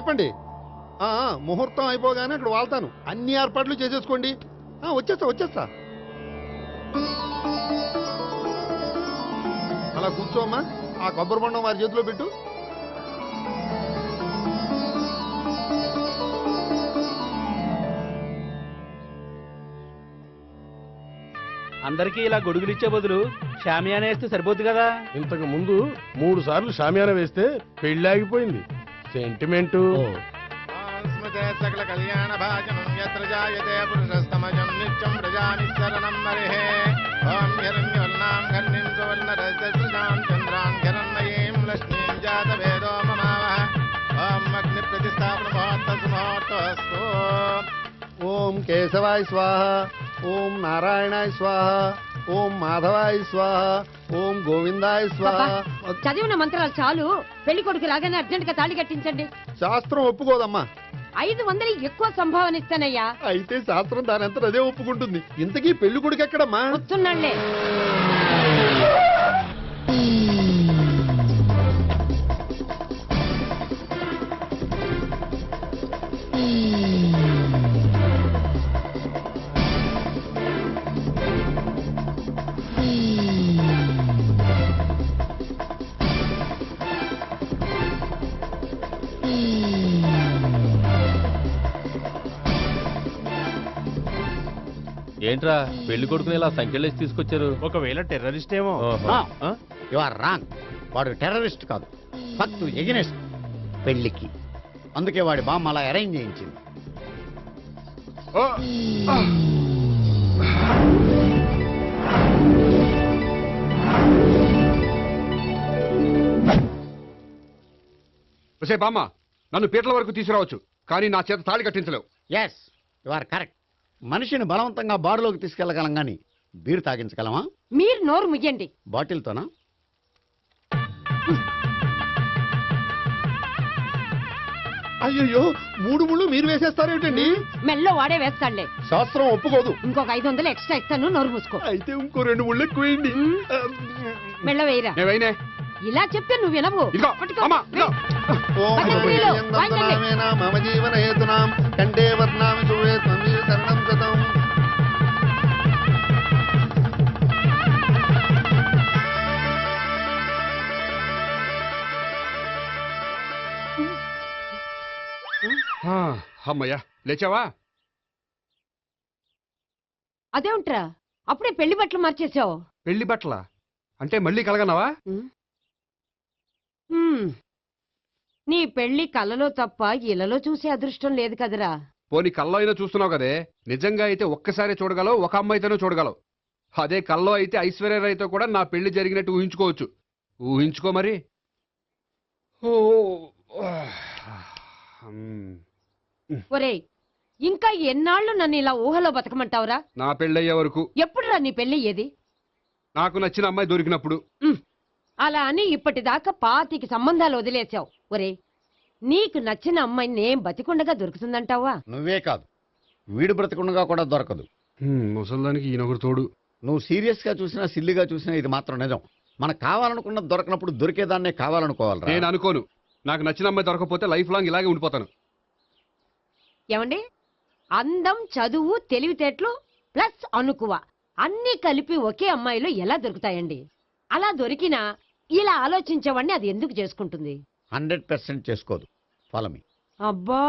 చెప్పండి. ముహూర్తం అయిపోగానే అక్కడ వాళ్తాను. అన్ని ఏర్పాట్లు చేసేసుకోండి. వచ్చేస్తా. అలా కూర్చోమ్మా. ఆ కొబ్బరి బొండం వారి చేతిలో పెట్టు. అందరికీ ఇలా గొడుగులు ఇచ్చే బదులు షామియానా వేస్తే సరిపోద్ది కదా. ఇంతకు ముందు 3 సార్లు షామియానా వేస్తే పెళ్లి ఆగిపోయింది. సెంటిమెంటు. సకల కళ్యాణ భాజనం యత్ర జాయతే పురుషస్తమజం నిత్యం ప్రజానిశరణం మరిహే. ఓం హిరణ్యవర్ణాం ఘర్ణిం సువర్ణరజసృజాం చంద్రాం హిరణ్మయీం లక్ష్మీం జాతవేదో మమావహ. ఓం అగ్ని ప్రతిష్టాపన ముహూర్తస్తు. ఓం కేశవాయ స్వాహ. ఓం నారాయణాయ స్వాహ. ఓం మాధవాయ స్వాహ. ఓం గోవిందాయ స్వాహ. చదివిన మంత్రాలు చాలు. పెళ్లి కొడుకు రాగానే అర్జెంట్ గా తాళి కట్టించండి. శాస్త్రం ఒప్పుకోదమ్మా. 500 ఎక్కువ సంభావన ఇస్తానయ్యా. అయితే శాస్త్రం దానంతా అదే ఒప్పుకుంటుంది. ఇంతకీ పెళ్లి కొడుకు ఎక్కడమ్మా? వస్తున్నాళ్లే. ఏంట్రా పెళ్లి కొడుకుని ఇలా సంఖ్యలేసి తీసుకొచ్చారు? ఒకవేళ టెర్రరిస్ట్ ఏమో. You are wrong. వాడు టెర్రరిస్ట్ కాదు, ఫక్తు ఎగనెస్ట్ పెళ్లికి. అందుకే వాడి బామ్మ అలా అరేంజ్ చేయించింది. బామ్మ, నన్ను పీటల వరకు తీసుకురావచ్చు, కానీ నా చేత తాళి కట్టించలేవు. Yes, you are correct. మనిషిని బలవంతంగా బారులోకి తీసుకెళ్లగలం గాని బీరు తాగించగలమా? మీరు నోరు ముయ్యండి. బాటిల్తోనా? అయ్యో, 3 ముళ్ళు మీరు వేసేస్తారేమిటండి? మెల్లో వాడే వేస్తాడులే. శాస్త్రం ఒప్పుకోదు. ఇంకొక 500 ఎక్స్ట్రా ఇస్తాను. నోరు మూసుకో. అయితే ఇంకో 2 ముళ్ళు ఎక్కువేయండి. మెల్ల వేయరా. ఇలా చెప్తే నువ్వు వినవు. మమ జీవన హేతునాం కంటే వర్ణామి శుభే త్వమీ శరణం శతం. అమ్మయ్యా, లేచావా? అదేంట్రా అప్పుడే పెళ్లి బట్టలు మార్చేసావు? పెళ్లి బట్టల అంటే మళ్ళీ కలగన్నావా? నీ పెళ్లి కలలో తప్ప ఇలలో చూసే అదృష్టం లేదు కదరా. పోనీ కల్లో అయినా చూస్తున్నావు కదే. నిజంగా అయితే ఒక్కసారి చూడగలవు, ఒక అమ్మాయితోనే చూడగలవు. అదే కల్లో అయితే ఐశ్వర్యరాయ్తో కూడా నా పెళ్లి జరిగినట్టు ఊహించుకోవచ్చు. ఊహించుకో మరి. ఒరేయ్, ఇంకా ఎన్నాళ్ళు నన్ను ఇలా ఊహలో బతకమంటావురా? నా పెళ్ళయ్యే వరకు. ఎప్పుడురా నీ పెళ్లి ఏది? నాకు నచ్చిన అమ్మాయి దొరికినప్పుడు. అలా అని ఇప్పటిదాకా 25 సంబంధాలు వదిలేసావు. ఒరే, నీకు నచ్చిన అమ్మాయి నేను బతికుండగా దొరుకుతుందంటావా? నువ్వే కాదు, వీడు బ్రతికుండగా కూడా దొరకదు. ముసల్దానికి ఈయనొకరు తోడు. నువ్వు సీరియస్ గా చూసినా సిల్లిగా చూసినా ఇది మాత్రం నిజం. మనకు కావాలనుకున్నది దొరకనప్పుడు దొరికేదాన్నే కావాలనుకోవాలి. నేను అనుకోను. నాకు నచ్చిన అమ్మాయి దొరకపోతే లైఫ్ లాంగ్ ఇలాగే ఉండిపోతాను. ఏమండి, అందం, చదువు, తెలివితేటలు ప్లస్ అనుకువ అన్నీ కలిపి ఒకే అమ్మాయిలో ఎలా దొరుకుతాయండి? అలా దొరికినా ఇలా ఆలోచించేవాడిని అది ఎందుకు చేసుకుంటుంది? 100% చేసుకోదు. Follow me. అబ్బా,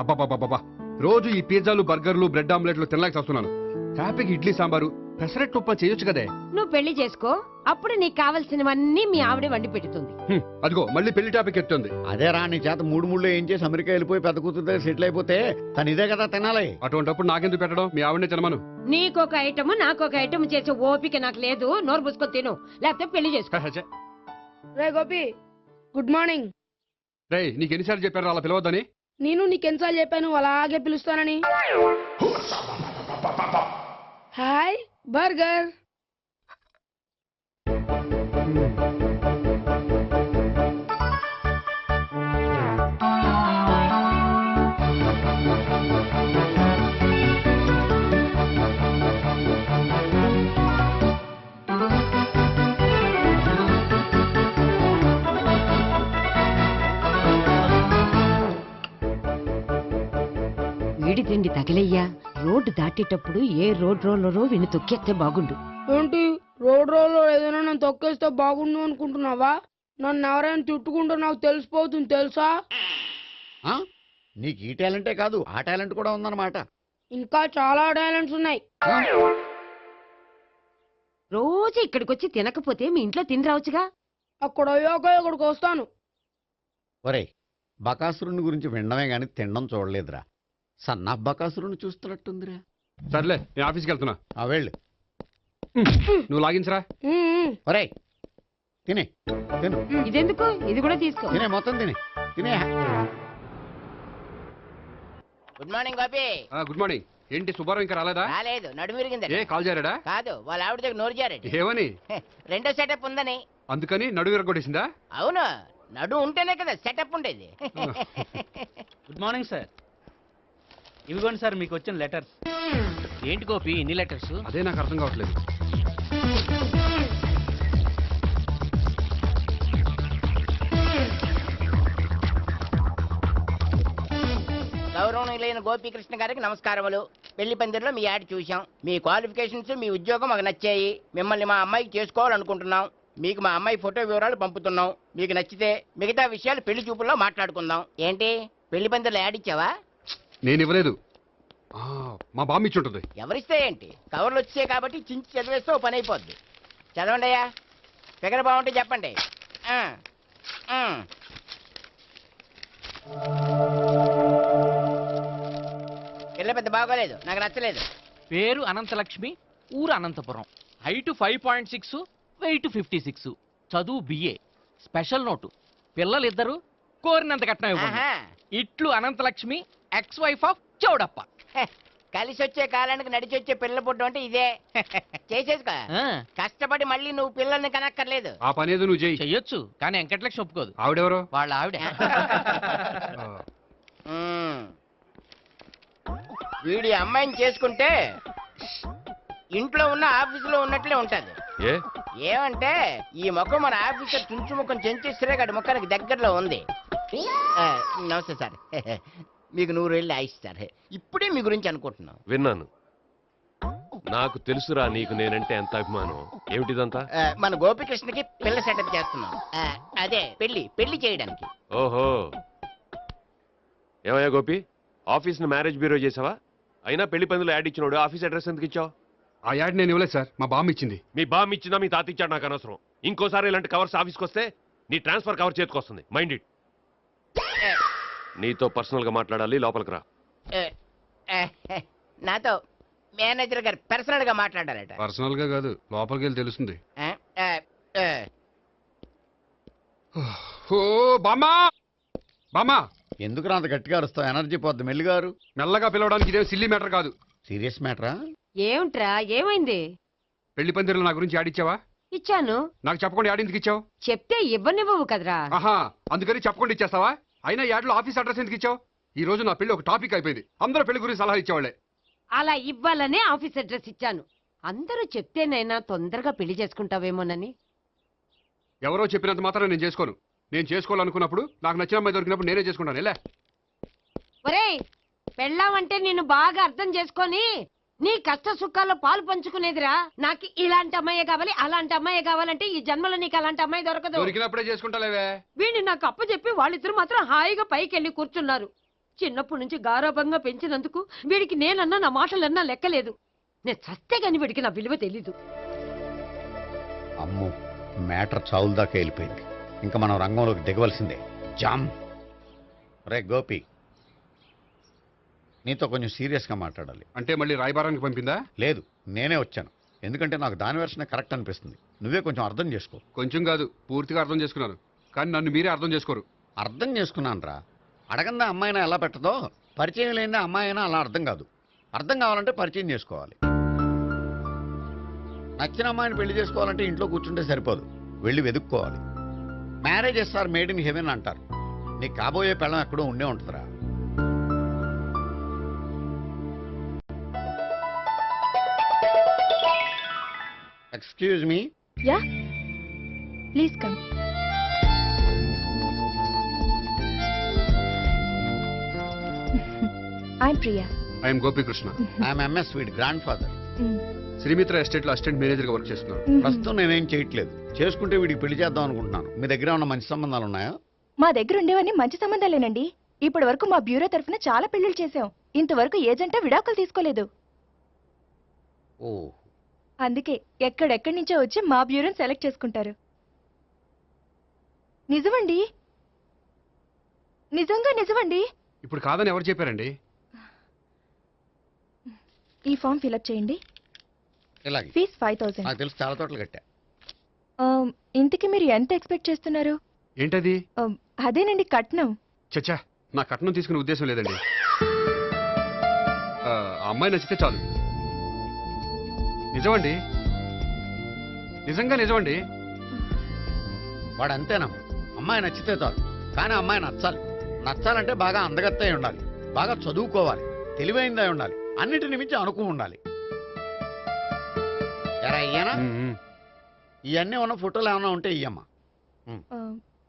అబ్బాబాబాబా, రోజు ఈ పిజ్జాలు, బర్గర్లు, బ్రెడ్ ఆమ్లెట్లు తినలేక వస్తున్నాను. హ్యాపీకి ఇడ్లీ సాంబారు, పెసరెట్ ఉప్మా చేయొచ్చు కదే. నువ్వు పెళ్లి చేసుకో, అప్పుడు నీకు కావలసినవన్నీ మీ ఆవిడే వండి పెడుతుంది. అదిగో మళ్ళీ పెళ్లి టాపిక్ ఎత్తుంది. అదే రా, నీ చేత 3 ముళ్ళు ఏం చేసి అమెరికా వెళ్ళిపోయి పెద్ద కూతురు సెటిల్ అయిపోతే తను ఇదే కదా తినాలి. అటువంటిప్పుడు నాకెందుకు పెట్టడం? మీ ఆవిడనే తినమను. నీకొక ఐటమ్ నాకొక ఐటమ్ చేసే ఓపిక నాకు లేదు. నోరు పుసుకొని తిను, లేకపోతే పెళ్లి చేసుకో. రే గోపి, గుడ్ మార్నింగ్. రే, నీకు ఎన్నిసార్లు చెప్పారు అలా పిలవద్దని? నేను నీకెన్నిసార్లు చెప్పాను అలాగే పిలుస్తానని? Hi burger. వేడి తిండి తగిలయ్యా. రోడ్డు దాటేటప్పుడు ఏ రోడ్ రోలరో విని తొక్కేస్తే బాగుండు. ఏంటి రోడ్ రోల్లో ఏదైనా నన్ను తొక్కేస్తే బాగుండు అనుకుంటున్నావా? నన్ను ఎవరైనా చుట్టుకుంటే నాకు తెలిసిపోతుంది తెలుసా? ఆ? నీకు ఈ టాలెంటే కాదు ఆ టాలెంట్ కూడా ఉందన్నమాట. ఇంకా చాలా టాలెంట్స్ ఉన్నాయి. రోజు ఇక్కడికొచ్చి తినకపోతే మీ ఇంట్లో తిని రావచ్చుగా. అక్కడ అయ్యాక ఇక్కడికి వస్తాను. ఒరే, బకాసురుని గురించి వినడమే గాని తినడం చూడలేదురా. సన్నా బకాసురుని చూస్తున్నట్టుందిరా. సర్లే నేను ఆఫీస్కి వెళ్తున్నా. ఆ వెళ్ళు. నువ్వు లాగించరా. ఒరే తినే తిను ఇదెందుకు? ఇది కూడా తీసుకో. తినే మొత్తం తినే. Good morning Gopi. Good morning. ఏంటి సుబ్బారావు ఇంకా రాలేదా? రాలేదు, నడుమిరిగింది. ఏ కాల్ చేరాడా? కాదు, వాళ్ళ ఆవిడ దగ్గర నోరు జారాడు. ఏమని? రెండో సెటప్ ఉందని. అందుకని నడువు విరగొట్టేసిందా? అవును, నడు ఉంటేనే కదా సెటప్ ఉండేది. Good morning sir. ఇవిగోండి సార్ మీకు వచ్చిన లెటర్స్. ఏంటి గోపి ఇన్ని లెటర్స్? అదే నాకు అర్థం కావట్లేదు. గౌరవనీయులైన గోపీకృష్ణ గారికి నమస్కారములు. పెళ్లి పందిరిలో మీ యాడ్ చూశాం. మీ క్వాలిఫికేషన్స్, మీ ఉద్యోగం మాకు నచ్చాయి. మిమ్మల్ని మా అమ్మాయికి చేసుకోవాలనుకుంటున్నాం. మీకు మా అమ్మాయి ఫోటో వివరాలు పంపుతున్నాం. మీకు నచ్చితే మిగతా విషయాలు పెళ్లి చూపుల్లో మాట్లాడుకుందాం. ఏంటి పెళ్లి పందిరిలో యాడ్ ఇచ్చావా? నేను ఇవ్వలేదు. మా బామ్మ ఇచ్చి ఉంటుంది. ఎవరిస్తే ఏంటి, కవర్లు వచ్చాయి కాబట్టి చించి చదివేస్తే ఓ పని అయిపోద్ది. చదవండి అయ్యా, ఫిగర్ బాగుంటే చెప్పండి. పిల్ల పెద్ద బాగోలేదు, నాకు నచ్చలేదు. పేరు అనంతలక్ష్మి, ఊరు అనంతపురం, హైట్ 5.6, వెయిట్ 56, చదువు బిఏ, స్పెషల్ నోటు పిల్లలిద్దరు కోరినంత కట్నం ఇవ్వండి. ఆహా. ఇట్లు Anantalakshmi, ex wife of Chowdappa. కలిసి వచ్చే కాలానికి నడిచి వచ్చే పిల్ల పుట్టడం అంటే ఇదే. చేసేసుకో, కష్టపడి మళ్ళీ నువ్వు పిల్లల్ని కనక్కర్లేదు. ఆ పని ఏదో నువ్వు చేయి. చెయ్యొచ్చు కానీ వెంకటలక్ష్మి ఒప్పుకోదు. ఆవిడెవరో? వాళ్ళ ఆవిడ. వీడి అమ్మాయిని చేసుకుంటే ఇంట్లో ఉన్న ఆఫీసులో ఉన్నట్లే ఉంటది. ఏమంటే ఈ ముఖం మన ఆఫీసర్ తుంచు ముఖం చెంచేశ్వరే గారి ముఖానికి దగ్గరలో ఉంది. నమస్తే సార్. మీకు 100 ఏళ్ళు ఆయుష్ సార్. ఇప్పుడే మీ గురించి అనుకుంటున్నాం. విన్నాను. నాకు తెలుసురా నీకు నేనంటే ఎంత అభిమానం. ఏమిటిదంతా? మన గోపికృష్ణకి పిల్ల సెటప్ చేస్తున్నాం. అదే పెళ్లి చేయడానికి. ఓహో, ఏమయ్యా గోపి, ఆఫీస్ ని మ్యారేజ్ బ్యూరో చేసావా? అయినా పెళ్లి పందులో యాడ్ ఇచ్చినోడు ఆఫీస్ అడ్రస్ ఎందుకు ఇచ్చావు? ఆ యాడ్ నేను ఇవ్వలేదు సార్, మా బామ్మ ఇచ్చింది. మీ బామ్మ ఇచ్చిందా మీ తాత ఇచ్చాడు నాకు అనవసరం. ఇంకోసారి ఇలాంటి కవర్స్ ఆఫీస్కి వస్తే నీ ట్రాన్స్ఫర్ కవర్ చేతికి వస్తుంది. Mind it. నీతో పర్సనల్ గా మాట్లాడాలి, లోపలికి రా. నాతో మేనేజర్ గారు పర్సనల్ గా మాట్లాడారట. పర్సనల్ గా కాదు, లోపలికి వెళ్ళి తెలుస్తుంది. ఓ బామ్మా, బామ్మా ఎందుకు అంత గట్టిగా అరుస్తావు? ఎనర్జీ పోద్ది. మెల్లిగారు మెల్లగా పిలవడానికి ఇదేం సిల్లీ మ్యాటర్ కాదు. సీరియస్ మ్యాటరా? ఏమిట్రా, ఏమైంది? పెళ్లి పందిరిలో నా గురించి యాడ్ ఇచ్చావా? ఇచ్చాను. నాకు చెప్పకుండా యాడ్ ఎందుకు ఇచ్చావు? చెప్తే ఇవ్వనివ్వవు కదరా. ఆహా, అందుకని చెప్పకుండా ఇచ్చేస్తావా? అయినా యాడ్లో ఆఫీస్ అడ్రస్ ఎందుకు ఇచ్చావు? ఈ రోజు నా పెళ్లి ఒక టాపిక్ అయిపోయింది. అందరూ పెళ్లి గురించి సలహా ఇచ్చేవాళ్లే. అలా ఇవ్వాలనే ఆఫీస్ అడ్రస్ ఇచ్చాను. అందరూ చెప్తేనైనా తొందరగా పెళ్లి చేసుకుంటావేమోనని. ఎవరో చెప్పినంత మాత్రం నేను చేసుకోను. నేను చేసుకోవాలనుకున్నప్పుడు, నాకు నచ్చిన అమ్మాయి దొరికినప్పుడు నేనే చేసుకుంటాను. ఎలా? ఒరేయ్, పెళ్ళామంటే నిన్ను బాగా అర్థం చేసుకొని నీ కష్ట సుఖాల్లో పాలు పంచుకునేదిరా. నాకు ఇలాంటి అమ్మాయి కావాలి, అలాంటి అమ్మాయి కావాలంటే ఈ జన్మలో నీకు అలాంటి అమ్మాయి దొరకదు. దొరికినప్పుడే చేసుకుంటాలేవే. వీడిని నాకు అప్పచెప్పి వాళ్ళిద్దరు మాత్రం హాయిగా పైకి వెళ్ళి కూర్చున్నారు. చిన్నప్పటి నుంచి గారాభంగా పెంచినందుకు వీడికి నేనన్నా నా మాటలన్నా లెక్కలేదు. నేను చస్తే గాని వీడికి నా విలువ తెలీదు. అమ్మో, మ్యాటర్ చావుల దాకా వెళ్ళిపోయింది. ఇంకా మనం రంగంలోకి దిగవలసిందే. జామ్. రే గోపి, నీతో కొంచెం సీరియస్గా మాట్లాడాలి. అంటే మళ్ళీ రాయబారానికి పంపిందా? లేదు, నేనే వచ్చాను. ఎందుకంటే నాకు దాని వెర్షనే కరెక్ట్ అనిపిస్తుంది. నువ్వే కొంచెం అర్థం చేసుకో. కొంచెం కాదు, పూర్తిగా అర్థం చేసుకున్నాను. కానీ నన్ను మీరే అర్థం చేసుకోరు. అర్థం చేసుకున్నాను రా. అడగందా అమ్మాయినా ఎలా పెట్టదో, పరిచయం లేని అమ్మాయి అయినా అలా అర్థం కాదు. అర్థం కావాలంటే పరిచయం చేసుకోవాలి. నచ్చిన అమ్మాయిని పెళ్లి చేసుకోవాలంటే ఇంట్లో కూర్చుంటే సరిపోదు, వెళ్ళి వెతుక్కోవాలి. Marriages are made in heaven అంటారు. నీకు కాబోయే పెళ్ళం ఎక్కడో ఉండే ఉంటుందిరా. Excuse me. Yeah, please come. I'm Priya. I'm Gopikrishna. I'm ఎంఎస్ వీడి గ్రాండ్ ఫాదర్. శ్రీమిత్ర ఎస్టేట్ లో అసిస్టెంట్ మేనేజర్ గా వర్క్ చేస్తున్నాను. ప్రస్తుతం నేనేం చేయట్లేదు. చేసుకుంటే వీడికి పెళ్లి చేద్దాం అనుకుంటున్నాను. మీ దగ్గర ఉన్న మంచి సంబంధాలు ఉన్నాయా? మా దగ్గర ఉండేవన్నీ మంచి సంబంధాలేనండి. ఇప్పటి వరకు మా బ్యూరో తరఫున చాలా పెళ్లిళ్ళు చేశాం. ఇంతవరకు ఏజెంట్ విడాకులు తీసుకోలేదు. ఓ, అందుకే ఎక్కడెక్కడి నుంచో వచ్చి మా బ్యూరోని సెలెక్ట్ చేసుకుంటారు. నిజమండి, నిజంగా నిజమండి. ఇప్పుడు కాదని ఎవరు చెప్పారండి? ఈ ఫామ్ ఫిలప్ చేయండి. ఇలాగే. ఫీజ్ 5000. నాకు తెలుసు, చాలా తోటలు కట్టా. ఇంతకి మీరు ఎంత ఎక్స్పెక్ట్ చేస్తున్నారు? ఏంటది? అదేనండి కట్నం. చచ్చా, నా కట్నం తీసుకునే ఉద్దేశం లేదండి. ఆ అమ్మాయి నచ్చితే చాలు. నిజమండి, నిజంగా నిజమండి. వాడు అంతేనమ్మా. అమ్మాయి నచ్చితే చాలు, కానీ అమ్మాయి నచ్చాలి. నచ్చాలంటే బాగా అందగత్తై ఉండాలి, బాగా చదువుకోవాలి, తెలివైందై ఉండాలి, అన్నిటిని మించి అనుకు ఉండాలి. ఎరా ఇయ్యనా? ఇవన్నీ ఉన్న ఫోటోలు ఏమైనా ఉంటే ఇయ్యమ్మా.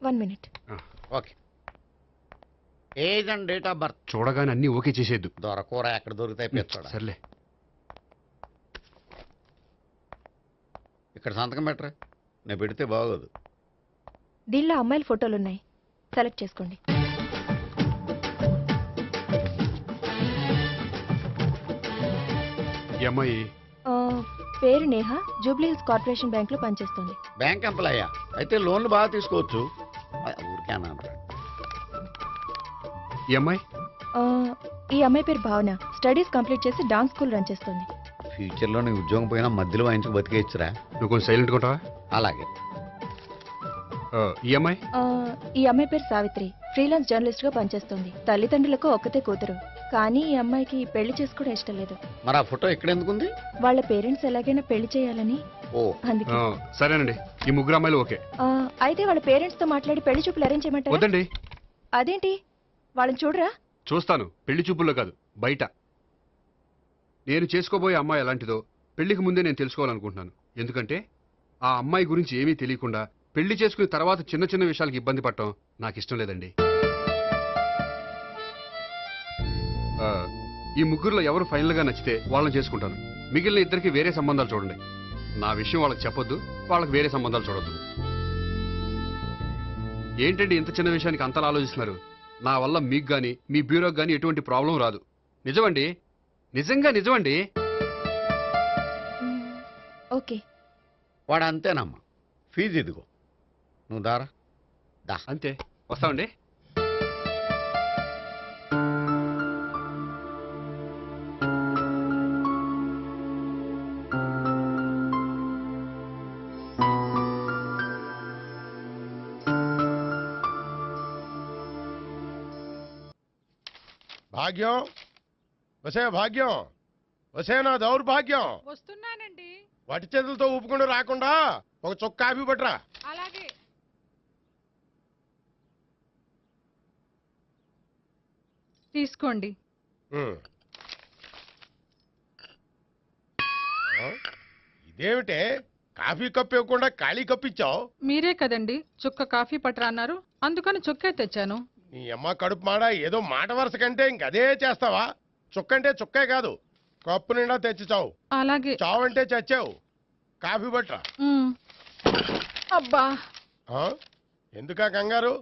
1 minute. Okay. Age and date of birth చూడగానే అన్ని ఓకే చేసేద్దు. దొరకూర ఎక్కడ దొరుకుతాయి పెంచాడు. సర్లే. ఇక్కడ సంతకం పెట్టరా, నేను పెడితే బాగోదు. దీనిలో అమ్మాయిల ఫోటోలు ఉన్నాయి, సెలెక్ట్ చేసుకోండి. ఈ అమ్మాయి పేరు Neha, Jubilee hills corporation bank లో పనిచేస్తుంది. బ్యాంక్ ఎంప్లాయా? అయితే లోన్లు బాగా తీసుకోవచ్చు. ఊరికే అన్నాను. ఈ అమ్మాయి ఈ అమ్మాయి పేరు భావన, స్టడీస్ కంప్లీట్ చేసి డాన్స్ స్కూల్ రన్ చేస్తుంది. ఫ్యూచర్లో నీ ఉద్యోగం పోయినా మధ్యలో వాయించుకు బతికేయచ్చురా. నువ్వు కొంచెం సైలెంట్ ఉంటావా? అలాగే. ఈ అమ్మాయి ఈ అమ్మాయి పేరు సావిత్రి, ఫ్రీలాన్స్ జర్నలిస్ట్ గా పనిచేస్తుంది. తల్లిదండ్రులకు ఒక్కతే కూతురు, కానీ ఈ అమ్మాయికి పెళ్లి చేసుకోవడం ఇష్టం లేదు. మరి ఆ ఫోటో ఎక్కడ ఎందుకుంది? వాళ్ళ పేరెంట్స్ ఎలాగైనా పెళ్లి చేయాలని. ఓ, అందుకే. సరేనండి, ఈ ముగ్గురు అమ్మాయిలు ఓకే. అయితే వాళ్ళ పేరెంట్స్ తో మాట్లాడి పెళ్లి చూపులు అరేంజ్ చేయమంటారా? వద్దండి. అదేంటి? వాళ్ళని చూడరా? చూస్తాను, పెళ్లి చూపుల్లో కాదు, బయట. నేను చేసుకోబోయే అమ్మాయి ఎలాంటిదో పెళ్లికి ముందే నేను తెలుసుకోవాలనుకుంటున్నాను. ఎందుకంటే ఆ అమ్మాయి గురించి ఏమీ తెలియకుండా పెళ్లి చేసుకున్న తర్వాత చిన్న చిన్న విషయాలకు ఇబ్బంది పడటం నాకు ఇష్టం లేదండి. ఈ ముగ్గురులో ఎవరు ఫైనల్ గా నచ్చితే వాళ్ళని చేసుకుంటాను. మిగిలిన ఇద్దరికి వేరే సంబంధాలు చూడండి. నా విషయం వాళ్ళకి చెప్పొద్దు, వాళ్ళకి వేరే సంబంధాలు చూడొద్దు. ఏంటండి ఇంత చిన్న విషయానికి అంతలా ఆలోచిస్తున్నారు? నా వల్ల మీకు గాని మీ బ్యూరోకి గాని ఎటువంటి ప్రాబ్లం రాదు. నిజమండి, నిజంగా నిజమండి. ఓకే. వాడు అంతేనమ్మా. ఫీజు ఇదిగో, నువ్వు దారా. దా. అంతే, వస్తామండి. భాగ్యం, వసే భాగ్యం, వసే నా దౌర్భాగ్యం. వస్తున్నానండి. వటి చేతులతో ఊపుకుంటూ రాకుండా ఒక చొక్క కాఫీ పట్టరా. అలాగే. తీసుకోండి. ఇదేమిటే, కాఫీ కప్పు ఇవ్వకుండా ఖాళీ కప్పు ఇచ్చావు? మీరే కదండి చుక్క కాఫీ పట్టరా అన్నారు, అందుకని చుక్కే తెచ్చాను. నీ అమ్మ కడుపు మాడ, ఏదో మాట వరుస కంటే ఇంకదే చేస్తావా? చుక్కంటే చుక్కే కాదు, కప్పు నిండా తెచ్చి చావు. అలాగే. చావు అంటే చచ్చావు. కాఫీ పట్టరా. అబ్బా, ఎందుకా కంగారు?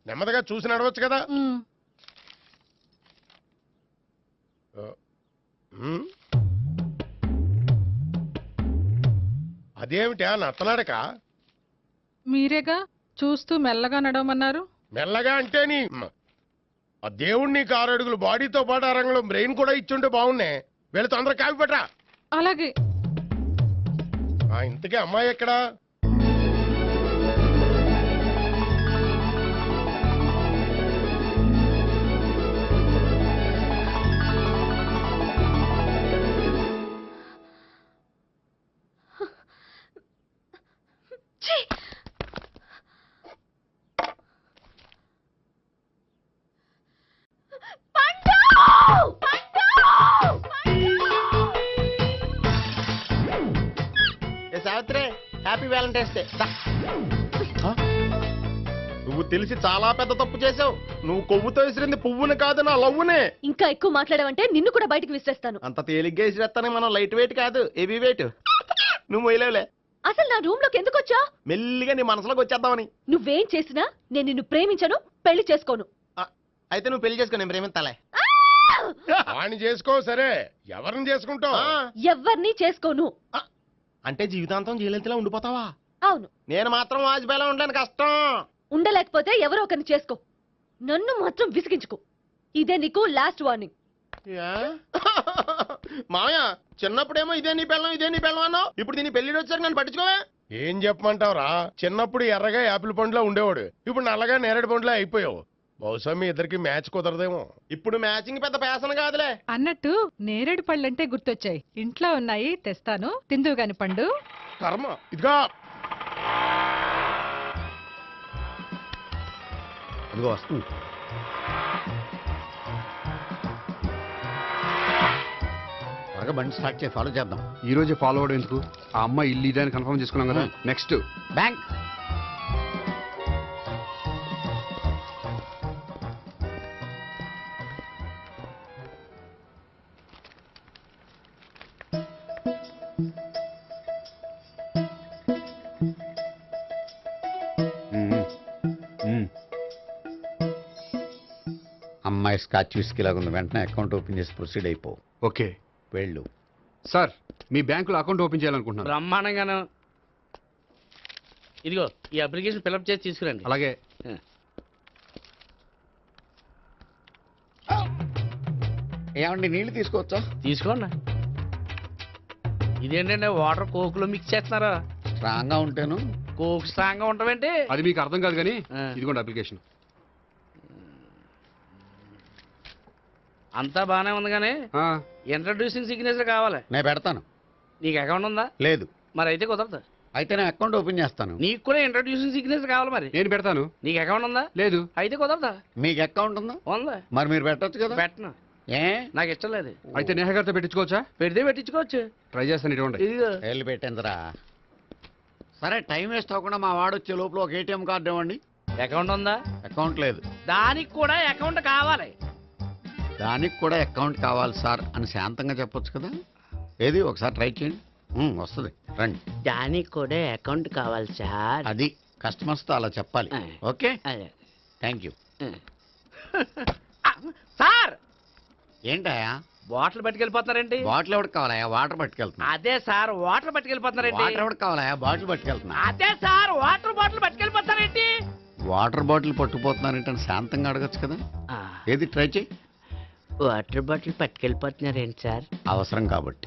నెమ్మదిగా చూసి నడవచ్చు కదా. అదేమిటా నత్తనాడక? మీరేగా చూస్తూ మెల్లగా నడవమన్నారు. మెల్లగా అంటే నీ ఆ దేవుడు నీకు 6 అడుగులు బాడీతో పాటు ఆ రంగంలో బ్రెయిన్ కూడా ఇచ్చుంటే బాగున్నే. వీళ్ళు తొందరగా కాఫీ పట్టరా. అలాగే. ఇంతకీ అమ్మాయి ఎక్కడా? Savitri, happy Valentine's day. నువ్వు తెలిసి చాలా పెద్ద తప్పు చేసావు. నువ్వు కొవ్వుతో విసిరింది పువ్వుని కాదు, నా లవ్వునే. ఇంకా ఎక్కువ మాట్లాడావంటే నిన్ను కూడా బయటికి విసిరేస్తాను. అంత తేలిగ్గా విసిరేస్తానే, మనం లైట్ వెయిట్ కాదు, హెవీ వెయిట్. నువ్వు మొయ్యలేవులే. అసలు నా రూమ్ లోకి ఎందుకు వచ్చా? మెల్లిగా నీ మనసులోకి వచ్చేద్దామని. నువ్వేం చేసినా నేను నిన్ను ప్రేమించను, పెళ్లి చేసుకోను. అయితే నువ్వు పెళ్లి చేసుకో, నేను ప్రేమిస్తాలే. వాణ్ణి చేసుకో. సరే, ఎవరిని చేసుకుంటావు? ఎవరిని చేసుకోను. అంటే జీవితాంతం జయలలితలా ఉండిపోతావా? అవును. నేను మాత్రం వాజ్పేయిలా ఉండడానికి కష్టం. ఉండలేకపోతే ఎవరో ఒకరిని చేసుకో, నన్ను మాత్రం విసిగించుకో. ఇదే నీకు లాస్ట్ వార్నింగ్. మామయ్య, చిన్నప్పుడేమో ఇదే నీ పెళ్ళం అన్నావు, ఇప్పుడు దీని పెళ్లి వచ్చాక నన్ను పట్టించుకోవే. ఏం చెప్పమంటావురా? చిన్నప్పుడు ఎర్రగా యాపిల్ పండులో ఉండేవాడు, ఇప్పుడు నల్లగా నేరేడు పండులో అయిపోయావు. బహుశా మీ ఇద్దరికి మ్యాచ్ కుదరదేమో. ఇప్పుడు మ్యాచింగ్ పెద్ద పేసన కాదులే. అన్నట్టు నేరేడు పళ్ళంటే గుర్తొచ్చాయి. ఇంట్లో ఉన్నాయి, తెస్తాను, తిందువు గాని పండు. కర్మ. ఇదిగా అదిగో వస్తుంది. త్వరగా బండి స్టార్ట్ చేసి ఫాలో చేద్దాం. ఈ రోజే ఫాలో అవడం ఎందుకు? ఆ అమ్మాయి ఇల్లు ఇదే అని కన్ఫర్మ్ చేసుకున్నాం కదా. Next bank. అమ్మాయి స్కాచ్ విస్కీ లాగా ఉంది. వెంటనే అకౌంట్ ఓపెన్ చేసి ప్రొసీడ్ అయిపో. ఓకే వెళ్ళు. సార్, మీ బ్యాంకులో అకౌంట్ ఓపెన్ చేయాలనుకుంటున్నాను. బ్రహ్మాండంగాను. ఇదిగో ఈ అప్లికేషన్ ఫిల్అప్ చేసి తీసుకురండి. అలాగే. ఏమండి నీళ్లు తీసుకోవచ్చా? తీసుకోండి. ఇదేంటంటే వాటర్ కోక్లో మిక్స్ చేస్తున్నారా? స్ట్రాంగ్ గా ఉంటాను. కోక్ స్ట్రాంగ్ గా ఉంటావేంటి? అది మీకు అర్థం కాదు కానీ ఇదిగోండి అప్లికేషన్. అంతా బానే ఉంది కానీ ఇంట్రడ్యూసింగ్ సిగ్నేచర్ కావాలి. నేను పెడతాను. నీకు అకౌంట్ ఉందా? లేదు. మరి అయితే కుదరదు. అయితే నేను అకౌంట్ ఓపెన్ చేస్తాను. నీకు కూడా ఇంట్రడ్యూసింగ్ సిగ్నేచర్ కావాలి. మరి నేను పెడతాను. నీకు అకౌంట్ ఉందా? లేదు. అయితే కుదరదా? మీకు అకౌంట్ ఉందా? ఉందా? మరి మీరు పెట్టచ్చు కదా. పెట్టను. ఏ నాకు ఇష్టం లేదు. అయితే నేహ గారితో పెట్టించుకోవచ్చా? పెడితే పెట్టించుకోవచ్చు. ట్రై చేస్తాను. ఇటువంటి ఇదిగో వెళ్ళి పెట్టిందిరా. సరే, టైం వేస్ట్ అవ్వకుండా మా వాడు వచ్చే లోపల ఒక ఏటీఎం కార్డు ఇవ్వండి. అకౌంట్ ఉందా? అకౌంట్ లేదు. దానికి కూడా అకౌంట్ కావాలి. దానికి కూడా అకౌంట్ కావాలి సార్ అని శాంతంగా చెప్పొచ్చు కదా. ఏది ఒకసారి ట్రై చేయండి. వస్తుంది, రండి. దానికి కూడా అకౌంట్ కావాలి సార్. అది కస్టమర్స్తో అలా చెప్పాలి. Okay, thank you. సార్, ఏంటయా బాటిల్ పట్టుకెళ్ళిపోతున్నారేంటి? బాటిల్ ఎవరికి కావాలయా? వాటర్ పట్టుకెళ్తున్నా. అదే సార్, వాటర్ పట్టుకెళ్ళిపోతున్నారేంటి? వాటర్ ఎవరికి కావాలయా? బాటిల్ పట్టుకెళ్తున్నా. అదే సార్, వాటర్ బాటిల్ పట్టుకెళ్ళిపోతారేంటి? వాటర్ బాటిల్ పట్టుకుపోతున్నారేంటని శాంతంగా అడగచ్చు కదా. ఏది ట్రై చేయి. వాటర్ బాటిల్ పట్టుకెళ్ళిపోతున్నారేంటి సార్? అవసరం కాబట్టి.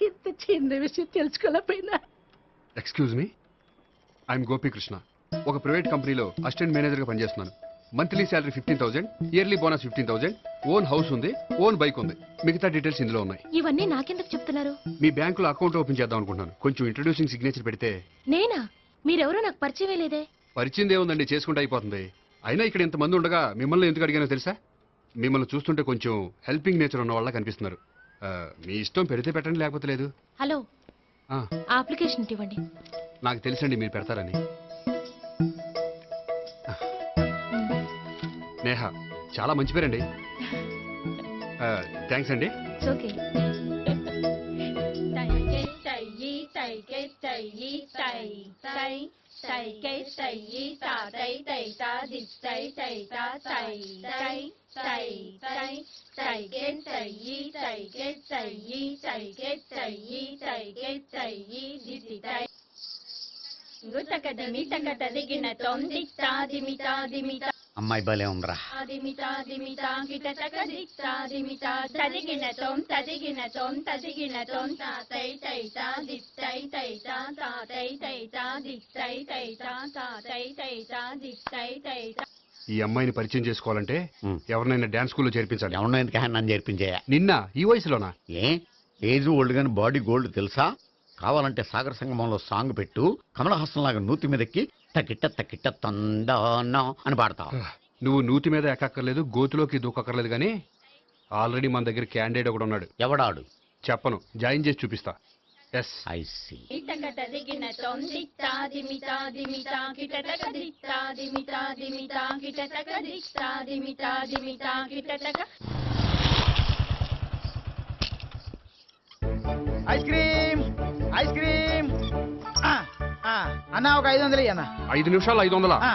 ఇంత చిన్న విషయం తెలుసుకోలేకపోయినా. Excuse me, I'm Gopikrishna. ఒక ప్రైవేట్ కంపెనీలో అసిస్టెంట్ మేనేజర్గా పనిచేస్తున్నాను. Monthly salary 15,000, yearly bonus 15,000, own house ఉంది, ఓన్ బైక్ ఉంది. మిగతా డీటెయిల్స్ ఇందులో ఉన్నాయి. ఇవన్నీ నాకెందుకు చెప్తున్నారు? మీ బ్యాంకులో అకౌంట్ ఓపెన్ చేద్దాం అనుకుంటున్నాను. కొంచెం ఇంట్రడ్యూసింగ్ సిగ్నేచర్ పెడితే. నేనా? మీరెవరో నాకు పరిచయం లేదే. పరిచయం ఏముందండి, చేసుకుంటే అయిపోతుంది. అయినా ఇక్కడ ఇంతమంది ఉండగా మిమ్మల్ని ఎందుకు అడిగానో తెలుసా? మిమ్మల్ని చూస్తుంటే కొంచెం హెల్పింగ్ నేచర్ ఉన్న వాళ్ళ కనిపిస్తున్నారు. మీ ఇష్టం పెడితే పెట్టండి, లేకపోతే లేదు. హలో, అప్లికేషన్ ఇవ్వండి. నాకు తెలుసండి మీరు పెడతారని. నేహ, చాలా మంచి పేరండి. థ్యాంక్స్ అండి. అమ్మాయి భలే ఉందిరా. ఈ అమ్మాయిని పరిచయం చేసుకోవాలంటే ఎవరినైనా డాన్స్ స్కూల్లో చేర్పించాలి. ఎవరినో ఎందుకు నన్ను చేర్పించాయా? నిన్న ఈ వయసులోనా? ఏజ్ ఓల్డ్ గాని బాడీ గోల్డ్ తెలుసా? కావాలంటే సాగర సంగమంలో సాంగ్ పెట్టు, కమలహాసం లాగా నూతి మీదకి తకిట్ట తకిట్ట తందానా అని పాడతావు. నువ్వు నూతి మీద ఎక్కక్కర్లేదు, గోతులోకి దూకక్కర్లేదు, కానీ ఆల్రెడీ మన దగ్గర క్యాండిడేట్ ఒకడు ఉన్నాడు. ఎవడాడు? చెప్పను, జాయిన్ చేసి చూపిస్తా. Yes, I see. తదిగిన తొందిత్తా దిమితా దిమితా కిటటక దిత్తా దిమితా దిమితా కిటటక దిత్తా దిమితా దిమితా కిటటక. ఐస్ క్రీమ్ ఐస్ క్రీమ్ అన్న ఒక 500 అన్న. 5 నిమిషాలు 500.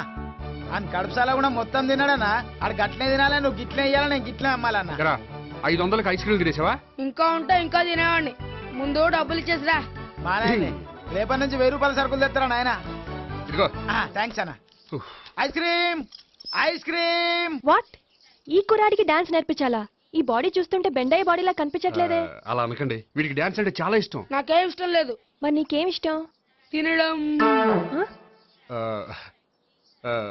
అని కడుపుసాల కూడా మొత్తం తిన్నాడన్నా. ఆడు గట్లనే తినాలి, నువ్వు గిట్లే ఇయ్యాలి, నేను గిట్లే అమ్మాలన్న. 500కి ఐస్ క్రీమ్ తినేసావా? ఇంకా ఉంటే ఇంకా తినేవాడిని. ముందు డబ్బులు ఇచ్చేసిరా. మా నాయనే రేపటి నుంచి 1000 రూపాయల సరుకులు తెస్తారా నాయన? ఇదిగో. థ్యాంక్స్ అన్న. Ice cream ice cream. What? ఈ కుర్రాడికి డాన్స్ నేర్పించాలా? ఈ బాడీ చూస్తుంటే బెండయ్య బాడీలా కనిపించట్లేదే. అలా అనకండి, వీడికి డాన్స్ అంటే చాలా ఇష్టం. నాకేం ఇష్టం లేదు. మరి నీకేం ఇష్టం? తినడం.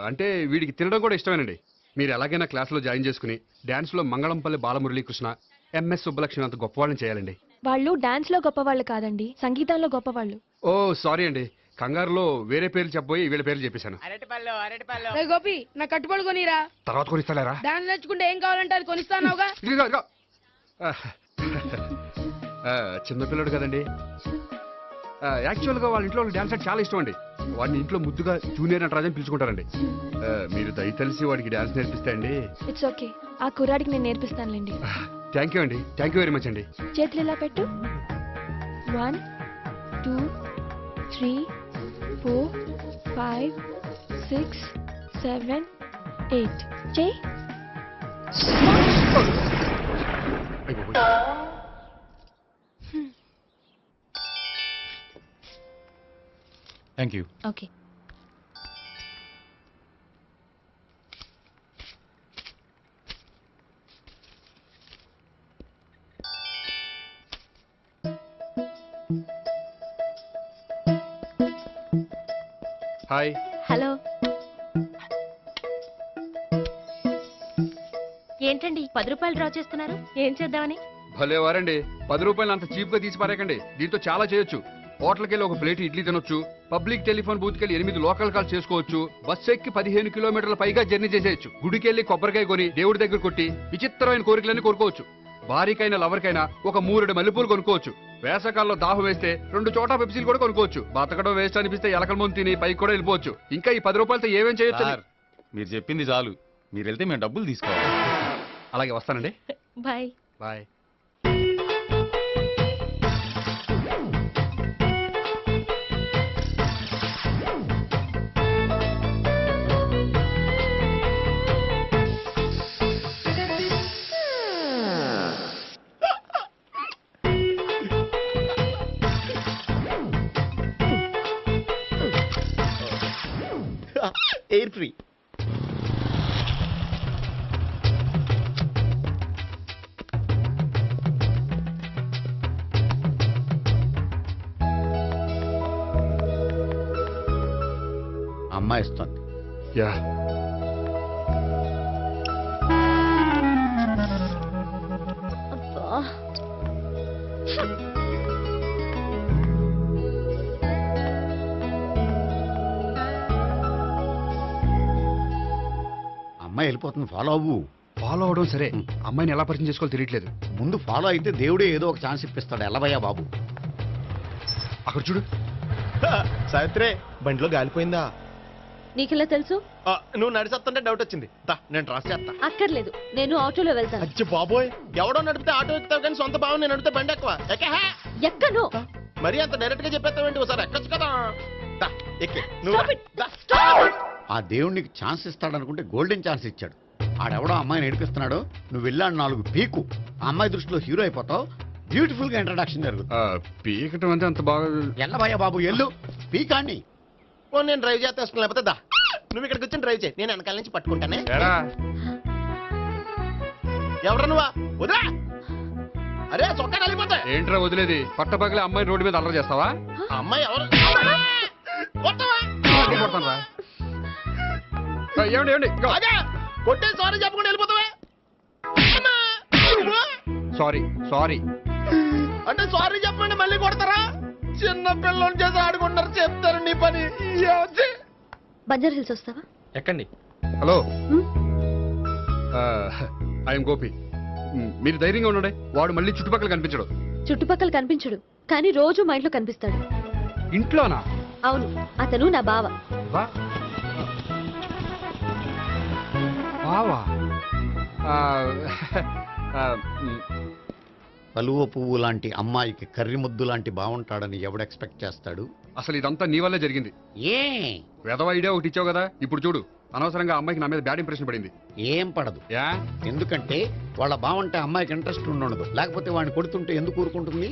అంటే వీడికి తినడం కూడా ఇష్టమేనండి. మీరు ఎలాగైనా క్లాస్లో జాయిన్ చేసుకుని డాన్స్లో మంగళంపల్లి బాలమురళీకృష్ణ, ఎంఎస్ సుబ్బలక్ష్మి అంత గొప్పవాళ్ళని చేయాలండి. వాళ్ళు డాన్స్ లో గొప్పవాళ్ళు కాదండి, సంగీతంలో గొప్పవాళ్ళు. ఓ సారీ అండి, కంగారులో వేరే పేర్లు చెప్పబోయి వీళ్ళ పేర్లు చెప్పేశాను. రే గోపి, నా కట్టుబడి కొనిరా. తర్వాత కొనిస్తారా? డాన్స్ నేర్చుకుంటే ఏం కావాలంటే అది కొనిస్తానావుగా. చిన్నపిల్లడు కదండి. యాక్చువల్గా వాళ్ళ ఇంట్లో డాన్స్ అంటే చాలా ఇష్టం అండి. వాడిని ఇంట్లో ముద్దుగా జూనియర్ నటరాజన్ పిలుచుకుంటారండి. మీరు దయతలిసి వాడికి డాన్స్ నేర్పిస్తే అండి. ఇట్స్ ఓకే, ఆ కుర్రాడికి నేను నేర్పిస్తానులేండి. థ్యాంక్ యూ అండి, థ్యాంక్ యూ వెరీ మచ్ అండి. చేతులు ఇలా పెట్టు. 1 2 3 4 5 6 7 8 చేయి. Thank you. Okay. Hi. Hello. ఏంటండి 10 రూపాయలు డ్రా చేస్తున్నారు? ఏం చేద్దామని? భలే వారండి, 10 రూపాయలు అంత చీప్ గా తీసి పారేకండి. దీంతో చాలా చేయొచ్చు. హోటల్కి వెళ్ళి ఒక ప్లేట్ ఇడ్లీ తినొచ్చు, పబ్లిక్ టెలిఫోన్ బూత్కి వెళ్ళి 8 లోకల్ కాల్ చేసుకోవచ్చు, బస్సు ఎక్కి 15 కిలోమీటర్ల పైగా జర్నీ చేసేయచ్చు, గుడికి వెళ్ళి కొబ్బరికాయ కొని దేవుడి దగ్గర కొట్టి విచిత్రమైన కోరికలన్నీ కోరుకోవచ్చు, భారీకైనా లవర్కైనా ఒక 3 మల్లెపూలు కొనుక్కోవచ్చు, వేసవకాలంలో దాహం వేస్తే 2 చోటా పెప్సీలు కూడా కొనుక్కోవచ్చు, బతకడం వేస్ట్ అనిపిస్తే ఎలకల ముందు తిని పైకి కూడా వెళ్ళిపోవచ్చు. ఇంకా ఈ 10 రూపాయలతో ఏమేం చేయొచ్చు? మీరు చెప్పింది చాలు, మీరు వెళ్తే మేము డబ్బులు తీసుకోవాలి. అలాగే వస్తానండి. బాయ్. బాయ్. Air free. అమ్మాయి ఇస్తుంది. యా. అమ్మాయి వెళ్ళిపోతుంది, ఫాలో అవ్వు. ఫాలో అవడం సరే, అమ్మాయిని ఎలా పరిచయం చేసుకోవాలో తెలియట్లేదు. ముందు ఫాలో అయితే దేవుడే ఏదో ఒక ఛాన్స్ ఇప్పిస్తాడు. ఎల్లవయ్యా బాబు. అక్కడ చూడు. సావిత్రి, బండిలో గాలిపోయిందా? నీకెలా తెలుసు? నువ్వు నడిచేస్తుంటే డౌట్ వచ్చింది. నేను ట్రాన్స్ చేస్తా. అక్కర్లేదు, నేను ఆటోలో వెళ్తాను. అచ్చి బాబోయ్, ఎవడో నడిపితే ఆటో ఎక్కుతావు కానీ సొంత భావం నేను నడిపితే బండి ఎక్కువ. ఎక్కను. మరి అంత డైరెక్ట్ గా చెప్పేస్తావేంటి? ఒకసారి ఎక్కొచ్చు కదా. ఎక్కే నువ్వు. ఆ దేవుడికి ఛాన్స్ ఇస్తాడనుకుంటే గోల్డెన్ ఛాన్స్ ఇచ్చాడు. ఆడెవడో అమ్మాయిని ఏడిపిస్తున్నాడు, నువ్వు వెళ్ళాడు 4 పీకు. ఆ అమ్మాయి దృష్టిలో హీరో అయిపోతావు. బ్యూటిఫుల్ గా ఇంట్రడక్షన్ జరుగుతుంది. పీకటం అంటే అంత బాగా. ఎల్లబయ్యా బాబు, ఎల్లు పీకాన్ని. నేను డ్రైవ్ చేస్తాను, లేకపోతే దా నువ్వు ఇక్కడికి వచ్చి డ్రైవ్ చేయి, నేను వెనకాల నుంచి పట్టుకుంటానే. ఎవరు నువ్వా? వదిలా. అరే చొక్కా కలిపోతా. ఏంట్రా వదిలేది? పట్టపగలే అమ్మాయి రోడ్డు మీద అల్లరి చేస్తావా? అమ్మాయి ఎవరు? ఏమండి ఏమండి, కొట్టే సారీ చెప్పకుండా వెళ్ళిపోతావా? సారీ సారీ అంటే సారీ చెప్పండి మళ్ళీ కొడతారా? చిన్న పిల్లలు చేసి ఆడుకుంటారు, చెప్తారు నీ పని. బంజారా హిల్స్ వస్తావా? ఎక్కండి. Hello, I'm Gopi. మీరు ధైర్యంగా ఉండండి, వాడు మళ్ళీ చుట్టుపక్కల కనిపించడు. చుట్టుపక్కల కనిపించడు, కానీ రోజు మా ఇంట్లో కనిపిస్తాడు. ఇంట్లోనా? అవును, అతను నా బావ. బావా? కలువ పువ్వు లాంటి అమ్మాయికి కర్రి ముద్దు లాంటి బాగుంటాడని ఎవడు ఎక్స్పెక్ట్ చేస్తాడు? అసలు ఇదంతా నీ వల్లే జరిగింది. ఏ వెధవ ఐడియా ఒకటి ఇచ్చావు కదా, ఇప్పుడు చూడు అనవసరంగా అమ్మాయికి నా మీద బ్యాడ్ ఇంప్రెషన్ పడింది. ఏం పడదు. ఎందుకంటే వాళ్ళ బాగుంటే అమ్మాయికి ఇంట్రెస్ట్ ఉండదు. లేకపోతే వాడిని కొడుతుంటే ఎందుకు ఊరుకుంటుంది?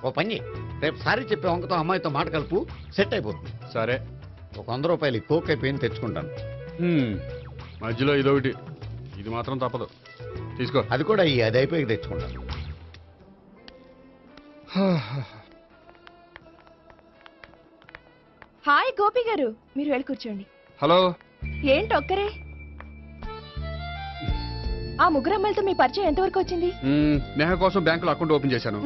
ఓ పని, రేపు సారీ చెప్పే వంకతో అమ్మాయితో మాట కలుపు, సెట్ అయిపోతుంది. సరే, ఒక 100 రూపాయలు కోక్ అయిపోయింది తెచ్చుకుంటాను. మధ్యలో ఇదొకటి, ఇది మాత్రం తప్పదు. తీసుకో. అది కూడా అది అయిపోయి తెచ్చుకుంటాను. హాయ్ గోపి గారు, మీరు వెళ్ళి కూర్చోండి. హలో. ఏంటి ఒక్కరే? ఆ ముగ్గురు అమ్మాయిలతో మీ పరిచయం ఎంతవరకు వచ్చింది? నేహ కోసం బ్యాంకులో అకౌంట్ ఓపెన్ చేశాను.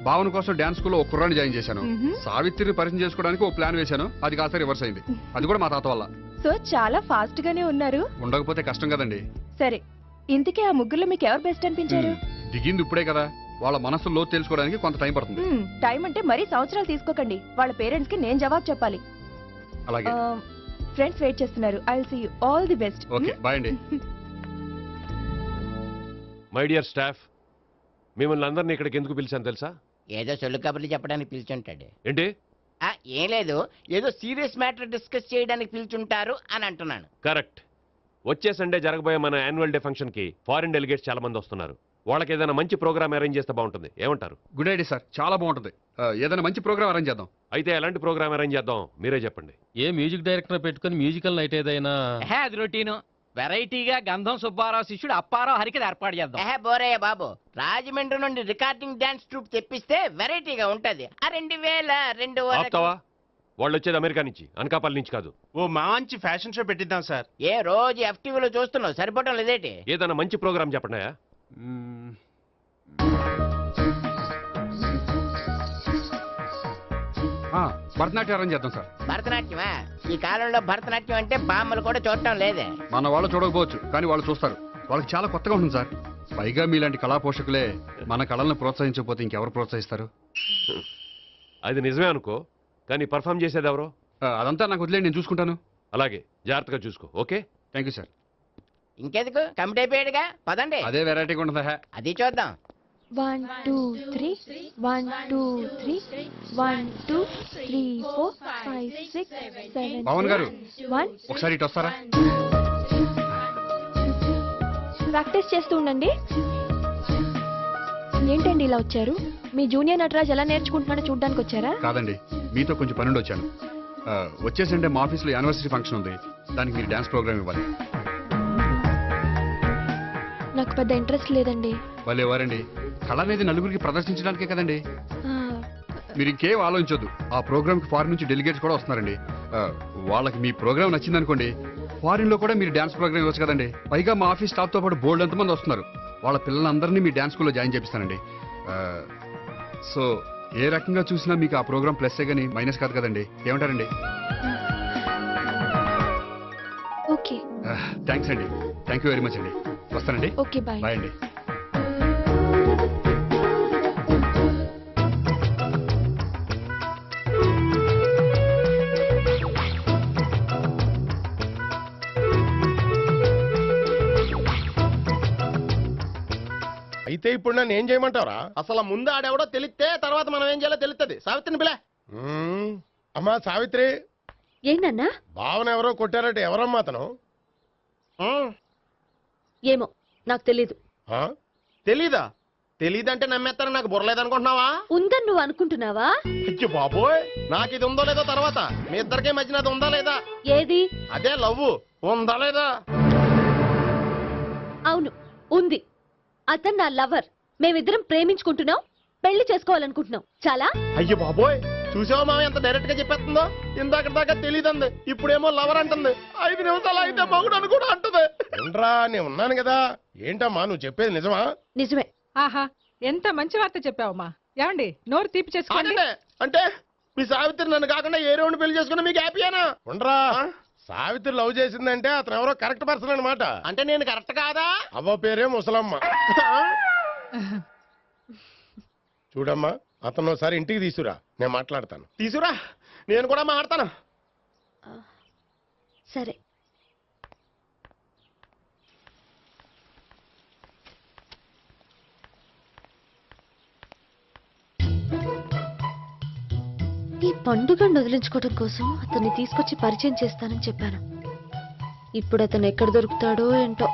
భావన కోసం డాన్స్ స్కూల్లో ఒక కుర్రాన్ని జాయిన్ చేశాను. సావిత్రిని పరిచయం చేసుకోవడానికి ఒక ప్లాన్ వేశాను, అది కాస్త రివర్స్ అయింది. అది కూడా మా తాత వల్ల. సో చాలా ఫాస్ట్ గానే ఉన్నారు. ఉండకపోతే కష్టం కదండి. సరే, ఇంతకీ ఆ ముగ్గురులో మీకు ఎవరు బెస్ట్ అనిపించారు? దిగింది ఇప్పుడే కదా, వాళ్ళ మనసు లోతు తెలుసుకోవడానికి కొంత టైం పడుతుంది. టైం అంటే మరీ సంవత్సరాలు తీసుకోకండి. వాళ్ళ పేరెంట్స్ కి నేను జవాబు చెప్పాలి. అలాగే. ఫ్రెండ్స్ వెయిట్ చేస్తున్నారు. I will see you. All the best. Okay, bye అండి. మై డియర్ స్టాఫ్, మిమ్మల్ని అందరినీ ఇక్కడికి ఎందుకు పిలిచాను తెలుసా? ఏదో సొల్లు కబుర్లు చెప్పడానికి పిలిచుంటాడు. ఏంటి? ఏం లేదు, ఏదో సీరియస్ మ్యాటర్ డిస్కస్ చేయడానికి పిలుచుంటారు అని అంటున్నాను. కరెక్ట్. వచ్చే సండే జరగబోయే మన యాన్యువల్ డే ఫంక్షన్ కి ఫారిన్ డెలిగేట్స్ చాలా మంది వస్తున్నారు. వాళ్ళకి ఏదైనా మంచి ప్రోగ్రామ్ అరేంజ్ చేస్తే బాగుంటుంది. ఏమంటారు? గుడ్ ఐడియా సార్, చాలా బాగుంటుంది. ఏదైనా మంచి ప్రోగ్రామ్ అరేంజ్ చేద్దాం. అయితే ఎలాంటి ప్రోగ్రామ్ అరేంజ్ చేద్దాం మీరే చెప్పండి. ఏ మ్యూజిక్ డైరెక్టర్ పెట్టుకుని మ్యూజికల్ నైట్ ఏదైనా? అది రొటీను. వెరైటీగా గంధం సుబ్బారావు శిష్యుడు అప్పారావు హరికి ఏర్పాటు చేద్దాం. బోరయ్య బాబు, రాజమండ్రి నుండి రికార్డింగ్ డాన్స్ ట్రూప్ తెప్పిస్తే వెరైటీగా ఉంటది. 2002 ఆపుతావా? వాళ్ళు వచ్చేది అమెరికా నుంచి, అనకాపల్లి నుంచి కాదు. ఓ మంచి ఫ్యాషన్ షో పెట్టిద్దాం సార్. ఏ రోజు FTVలో చూస్తున్నావు, సరిపోవటం లేదేటి? ఏదైనా మంచి ప్రోగ్రామ్ చెప్పండి. భరతనాట్యం అరేంజ్ చేద్దాం సార్. భరతనాట్యమా? ఈ కాలంలో భరతనాట్యం అంటే బామ్మలు కూడా చూడటం లేదే. మన వాళ్ళు చూడకపోవచ్చు, కానీ వాళ్ళు చూస్తారు. వాళ్ళకి చాలా కొత్తగా ఉంటుంది సార్. పైగా మీలాంటి కళా పోషకులే మన కళలను ప్రోత్సహించకపోతే ఇంకెవరు ప్రోత్సహిస్తారు? అది నిజమే అనుకో, కానీ పర్ఫామ్ చేసేది ఎవరో? అదంతా నాకు వదిలేండి, నేను చూసుకుంటాను. అలాగే, జాగ్రత్తగా చూసుకో. Okay, thank you sir. ఇంకెందుకు, కమిటీ అయిపోయాడుగా, పదండి. అదే వెరైటీగా ఉంటుందా? అది చూద్దాం. 1 2 3 1 2 3 1 2 3 4 5 6 7 పవన్ గారు, 1 ఒకసారి ఇటు వస్తారా? ప్రాక్టీస్ చేస్తూ ఉండండి. ఏంటండి ఇలా వచ్చారు? మీ జూనియర్ నటరాజ్ ఎలా నేర్చుకుంటున్నాడో చూడడానికి వచ్చారా? కాదండి, మీతో కొంచెం పనుండి వచ్చాను. వచ్చేసంటే మా ఆఫీస్లో యానివర్సరీ ఫంక్షన్ ఉంది, దానికి మీరు డాన్స్ ప్రోగ్రామ్ ఇవ్వాలి. నాకు పెద్ద ఇంట్రెస్ట్ లేదండి. వాళ్ళు ఎవరండి? కళ అనేది నలుగురికి ప్రదర్శించడానికే కదండి. మీరు ఇంకేం ఆలోచించొద్దు. ఆ ప్రోగ్రామ్కి ఫారిన్ నుంచి డెలిగేట్స్ కూడా వస్తున్నారండి. వాళ్ళకి మీ ప్రోగ్రామ్ నచ్చిందనుకోండి, ఫారిన్ లో కూడా మీరు డాన్స్ ప్రోగ్రామ్ ఇవ్వచ్చు కదండి. పైగా మా ఆఫీస్ స్టాఫ్ తో పాటు బోల్డ్ ఎంతమంది వస్తున్నారు. వాళ్ళ పిల్లలందరినీ మీ డాన్స్ స్కూల్లో జాయిన్ చేపిస్తానండి. సో ఏ రకంగా చూసినా మీకు ఆ ప్రోగ్రామ్ ప్లస్సే కానీ మైనస్ కాదు కదండి. ఏమంటారండి? ఓకే, థ్యాంక్స్ అండి. థ్యాంక్ యూ వెరీ మచ్ అండి. వస్తానండి. Okay, bye. బాయ్ అండి. అయితే ఇప్పుడు నన్ను ఏం చేయమంటావరా? అసలు ముందు ఆడెవడో తెలిస్తే తర్వాత మనం ఏం చేయాలో తెలుస్తుంది. సావిత్రిని పిల్ల. అమ్మా సావిత్రి. ఏంటన్నా? భావన ఎవరో కొట్టారట, ఎవరమ్మా అతను? ఏమో నాకు తెలీదు. తెలీదా? తెలీదంటే నమ్మేస్తారని నాకు బుర్రలేదనుకుంటున్నావా? ఉందని నువ్వు అనుకుంటున్నావా? అయ్యో బాబోయ్, నాకు ఇది ఉందో లేదో తర్వాత మీ ఇద్దరికే మధ్యన అది ఉందా లేదా? ఏది? అదే లవ్ ఉందా లేదా? అవును, ఉంది. అతను నా లవర్. మేమిద్దరం ప్రేమించుకుంటున్నాం, పెళ్లి చేసుకోవాలనుకుంటున్నాం. చాలా. అయ్యో బాబోయ్, చూసావా మామ ఎంత డైరెక్ట్ గా చెప్పేస్తుందో? ఇందాక దాకా తెలీదంది, ఇప్పుడేమో లవర్ అంటుంది. 5 నిమిషాలు అయితే మగుడు అని కూడా అంటుంది. ఏంట్రా, నేను ఉన్నాను కదా. ఏంటమ్మా నువ్వు చెప్పేది నిజమా? నిజమే. ఆహా, ఎంత మంచి వార్త చెప్పావమ్మా. ఏమండి, నోరు తీపి చేసుకోండి. అంటే మీ సావిత్రి నన్ను కాకుండా ఏ రౌండ్ పెళ్లి చేసుకున్నా మీకు హ్యాపీయేనా? ఉండరా, సావిత్రి లవ్ చేసిందంటే అతను ఎవరో కరెక్ట్ పర్సన్ అనమాట. అంటే నేను కరెక్ట్ కాదా? అవ్వ పేరే ముసలమ్మ. చూడమ్మా, అతను ఒకసారి ఇంటికి తీసుకురా, నేను మాట్లాడతాను. తీసురా, నేను కూడా మాడతాను. సరే. ఈ పండుగను వదిలించుకోవడం కోసం అతన్ని తీసుకొచ్చి పరిచయం చేస్తానని చెప్పాను. ఇప్పుడు అతను ఎక్కడ దొరుకుతాడో ఏంటో.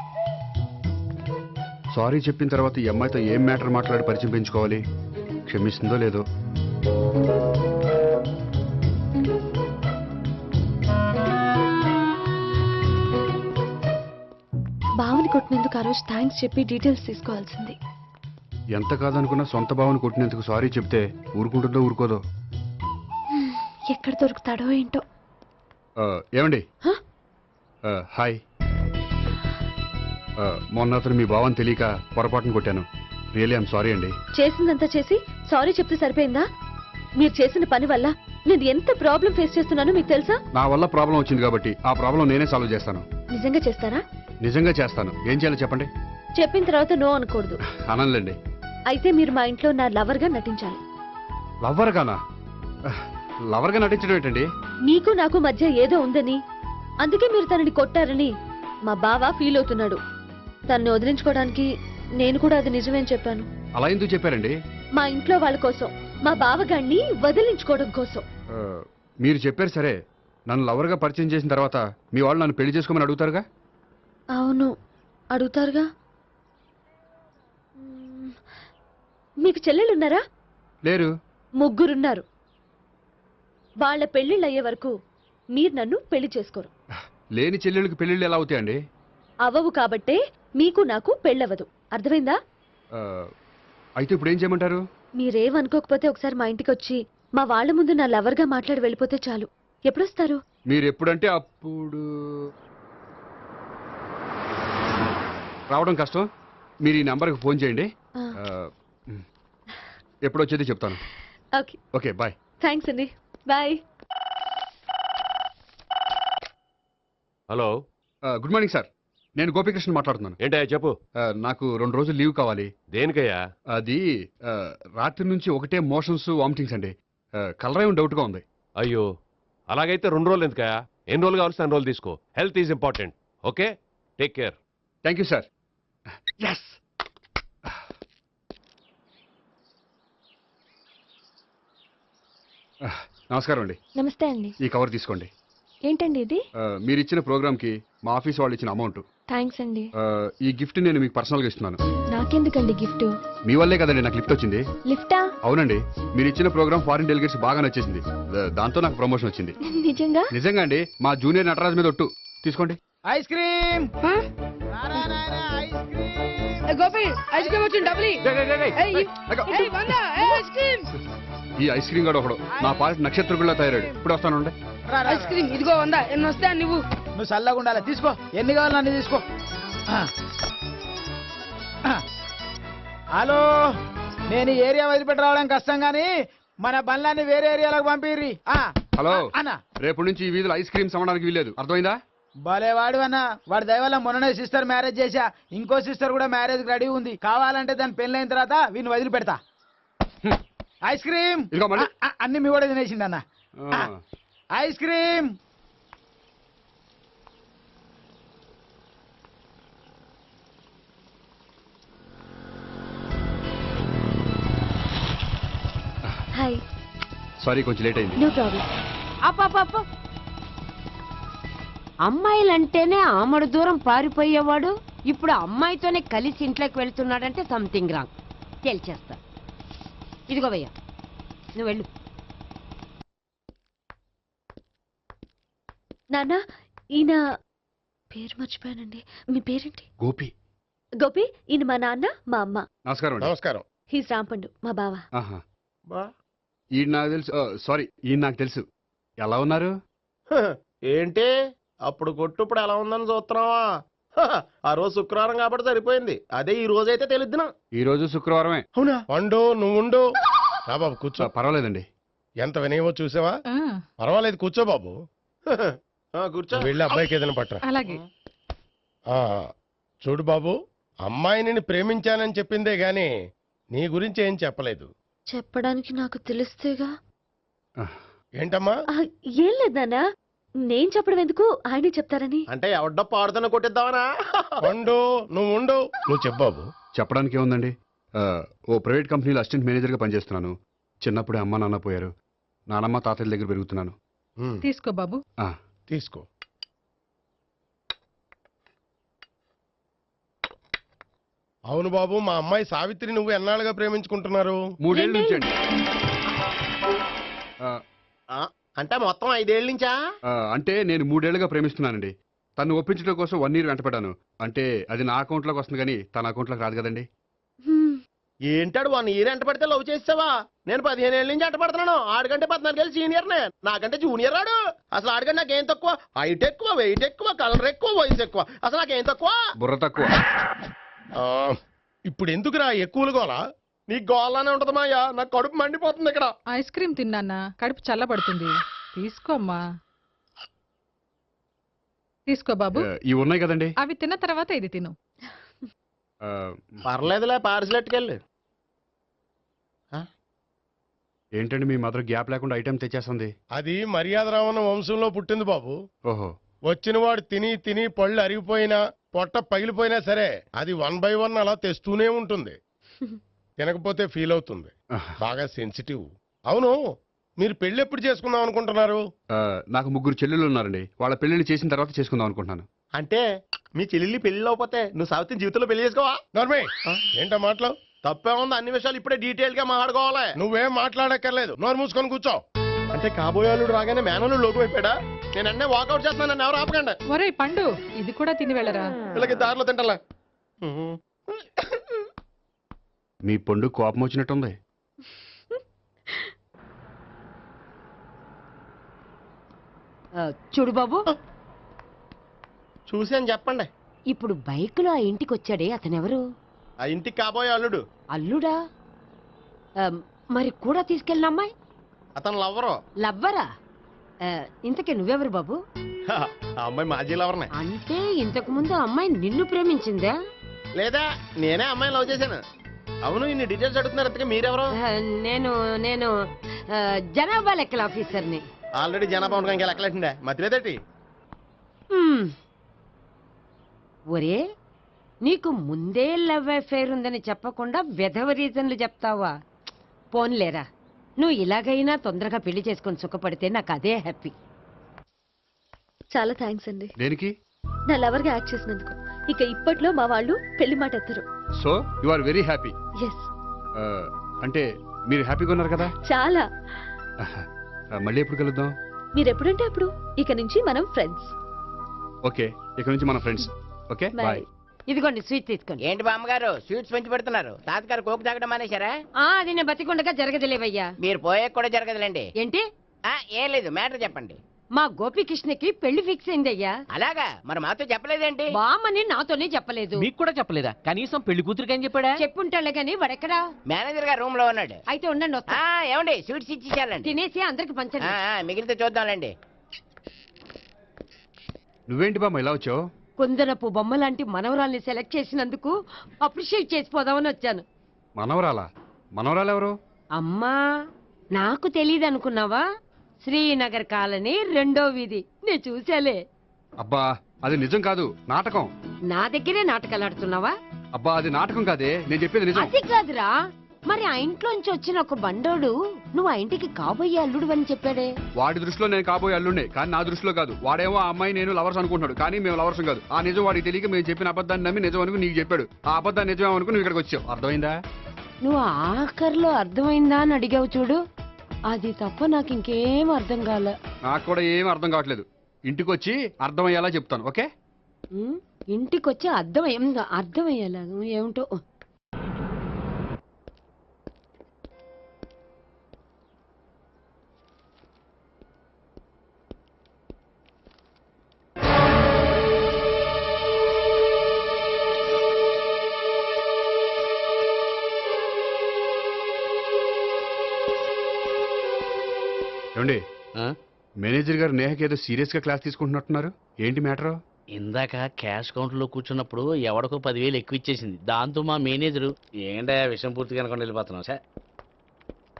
సారీ చెప్పిన తర్వాత ఈ అమ్మాయితో ఏం మ్యాటర్ మాట్లాడి పరిచయం పెంచుకోవాలి? క్షమిస్తుందో లేదో. బావని కొట్టినందుకు ఆ రోజు థ్యాంక్స్ చెప్పి డీటెయిల్స్ తీసుకోవాల్సింది. ఎంత కాదనుకున్నా సొంత భావన కొట్టినందుకు సారీ చెప్తే ఊరుకుంటుందో ఊరుకోదో. ఎక్కడ దొరుకుతాడో ఏంటో. ఏమండి? హాయ్. మొన్న అతను మీ భావన తెలియక పొరపాటును కొట్టాను. రియలీ ఐఎమ్ సారీ అండి. చేసిందంతా చేసి సారీ చెప్తే సరిపోయిందా? మీరు చేసిన పని వల్ల నేను ఎంత ప్రాబ్లం ఫేస్ చేస్తున్నానో మీకు తెలుసా? నా వల్ల ప్రాబ్లం వచ్చింది కాబట్టి ఆ ప్రాబ్లం నేనే సాల్వ్ చేస్తాను. నిజంగా చేస్తారా? నిజంగా చేస్తాను. ఏం చేయాలో చెప్పండి. చెప్పిన తర్వాత నో అనకూడదు. అనంలేండి. అయితే మీరు మా ఇంట్లో నా లవర్ గా నటించాలి. లవర్ గానా? లవర్ గా నటించడం ఏంటండి? మీకు నాకు మధ్య ఏదో ఉందని, అందుకే మీరు తనని కొట్టారని మా బావ ఫీల్ అవుతున్నాడు. తనని వదిలించుకోవడానికి నేను కూడా అది నిజమేని చెప్పాను. అలా ఎందుకు చెప్పారండి? మా ఇంట్లో వాళ్ళ కోసం, మా బావగాన్ని వదిలించుకోవడం కోసం. మీరు చెప్పారు సరే, నన్ను లవర్ గా పరిచయం చేసిన తర్వాత మీ వాళ్ళు నన్ను పెళ్లి చేసుకోమని అడుగుతారుగా? అవును, అడుగుతారుగా. మీకు చెల్లెలున్నారా? లేరు. ముగ్గురున్నారు. వాళ్ళ పెళ్లిళ్ళు అయ్యే వరకు మీరు నన్ను పెళ్లి చేసుకోరు. లేని చెల్లెళ్ళకి పెళ్లిళ్ళు ఎలా అవుతాయండి? అవ్వవు కాబట్టే మీకు నాకు పెళ్ళవదు. అర్థమైందా? అయితే ఇప్పుడు ఏం చేయమంటారు? మీరేమనుకోకపోతే ఒకసారి మా ఇంటికి వచ్చి మా వాళ్ళ ముందు నా లవర్ గా మాట్లాడి వెళ్ళిపోతే చాలు. ఎప్పుడొస్తారు? మీరు ఎప్పుడంటే అప్పుడు. రావడం కష్టం. మీరు ఈ నంబర్కి ఫోన్ చేయండి. ఎప్పుడు వచ్చేది చెప్తాను. ఓకే. Okay, bye. థ్యాంక్స్ అండి. Bye. Hello. Good morning sir. నేను గోపికృష్ణ మాట్లాడుతున్నాను. ఏంటయ్యా చెప్పు. నాకు 2 రోజులు లీవ్ కావాలి. దేనికయ్యా? అది రాత్రి నుంచి ఒకటే మోషన్స్, వామిటింగ్స్ అండి. కలరేం డౌట్గా ఉంది. అయ్యో, అలాగైతే 2 రోజులు ఎందుకయ్యా? ఎన్ని రోజులు కావాల్సిన 2 రోజులు తీసుకో. Health is important. Okay, take care. Thank you sir. Yes. నమస్కారం అండి. నమస్తే అండి. ఈ కవర్ తీసుకోండి. ఏంటండి ఇది? మీరు ఇచ్చిన ప్రోగ్రామ్కి మా ఆఫీస్ వాళ్ళు ఇచ్చిన అమౌంట్. థ్యాంక్స్ అండి. ఈ గిఫ్ట్ నేను మీకు పర్సనల్గా ఇస్తున్నాను. నాకెందుకండి గిఫ్ట్? మీ వల్లే కదండి నాకు లిఫ్ట్ వచ్చింది. లిఫ్టా? అవునండి. మీరు ఇచ్చిన ప్రోగ్రామ్ ఫారిన్ డెలిగేట్స్ బాగా నచ్చేసింది. దాంతో నాకు ప్రమోషన్ వచ్చింది. నిజంగా? నిజంగా అండి. మా జూనియర్ నటరాజ్ మీద ఒట్టు. తీసుకోండి. Ice cream. Gopi ice cream వచ్చింది. డబ్బులు ఈ ఐస్ క్రీమ్ గడు ఒకడు నా పాలిట నక్షత్రకుల్లా తయారాడు. ఇప్పుడు వస్తానండి. ఐస్ క్రీమ్ ఇదిగో 100. ఎన్ని వస్తాయి నువ్వు? నువ్వు చల్లగా ఉండాలి. తీసుకో, ఎన్ని కావాలి అన్ని తీసుకో. హలో, నేను ఈ ఏరియా వదిలిపెట్టి రావడం కష్టం గానీ మన బండ్లన్నీ వేరే ఏరియాలకు పంపిర్రి. హలో అన్న, రేపు నుంచి ఈ వీధిలో ఐస్ క్రీమ్స్ అమ్మడానికి వీల్లేదు. అర్థమైందా? భలే వాడు అన్న. వాడి దయవల్ల మొన్ననే సిస్టర్ మ్యారేజ్ చేశా. ఇంకో సిస్టర్ కూడా మ్యారేజ్ రెడీ ఉంది. కావాలంటే దాని పెళ్ళైన తర్వాత వీడిని వదిలిపెడతా. ఐస్ క్రీమ్ అన్ని మీ కూడా తినేసిండి అన్న. Ice cream. హాయ్. సారీ, కొంచెం లేట్ అయింది. No problem. అప్ప అమ్మాయిలంటేనే ఆమడు దూరం పారిపోయేవాడు ఇప్పుడు అమ్మాయితోనే కలిసి ఇంట్లోకి వెళ్తున్నాడంటే సంథింగ్ రాంగ్. తేల్చేస్తా. ఇదిగో భయ్యా, నువ్వు వెళ్ళు. నాన్న, ఈయన పేరు మర్చిపోయానండి. మీ పేరేంటి? గోపి. గోపి, ఈయన మా నాన్న, మా అమ్మ. నమస్కారం. నమస్కారం. హీస్ రాంపండు, మా బావ. ఈయన నాకు తెలుసు. సారీ, ఈయన నాకు తెలుసు. ఎలా ఉన్నారు? ఏంటి అప్పుడు కొట్టు ఇప్పుడు ఎలా ఉందని చూస్తున్నావా? ఆ రోజు శుక్రవారం కాబట్టి సరిపోయింది. అదే ఈ రోజు అయితే తెలిద్దునా. ఈ రోజు శుక్రవారమే. అవునా? వండు, నువ్వుండు. రా బాబు కూర్చో. పర్వాలేదండి. ఎంత వినయమో చూసావా? పర్వాలేదు, కూర్చో బాబు. కూర్చో. వెళ్ళి అబ్బాయికి ఏదైనా పట్టరా. అలాగే. చూడు బాబు, అమ్మాయిని ప్రేమించానని చెప్పిందే గాని నీ గురించి ఏం చెప్పలేదు. చెప్పడానికి నాకు తెలిస్తేగా. ఏంటమ్మా? ఏం లేదు నాన్న, నేను చెప్పడం ఎందుకు, ఆయనే చెప్తారని. అంటే ఎవడ్డో పాడుతున్న కొట్టిద్దామనా? నువ్వు చెప్పు బాబు. చెప్పడానికి ఏముందండి, ఓ ప్రైవేట్ కంపెనీలో అసిస్టెంట్ మేనేజర్గా పనిచేస్తున్నాను. చిన్నప్పుడే అమ్మ నాన్న పోయారు. నానమ్మ తాతయ్య దగ్గర పెరుగుతున్నాను. తీసుకో బాబు. తీసుకో. అవును బాబు, మా అమ్మాయి సావిత్రి నువ్వు ఎన్నాళ్ళుగా ప్రేమించుకుంటున్నారు? 3 ఏళ్ళ నుంచి అండి. అంటే మొత్తం 5 ఏళ్ళ నుంచా? అంటే నేను 3 ఏళ్ళుగా ప్రేమిస్తున్నానండి. తను ఒప్పించడం కోసం 1 year వెంటపడ్డాను. అంటే అది నా అకౌంట్లోకి వస్తుంది కానీ తన అకౌంట్లోకి రాదు కదండి. ఏంటాడు 1 year ఎంట పడితే లవ్ చేసావా? నేను 15 ఏళ్ళ నుంచి ఎంట పడుతున్నాను. ఆడికంటే 14 ఏళ్ళు సీనియర్నే, నాకంటే జూనియర్ ఆడు. అసలు ఆడికంటే నాకేం తక్కువ? హైట్ ఎక్కువ, వెయిట్ ఎక్కువ, కలర్ ఎక్కువ, వయసు ఎక్కువ. అసలు నాకేం తక్కువ? బుర్ర తక్కువ. ఇప్పుడు ఎందుకురా ఎక్కువలు గోలా? నీకు గోలానే ఉంటది మాయా, నాకు కడుపు మండిపోతుంది ఇక్కడ. ఐస్ క్రీమ్ తిన్నానా, కడుపు చల్లబడుతుంది. తీసుకోమ్మా. తీసుకో బాబు. ఇవి ఉన్నాయి కదండి, అవి తిన్న తర్వాత ఇది తిను. పర్లేదులే, పార్సిల్ ఎట్టుకెళ్ళి. ఏంటండి మీ మదర్ గ్యాప్ లేకుండా ఐటెం తెచ్చేస్తుంది? అది మర్యాద రావణ వంశంలో పుట్టింది బాబు. ఓహో. వచ్చిన వాడు తిని తిని పళ్ళు అరిగిపోయినా పొట్ట పగిలిపోయినా సరే అది 1 by 1 అలా తెస్తూనే ఉంటుంది. తినకపోతే ఫీల్ అవుతుంది, బాగా సెన్సిటివ్. అవును, మీరు పెళ్లి ఎప్పుడు చేసుకుందాం అనుకుంటున్నారు? నాకు 3 చెల్లెళ్ళు ఉన్నారండి. వాళ్ళ పెళ్లిళ్ళు చేసిన తర్వాత చేసుకుందాం అనుకుంటున్నాను. అంటే మీ చెల్లెల్ని పెళ్లి లేకపోతే నువ్వు సావిత్రి జీవితంలో పెళ్లి చేసుకోవా? నర్మే, ఏంటో మాటలు? తప్పే ఉంది, అన్ని విషయాలు ఇప్పుడే డీటెయిల్ గా మాట్లాడుకోవాలి. నువ్వేం మాట్లాడక్కర్లేదు, నోరు మూసుకొని కూర్చో. అంటే కాబోయేవాళ్ళు రాగానే మేనలు లోకి అయిపోయాడా? నేను అన్నీ వాకౌట్ చేస్తున్నాను, నన్ను ఎవరు ఆపకండి. ఒరే పండు, ఇది కూడా తిని వెళ్ళరా. వీళ్ళకి దారిలో తింటలే. మీ పండు కోపం వచ్చినట్టుంది. చూడు బాబు, చూసి అని చెప్పండి. ఇప్పుడు బైకులో ఆ ఇంటికి వచ్చాడే అతనెవరు? ఆ ఇంటికి కాబోయే అల్లుడు. అల్లుడా? మరి కూడా తీసుకెళ్ళిన అమ్మాయి? అతను లవ్వరు. లవ్వరా? ఇంతకీ నువ్వెవరు బాబు? ఆ అమ్మాయి మాజీ లవర్నే. అంటే ఇంతకు ముందు అమ్మాయి నిన్ను ప్రేమించిందా? లేదా నేనే అమ్మాయిని లవ్ చేశాను. అవును, ఇన్ని డీటెయిల్స్ అడుగుతున్నారు, ఇంతకీ మీరెవరు? నేను నేను జనాభా లెక్కల ఆఫీసర్ని. ఆల్రెడీ జనాభా ఉండగా ఇంకా లెక్కలేసిందే, మధ్యలేదేటి? ఒరే, నీకు ముందే లవ్ అఫైర్ ఉందని చెప్పకుండా వెధవ రీజన్లు చెప్తావా? పోన్లేరా, నువ్వు ఇలాగైనా తొందరగా పెళ్లి చేసుకొని సుఖపడితే నాకు అదే హ్యాపీ. చాలా థ్యాంక్స్ అండి. దేనికి? నా లవర్ గా యాక్ట్ చేసినందుకు. ఇక ఇప్పట్లో మా వాళ్ళు పెళ్లి మాట ఎత్తరు. So you are very happy? Yes. అంటే మీరు హ్యాపీగా ఉన్నారు కదా? చాలా. మళ్ళీ ఎప్పుడు కలుద్దాం? మీరు ఎప్పుడంటే అప్పుడు. ఇక నుంచి మనం ఫ్రెండ్స్. ఓకే, ఇక నుంచి మన ఫ్రెండ్స్. Okay, bye. ఇదిగోండి స్వీట్ తీసుకోండి. ఏంటి బామ్మగారు స్వీట్స్ పెంచి పెడుతున్నారు? తాతగారు కోకు తాగడం మానేశారా? అది నేను బతికుండగా జరగదులేవయ్యా. మీరు పోయే కూడా జరగదులేండి. ఏంటి? ఏం లేదు, మ్యాటర్ చెప్పండి. మా గోపికృష్ణకి పెళ్లి ఫిక్స్ అయింది అయ్యా. అలాగా? మరి మాతో చెప్పలేదేంటి? బామ్మని నాతోనే చెప్పలేదు. మీకు కూడా చెప్పలేదా? కనీసం పెళ్లి కూతురికి అని చెప్పాడా? చెప్పుంటాలే గాని వాడెక్కడా? మేనేజర్ గారు రూమ్ లో ఉన్నాడు. అయితే ఉండండి, వస్తా. ఏమండి స్వీట్స్ ఇచ్చేసాలండి. తినేసి అందరికి పంచండి. మిగిలితే చూద్దాంలేండి. నువ్వేంటి బామ్మ ఇలా వచ్చావు? కుందనపు బొమ్మ లాంటి మనవరాల్ని సెలెక్ట్ చేసినందుకు అప్రిషియేట్ చేసిపోదామని వచ్చాను. మనవరాలా? మనవరాలు ఎవరు? అమ్మా, నాకు తెలియదు అనుకున్నావా? శ్రీనగర్ కాలనీ 2వ వీధి. నేను చూసాలే. అబ్బా, అది నిజం కాదు, నాటకం. నా దగ్గరే నాటకాలు ఆడుతున్నావా? అబ్బా, అది నాటకం కాదే, నేను చెప్పేది నిజం. అది కాదురా, మరి ఆ ఇంట్లోంచి వచ్చిన ఒక బండోడు నువ్వు ఆ ఇంటికి కాబోయే అల్లుడు అని చెప్పాడే. వాడి దృష్టిలో నేను కాబోయే అల్లుండే, కానీ నా దృష్టిలో కాదు. వాడేమో ఆ అమ్మాయి నేను లవర్స్ అనుకుంటున్నాడు, కానీ మేము లవర్స్ కాదు. ఆ నిజం వాడికి తెలియక మేము చెప్పిన అబద్ధాన్ని నమ్మి నిజం అనుకుని నీకు చెప్పాడు. ఆ అబద్ధాన్ని నిజం అనుకుని నువ్వు ఇక్కడికి వచ్చావు. అర్థమైందా? నువ్వు ఆఖరిలో అర్థమైందా అని అడిగావు చూడు, అది తప్ప నాకు ఇంకేం అర్థం కాలే. నాకు కూడా ఏం అర్థం కావట్లేదు. ఇంటికి వచ్చి అర్థమయ్యేలా చెప్తాను, ఓకే? ఇంటికి వచ్చి అర్థమయ్యేలా ఏమిటో. ఏమండి, మేనేజర్ గారు నేహకి ఏదో సీరియస్ గా క్లాస్ తీసుకుంటున్నట్టున్నారు. ఏంటి మ్యాటర్? ఇందాక క్యాష్ కౌంటర్ లో కూర్చున్నప్పుడు ఎవడికో 10,000 ఎక్కువ ఇచ్చేసింది. దాంతో మా మేనేజరు ఏంటా విషయం పూర్తిగా అనుకుని వెళ్ళిపోతున్నాం సార్.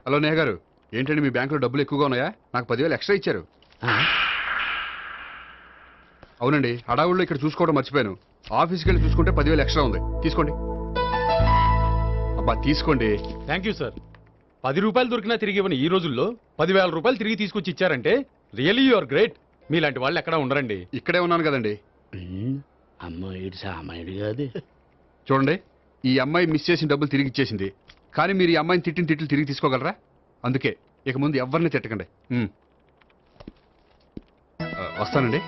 హలో నేహ గారు, ఏంటండి మీ బ్యాంకులో డబ్బులు ఎక్కువగా ఉన్నాయా? నాకు 10,000 ఎక్స్ట్రా ఇచ్చారు. అవునండి, హడావుల్లో ఇక్కడ చూసుకోవడం మర్చిపోయాను. ఆఫీస్కి వెళ్ళి చూసుకుంటే 10,000 ఎక్స్ట్రా ఉంది. తీసుకోండి. అబ్బా తీసుకోండి. Thank you sir. 10 రూపాయలు దొరికినా తిరిగి ఇవ్వని ఈ రోజుల్లో 10,000 రూపాయలు తిరిగి తీసుకొచ్చి ఇచ్చారంటే రియల్లీ యు ఆర్ గ్రేట్. మీలాంటి వాళ్ళు ఎక్కడా ఉండరండి. ఇక్కడే ఉన్నాను కదండి. అమ్మాయి సామాయుడు కాదు. చూడండి, ఈ అమ్మాయి మిస్ చేసిన డబ్బులు తిరిగి ఇచ్చేసింది. కానీ మీరు ఈ అమ్మాయిని తిట్టిన తిట్లు తిరిగి తీసుకోగలరా? అందుకే ఇక ముందు ఎవరిని తిట్టకండి. వస్తానండి.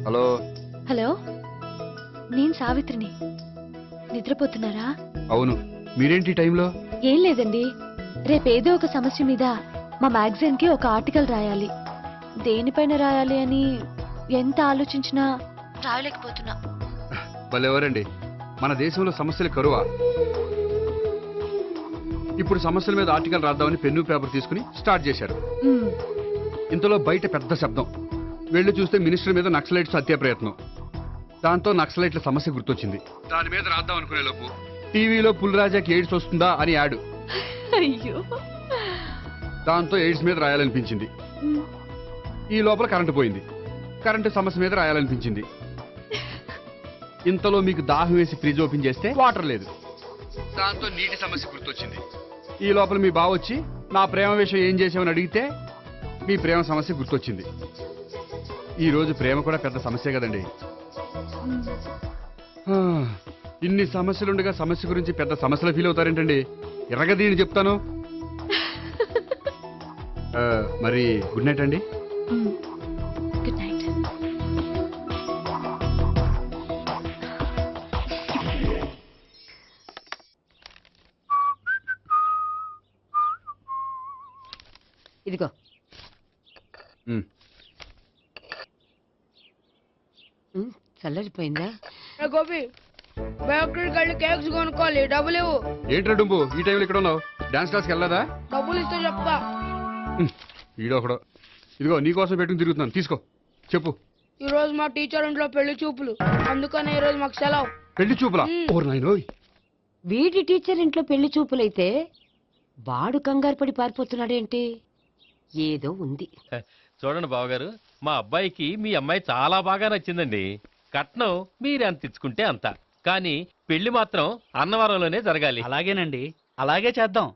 హలో. హలో, నేను సావిత్రిని. నిద్రపోతున్నారా? అవును, మీరేంటి టైంలో? ఏం లేదండి, రేపేదో ఒక సమస్య మీద మా మ్యాగజైన్ కి ఒక ఆర్టికల్ రాయాలి. దేనిపైన రాయాలి అని ఎంత ఆలోచించినా రాయలేకపోతున్నా. వాళ్ళెవరండి, మన దేశంలో సమస్యలు కరువా? ఇప్పుడు సమస్యల మీద ఆర్టికల్ రాద్దామని పెన్ను పేపర్ తీసుకుని స్టార్ట్ చేశారు. ఇంతలో బయట పెద్ద శబ్దం. వెళ్ళి చూస్తే మినిస్టర్ మీద నక్సలైట్స్ హత్య ప్రయత్నం. దాంతో నక్సలైట్ల సమస్య గుర్తొచ్చింది. దాని మీద రాద్దాం అనుకునే లోపు టీవీలో పుల్రాజాకి ఎయిడ్స్ వస్తుందా అని యాడ్. అయ్యో, దాంతో ఎయిడ్స్ మీద రాయాలనిపించింది. ఈ లోపల కరెంటు పోయింది. కరెంటు సమస్య మీద రాయాలనిపించింది. ఇంతలో మీకు దాహం వేసి ఫ్రిడ్జ్ ఓపెన్ చేస్తే వాటర్ లేదు. దాంతో నీటి సమస్య గుర్తొచ్చింది. ఈ లోపల మీ బావ వచ్చి నా ప్రేమ విషయం ఏం చేసామని అడిగితే మీ ప్రేమ సమస్య గుర్తొచ్చింది. ఈ రోజు ప్రేమ కూడా పెద్ద సమస్య కదండి. ఇన్ని సమస్యలుండగా సమస్య గురించి పెద్ద సమస్యలు ఫీల్ అవుతారేంటండి? ఎర్రగదీని చెప్తాను. మరి గుడ్ నైట్ అండి. Good night. ఇదిగో. చల్లరిపోయిందా? గోపి, బేకరీకి వెళ్ళి కేక్స్ కొనుక్కోవాలి, డబ్బులు ఇవ్వు. ఏంట్రా డుంబు, ఈ టైంలో ఇక్కడ ఉన్నావు? డాన్స్ క్లాస్కి వెళ్ళదా? డబ్బులు ఇస్తే చెప్తా. ఈడొకడు. ఇదిగో నీకోసం పెట్టుకుని తిరుగుతున్నాను, తీసుకో. చెప్పు. ఈ రోజు మా టీచర్ ఇంట్లో పెళ్లి చూపులు, అందుకని ఈ రోజు మాకు సెలవు. పెళ్లి చూపులా? ఓర్ నాయనోయ్. వీడి టీచర్ ఇంట్లో పెళ్లి చూపులైతే వాడు కంగారు పడి పారిపోతున్నాడేంటి? ఏదో ఉంది. చూడండి బావగారు, మా అబ్బాయికి మీ అమ్మాయి చాలా బాగా నచ్చిందండి. కట్నం మీరు ఎంత ఇచ్చుకుంటే అంత, కానీ పెళ్లి మాత్రం అన్నవరంలోనే జరగాలి. అలాగేనండి, అలాగే చేద్దాం.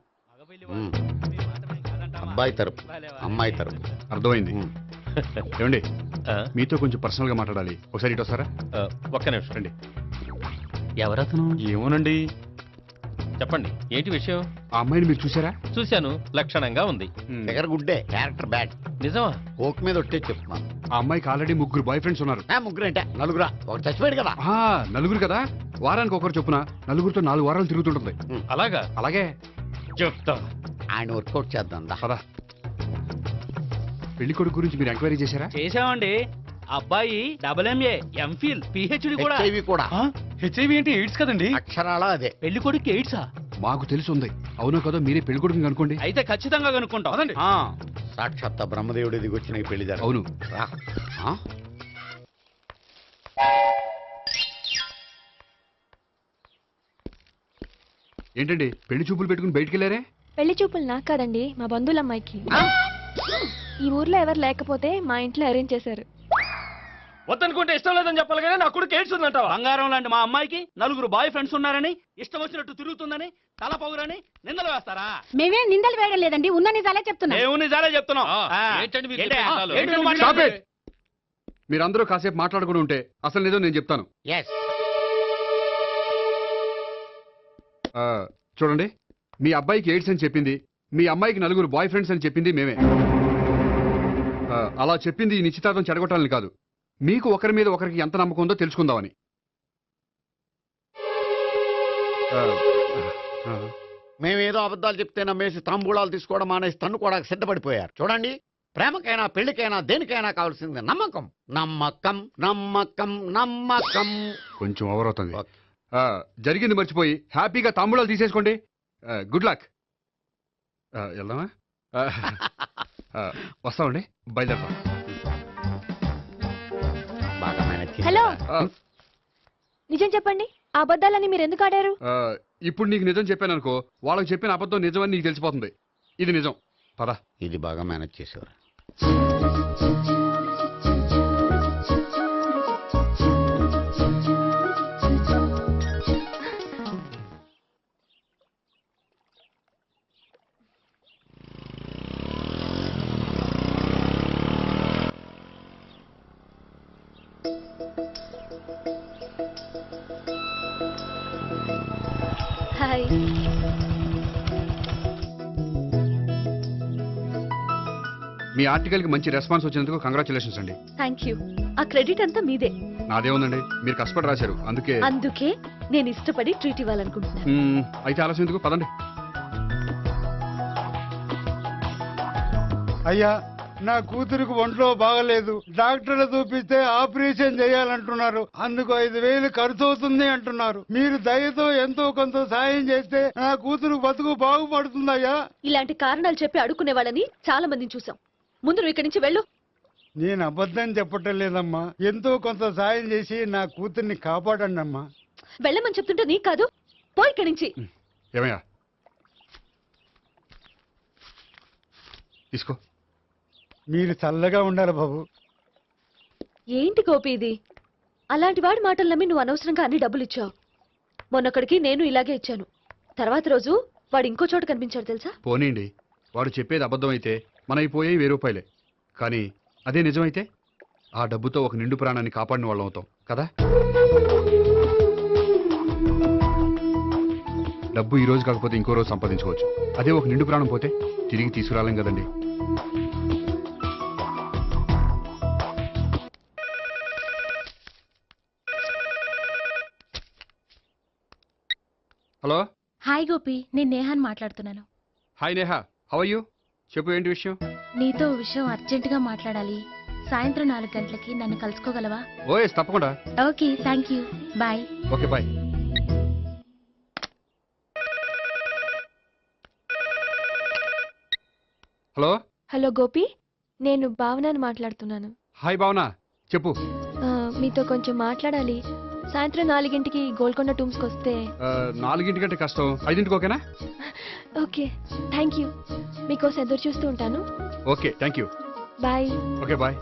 అబ్బాయి తరపు, అమ్మాయి తరపు. అర్థమైంది. ఏమండి, మీతో కొంచెం పర్సనల్ గా మాట్లాడాలి. ఒకసారి ఇటు వస్తారా? ఒక్క నిమిషం రండి. ఎవరతను? ఏమోనండి. చెప్పండి, ఏంటి విషయం? ఆ అమ్మాయిని మీరు చూసారా? చూశాను, లక్షణంగా ఉంది. ఫిగర్ గుడ్డే, క్యారెక్టర్ బ్యాడ్. నిజమా? కోక్ మీద ఒట్టే చెప్తున్నాను. ఆ అమ్మాయికి ఆల్రెడీ 3 బాయ్ ఫ్రెండ్స్ ఉన్నారు. 3 అంటే 4, ఒకటి చచ్చిపోయాడు కదా. 4 కదా, వారానికి ఒకరు చొప్పున 4తో 4 వారాలు తిరుగుతుంటుంది. అలాగా? అలాగే చెప్తా. ఆయన వర్కౌట్ చేద్దాం కదా. పెళ్లి కొడుకు గురించి మీరు ఎంక్వైరీ చేశారా? చేశామండి. అబ్బాయి MA, MPhil, PhD కూడా. హెచ్ఐవి కూడా. హెచ్ఐవి అంటే ఎయిడ్స్ కదండి. అక్షరాల అదే. పెళ్లి కొడుకు ఎయిడ్సా? మాకు తెలుసుంది. అవునో కదా, మీరే పెళ్లి కొడుకుని కనుకోండి. అయితే ఖచ్చితంగా కనుక్కుంటాం. సాక్షాత్ బ్రహ్మదేవుడి దిగి వచ్చిన పెళ్లి జరగదు. అవును. ఏంటండి పెళ్లి చూపులు పెట్టుకుని బయటికి వెళ్ళారే? పెళ్లి చూపులు నాకు కాదండి, మా బంధువుల అమ్మాయికి. ఈ ఊర్లో ఎవరు లేకపోతే మా ఇంట్లో అరేంజ్ చేశారు. వద్దనుకుంటే ఇష్టం లేదని చెప్పాలి కానీ నా కొడుకు ఎయిడ్స్ ఉందంటావా? బంగారం లాంటి మా అమ్మాయికి 4 బాయ్ ఫ్రెండ్స్ ఉన్నారని, ఇష్టం వచ్చినట్టు తిరుగుతుందని, తల పౌరని నిందలు వేస్తారా? మేమే నిందలు వేయడం లేదండి, ఉన్న నిజాలే చెప్తున్నా. మేము నిజాలే చెప్తున్నాం. ఏంటండి మీరు ఏంటి? చెప్పేది? ఏంటి నువ్వు Stop మాట్లాడేది? it! మీరందరూ కాసేపు మాట్లాడుకుని ఉంటే అసలు నిజం నేను చెప్తాను. చూడండి, మీ అబ్బాయికి ఎయిడ్స్ అని చెప్పింది, మీ అమ్మాయికి 4 బాయ్ ఫ్రెండ్స్ అని చెప్పింది మేమే. అలా చెప్పింది ఈ నిశ్చితార్థం చెడగొట్టాలని కాదు, మీకు ఒకరి మీద ఒకరికి ఎంత నమ్మకం ఉందో తెలుసుకుందామని. మేమేదో అబద్ధాలు చెప్తే నమ్మేసి తాంబూలాలు తీసుకోవడం మానేసి తన్నుకోవడానికి సిద్ధపడిపోయారు. చూడండి, ప్రేమకైనా పెళ్లికైనా దేనికైనా కావాల్సింది నమ్మకం. నమ్మకం నమ్మకం నమ్మకం. కొంచెం ఓవర్ అవుతుంది. జరిగింది మర్చిపోయి హ్యాపీగా తాంబూలాలు తీసేసుకోండి. Good luck. వెళ్దామా? వస్తామండి, బయలుదేరతాం. హలో, నిజం చెప్పండి, ఆ అబద్ధాలని మీరు ఎందుకు ఆడారు? ఇప్పుడు నీకు నిజం చెప్పాను అనుకో, వాళ్ళకి చెప్పిన అబద్ధం నిజమని నీకు తెలిసిపోతుంది. ఇది నిజం. పద. ఇది బాగా మేనేజ్ చేసేవారు. హాయ్. మీ ఆర్టికల్కి మంచి రెస్పాన్స్ వచ్చినందుకు కంగ్రాచులేషన్స్ అండి. Thank you. ఆ క్రెడిట్ అంతా మీదే. నాదేముందండి, మీరు కష్టపడి రాశారు, అందుకే నేను ఇష్టపడి ట్రీట్ ఇవ్వాలనుకుంటున్నాను. అయితే ఆలస్యం ఎందుకు, పదండి. అయ్యా, నా కూతురికి ఒంట్లో బాగలేదు, డాక్టర్లు చూపిస్తే ఆపరేషన్ చేయాలంటున్నారు. అందుకు 5,000 ఖర్చు అవుతుంది అంటున్నారు. మీరు దయతో ఎంతో కొంత సాయం చేస్తే నా కూతురు బతుకు బాగుపడుతుందయ్యా. ఇలాంటి కారణాలు చెప్పి అడుక్కునే వాళ్ళని చాలా మందిని చూసాం. ముందు నువ్వు ఇక్కడి నుంచి వెళ్ళు. నేను అబద్ధం చెప్పటం లేదమ్మా, ఎంతో కొంత సాయం చేసి నా కూతుర్ని కాపాడండి అమ్మా. వెళ్ళమని చెప్తుంటే నీకు కాదు, పోయి ఇక్కడి నుంచి. ఏమయ్యా, తీసుకో. మీరు చల్లగా ఉండాలి బాబు. ఏంటి గోపి ఇది? అలాంటి వాడి మాటలు నమ్మి నువ్వు అనవసరంగా అన్ని డబ్బులు ఇచ్చావు. మొన్నక్కడికి నేను ఇలాగే ఇచ్చాను. తర్వాత రోజు వాడు ఇంకో చోట కనిపించాడు తెలుసా? పోనీండి, వాడు చెప్పేది అబద్ధం అయితే మనవి పోయేవి 1000 రూపాయలే. కానీ అదే నిజమైతే ఆ డబ్బుతో ఒక నిండు ప్రాణాన్ని కాపాడిన వాళ్ళం అవుతాం కదా. డబ్బు ఈ రోజు కాకపోతే ఇంకో రోజు సంపాదించుకోవచ్చు. అదే ఒక నిండు ప్రాణం పోతే తిరిగి తీసుకురాలేం కదండి. హలో. హాయ్ గోపి, నేను నేహాన్ మాట్లాడుతున్నాను. Hi Neha, how are you? చెప్పు, ఏంటి విషయం? నీతో ఓ విషయం అర్జెంటుగా మాట్లాడాలి. సాయంత్రం 4 గంటలకి నన్ను కలుసుకోగలవా? ఓఎస్, తప్పకుండా. Okay, thank you, bye. Okay, bye. Hello. Hello Gopi, నేను భావనని మాట్లాడుతున్నాను. హాయ్ భావన, చెప్పు. మీతో కొంచెం మాట్లాడాలి. సాయంత్రం 4ంటికి గోల్కొండ టూమ్స్కి వస్తే. 4ంటికంటే కష్టం, 5ంటికి ఓకేనా? Okay, thank you. మీకోసం ఎదురు చూస్తూ ఉంటాను. Okay, thank you. Bye. Okay, bye.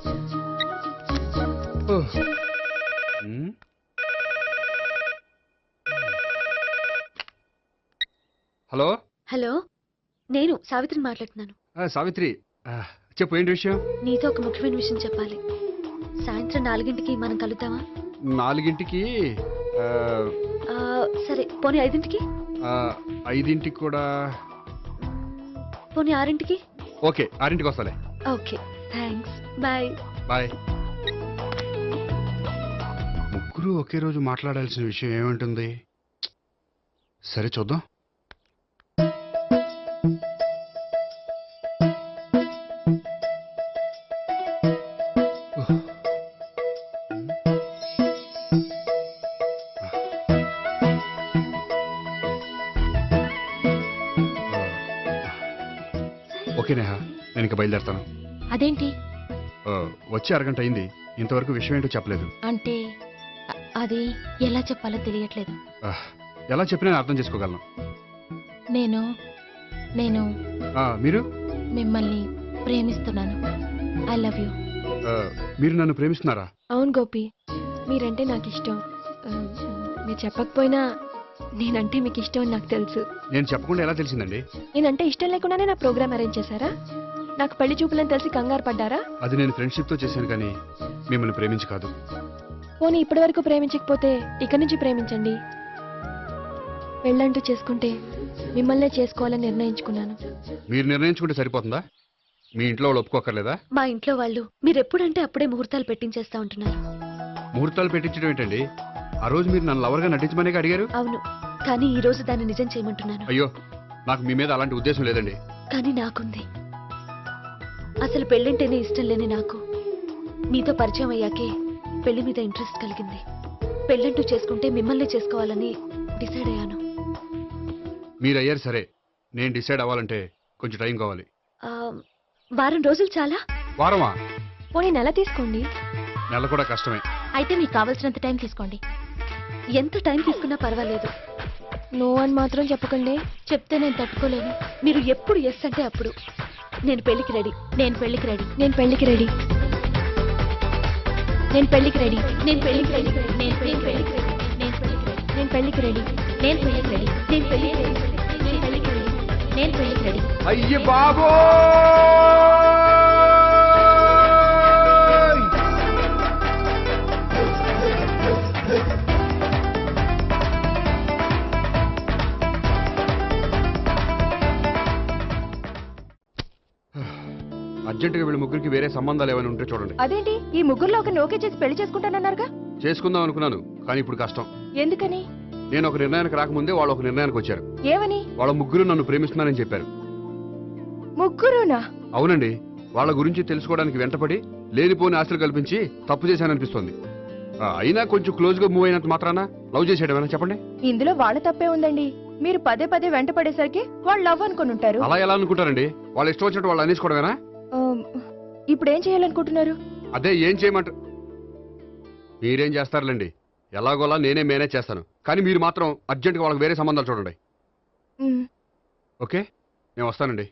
Hello. Hello, నేను సావిత్రిని మాట్లాడుతున్నాను. సావిత్రి, చెప్పు, ఏంటి విషయం? నీతో ఒక ముఖ్యమైన విషయం చెప్పాలి. సాయంత్రం 4ంటికి మనం కలుద్దామా? 4ంటికి? సరే, పోనీ 5ంటికి? 5ంటికి కూడా. పోనీ 6ంటికి? ఓకే, 6ంటికి వస్తాలే. Okay, thanks. బాయ్. బాయ్. ముగ్గురు ఒకే రోజు మాట్లాడాల్సిన విషయం ఏముంటుంది? సరే, చూద్దాం. ఓకే నేహా, నేను ఇక బయలుదేరుతాను. అదేంటి? వచ్చి అరగంట అయింది, ఇంతవరకు విషయం ఏంటో చెప్పలేదు. అంటే అది ఎలా చెప్పాలో తెలియట్లేదు. ఎలా చెప్పినా నేను అర్థం చేసుకోగలను. నేను నేను మీరు? మిమ్మల్ని ప్రేమిస్తున్నాను. I love you. మీరు నన్ను ప్రేమిస్తున్నారా? అవును గోపి, మీరంటే నాకు ఇష్టం. మీరు చెప్పకపోయినా నేనంటే మీకు ఇష్టం అని నాకు తెలుసు. నేను చెప్పకుండా ఎలా తెలిసిందండి? నేనంటే ఇష్టం లేకుండానే నా ప్రోగ్రామ్ అరేంజ్ చేశారా? నాకు పెళ్లి చూపులని తెలిసి కంగారు పడ్డారా? అది నేను ఫ్రెండ్షిప్ తో చేశాను కానీ మిమ్మల్ని ప్రేమించి కాదు. పోనీ ఇప్పటి వరకు ప్రేమించకపోతే ఇక నుంచి ప్రేమించండి. పెళ్ళంటూ చేసుకుంటే మిమ్మల్నే చేసుకోవాలని నిర్ణయించుకున్నాను. మీరు నిర్ణయించుకుంటే సరిపోతుందా? మీ ఇంట్లో వాళ్ళు ఒప్పుకోకర్లేదా? మా ఇంట్లో వాళ్ళు మీరెప్పుడంటే అప్పుడే ముహూర్తాలు పెట్టించేస్తా ఉంటున్నారు. ముహూర్తాలు పెట్టించడం ఏంటండి? ఆ రోజు మీరు నన్ను లవర్గా నటించమనే అడిగారు. అవును, కానీ ఈ రోజు దాన్ని నిజం చేయమంటున్నాను. అయ్యో, నాకు మీ మీద అలాంటి ఉద్దేశం లేదండి. కానీ నాకుంది. అసలు పెళ్ళంటేనే ఇష్టం లేని నాకు మీతో పరిచయం అయ్యాకే పెళ్లి మీద ఇంట్రెస్ట్ కలిగింది. పెళ్ళంటూ చేసుకుంటే మిమ్మల్ని చేసుకోవాలని డిసైడ్ అయ్యాను. మీరు అయ్యారు సరే, నేను డిసైడ్ అవ్వాలంటే కొంచెం టైం కావాలి. వారం రోజులు చాలా? వారమా? పోనీ నెల తీసుకోండి. నెల కూడా కష్టమే. అయితే మీకు కావాల్సినంత టైం తీసుకోండి. ఎంత టైం తీసుకున్నా పర్వాలేదు. నో అని మాత్రం చెప్పకండి. చెప్తే నేను తట్టుకోలేను. మీరు ఎప్పుడు ఎస్ అంటే అప్పుడు. నేను పెళ్లికి రెడీ. నేను పెళ్లికి రెడీ. నేను పెళ్లికి రెడీ. నేను పెళ్లికి రెడీ. నేను పెళ్లికి రెడీ. నేను పెళ్లికి రెడీ. నేను పెళ్లికి రెడీ. నేను పెళ్లికి రెడీ. నేను పెళ్లికి రెడీ. నేను పెళ్లికి రెడీ. నేను పెళ్లికి రెడీ. అయ్య బాబో! అర్జెంటుగా వీళ్ళ ముగ్గురికి వేరే సంబంధాలు ఏమైనా ఉంటే చూడండి. అదేంటి, ఈ ముగ్గురులో ఒకరిని ఓకే చేసి పెళ్లి చేసుకుంటానన్నారుగా? చేసుకుందాం అనుకున్నాను, కానీ ఇప్పుడు కష్టం. ఎందుకని? నేను ఒక నిర్ణయానికి రాకముందే వాళ్ళు ఒక నిర్ణయానికి వచ్చారు. ఏమని? వాళ్ళ ముగ్గురు నన్ను ప్రేమిస్తున్నారని చెప్పారు. ముగ్గురునా? అవునండి. వాళ్ళ గురించి తెలుసుకోవడానికి వెంటపడి లేనిపోని ఆశలు కల్పించి తప్పు చేశాననిపిస్తోంది. అయినా కొంచెం క్లోజ్ గా మూవ్ అయినంత మాత్రాన లవ్ చేసేయడమేనా చెప్పండి? ఇందులో వాళ్ళ తప్పే ఉందండి. మీరు పదే పదే వెంట పడేసరికి వాళ్ళు లవ్ అనుకుని ఉంటారు. అలా ఎలా అనుకుంటారండి? వాళ్ళు ఇష్టం వచ్చినట్టు వాళ్ళు అనేసుకోవడమేనా? ఇప్పుడు ఏం చేయాలనుకుంటున్నారు? అదే ఏం చేయమంటారు? మీరేం చేస్తారులేండి, ఎలాగోలా నేనే మేనేజ్ చేస్తాను. కానీ మీరు మాత్రం అర్జెంట్గా వాళ్ళకి వేరే సంబంధాలు చూడండి. ఓకే, నేను వస్తానండి.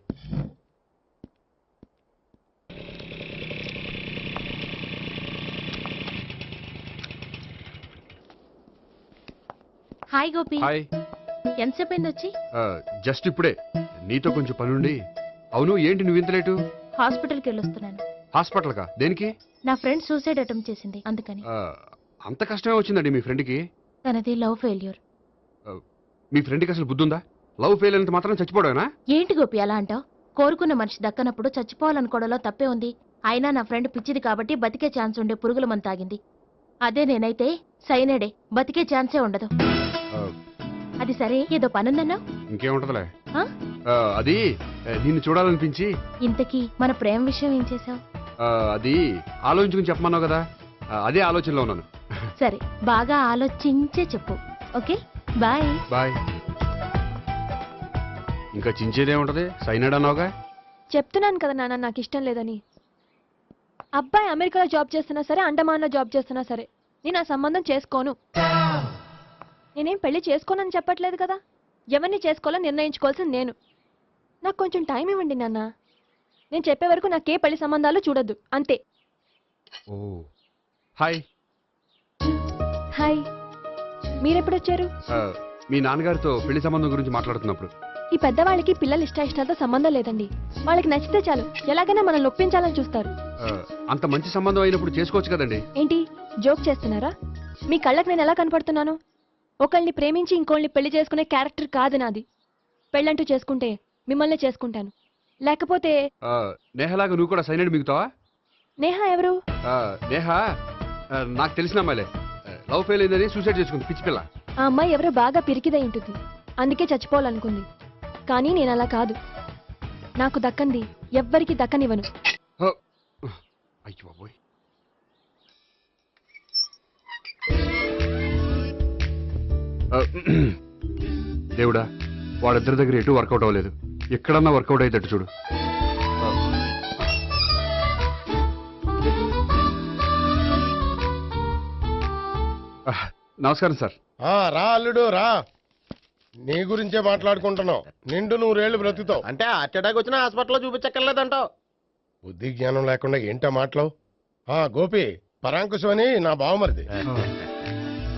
హాయ్ గోపి. హాయ్. ఎంతసేపు అయింది వచ్చి? జస్ట్ ఇప్పుడే. నీతో కొంచెం పనుండి. అవును, ఏంటి నువ్వు ఇంత లేటు? హాస్పిటల్కి వెళ్ళొస్తున్నాను. హాస్పిటల్కా? దేనికి? నా ఫ్రెండ్ సూసైడ్ అటెంప్ట్ చేసింది, అందుకని. అంత కష్టమే వచ్చిందండి మీ ఫ్రెండ్కి? తనది లవ్ ఫెయిల్యూర్. మీ ఫ్రెండ్కి అసలు బుద్ధుందా? లవ్ ఫెయిల్ అయినంత మాత్రం చచ్చిపోవడమేనా? ఏంటి గోపి అలా అంటావు? కోరుకున్న మనిషి దక్కనప్పుడు చచ్చిపోవాలనుకోవడంలో తప్పే ఉంది. అయినా నా ఫ్రెండ్ పిచ్చిది కాబట్టి బతికే ఛాన్స్ ఉండే పురుగుల మందు తాగింది. అదే నేనైతే సైనడే, బతికే ఛాన్సే ఉండదు. అది సరే, ఏదో పనుందన్నా? ఇంకేముంటదిలే. అది నిన్ను చూడాలనిపించి. ఇంతకీ మన ప్రేమ విషయం ఏం చేసావు? అది ఆలోచించుకుని చెప్పమన్నావు కదా, అదే ఆలోచనలో ఉన్నాను. సరే, బాగా ఆలోచించే చెప్పు. Okay, bye. బాయ్. ఇంకా చించేదేముంటది? సైనడ్ అన్నావుగా. చెప్తున్నాను కదా నాన్న, నాకు ఇష్టం లేదని. అబ్బాయి అమెరికాలో జాబ్ చేస్తున్నా సరే, అండమాన్లో జాబ్ చేస్తున్నా సరే, నేను ఆ సంబంధం చేసుకోను. నేనేం పెళ్లి చేసుకోనని చెప్పట్లేదు కదా. ఎవరిని చేసుకోవాలని నిర్ణయించుకోవాల్సింది నేను. నాకు కొంచెం టైం ఇవ్వండి నాన్న. నేను చెప్పే వరకు నాకే పెళ్లి సంబంధాలు చూడొద్దు, అంతే. ఓ హాయ్. హాయ్. మీరెప్పుడొచ్చారు? మీ నాన్నగారితో పెళ్లి సంబంధం గురించి మాట్లాడుతున్నప్పుడు. ఈ పెద్దవాళ్ళకి పిల్లల ఇష్టాలతో సంబంధం లేదండి. వాళ్ళకి నచ్చితే చాలు, ఎలాగైనా మనల్ని ఒప్పించాలని చూస్తారు. అంత మంచి సంబంధం అయినప్పుడు చేసుకోవచ్చు కదండి. ఏంటి జోక్ చేస్తున్నారా? మీ కళ్ళకి నేను ఎలా కనపడుతున్నాను? ఒకళ్ళని ప్రేమించి ఇంకోళ్ళని పెళ్లి చేసుకునే క్యారెక్టర్ కాదు నాది. పెళ్ళంటూ చేసుకుంటే మిమ్మల్ని చేసుకుంటాను, లేకపోతే. నేహలాగా నువ్వు కూడా సైనడ్ మిగుతావా? నేహ ఎవరు? నేహ నాకు తెలిసిన అమ్మాయిలే. లవ్ ఫెయిల్ అయిందని సూసైడ్ చేసుకుంది, పిచ్చి పిల్ల. ఆ అమ్మాయి ఎవరో బాగా పిరికిదై ఉంటుంది, అందుకే చచ్చిపోవాలనుకుంది. కానీ నేను అలా కాదు. నాకు దక్కంది ఎవ్వరికి దక్కనివ్వను. అయ్యో బాబోయ్. దేవుడా, వాళ్ళిద్దరి దగ్గర ఎటు వర్కౌట్ అవ్వలేదు. ఎక్కడన్నా వర్కౌట్ అయ్యేటట్టు చూడు. నమస్కారం సార్. రా అల్లుడు రా. నీ గురించే మాట్లాడుకుంటున్నావు. నిండు 100 ఏళ్ళు బ్రతుకుతావు. అంటే హార్ట్ అటాక్ వచ్చిన హాస్పిటల్లో చూపించక్కర్లేదంటావు? బుద్ధి జ్ఞానం లేకుండా ఏంటో మాటలు. గోపి పరాంకుశం అని నా బావమరిది.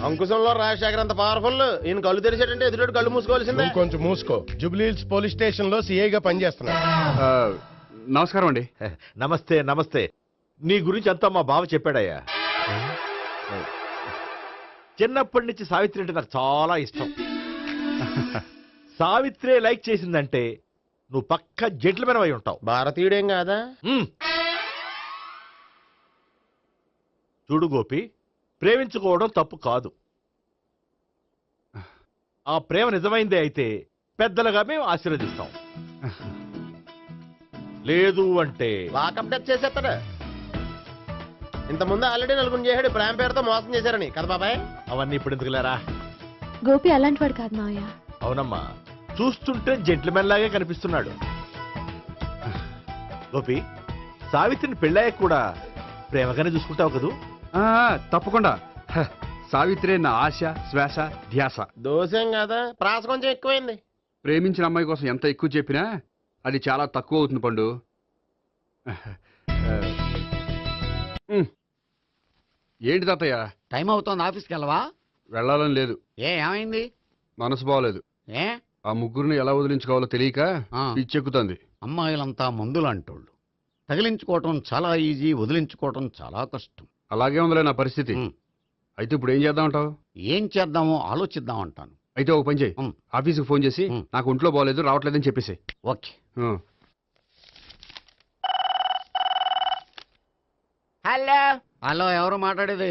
అంకుశంలో రాజశేఖర్ అంత పవర్ఫుల్. ఈయన కళ్ళు తెరిచాడంటే ఎదురు కళ్ళు మూసుకోవాల్సిందే. కొంచెం మూసుకో. జూబ్లీహిల్స్ పోలీస్ స్టేషన్ లో సిఐగా పనిచేస్తున్నా. నమస్కారం అండి. నమస్తే నమస్తే. నీ గురించి అంతా మా బావ చెప్పాడయ్యా. చిన్నప్పటి నుంచి సావిత్రి అంటే నాకు చాలా ఇష్టం. సావిత్రే లైక్ చేసిందంటే నువ్వు పక్క జెంట్లమెన్ అయి ఉంటావు. భారతీయుడేం కాదా? చూడు గోపి, ప్రేమించుకోవడం తప్పు కాదు. ఆ ప్రేమ నిజమైందే అయితే పెద్దలుగా మేము ఆశీర్వదిస్తాం. లేదు అంటే వాకప్ టచ్ చేసేస్తాడు. ఇంతకుముందు ఆల్రెడీ నలుగురు చేశాడు ప్రేమ పేరుతో మోసం చేశారని కదా బాబాయ్. అవన్నీ ఇప్పుడు ఎందుకు లేరా? గోపి అలాంటి వాడు కాదు మావయ్య. అవునమ్మా, చూస్తుంటే జెంట్లమెన్ లాగే కనిపిస్తున్నాడు. గోపి, సావిత్రిని పెళ్ళాక కూడా ప్రేమగానే చూసుకుంటావు కదూ? తప్పకుండా. సావిత్రే నా ఆశ, శ్వాస, ధ్యాస. దోషం కదా, ప్రాస కొంచెం ఎక్కువైంది. ప్రేమించిన అమ్మాయి కోసం ఎంత ఎక్కువ చెప్పినా అది చాలా తక్కువ అవుతుంది పండు. ఏంటి తాతయ్య? టైం అవుతోంది, ఆఫీస్కి వెళ్ళవా? వెళ్ళాలని లేదు. ఏమైంది? మనసు బాగోలేదు. ఏ? ఆ ముగ్గురిని ఎలా వదిలించుకోవాలో తెలియక పిచ్చెక్కుతుంది. అమ్మాయిలంతా మందులాంటోళ్ళు. తగిలించుకోవటం చాలా ఈజీ, వదిలించుకోవటం చాలా కష్టం. అలాగే ఉందిలే నా పరిస్థితి. అయితే ఇప్పుడు ఏం చేద్దామంటావు? ఏం చేద్దామో ఆలోచిద్దామంటాను. అయితే ఒక పని చేయి, ఆఫీస్కి ఫోన్ చేసి నాకు ఒంట్లో బాగోలేదు రావట్లేదని చెప్పేసి. ఓకే. హలో హలో, ఎవరు మాట్లాడేది?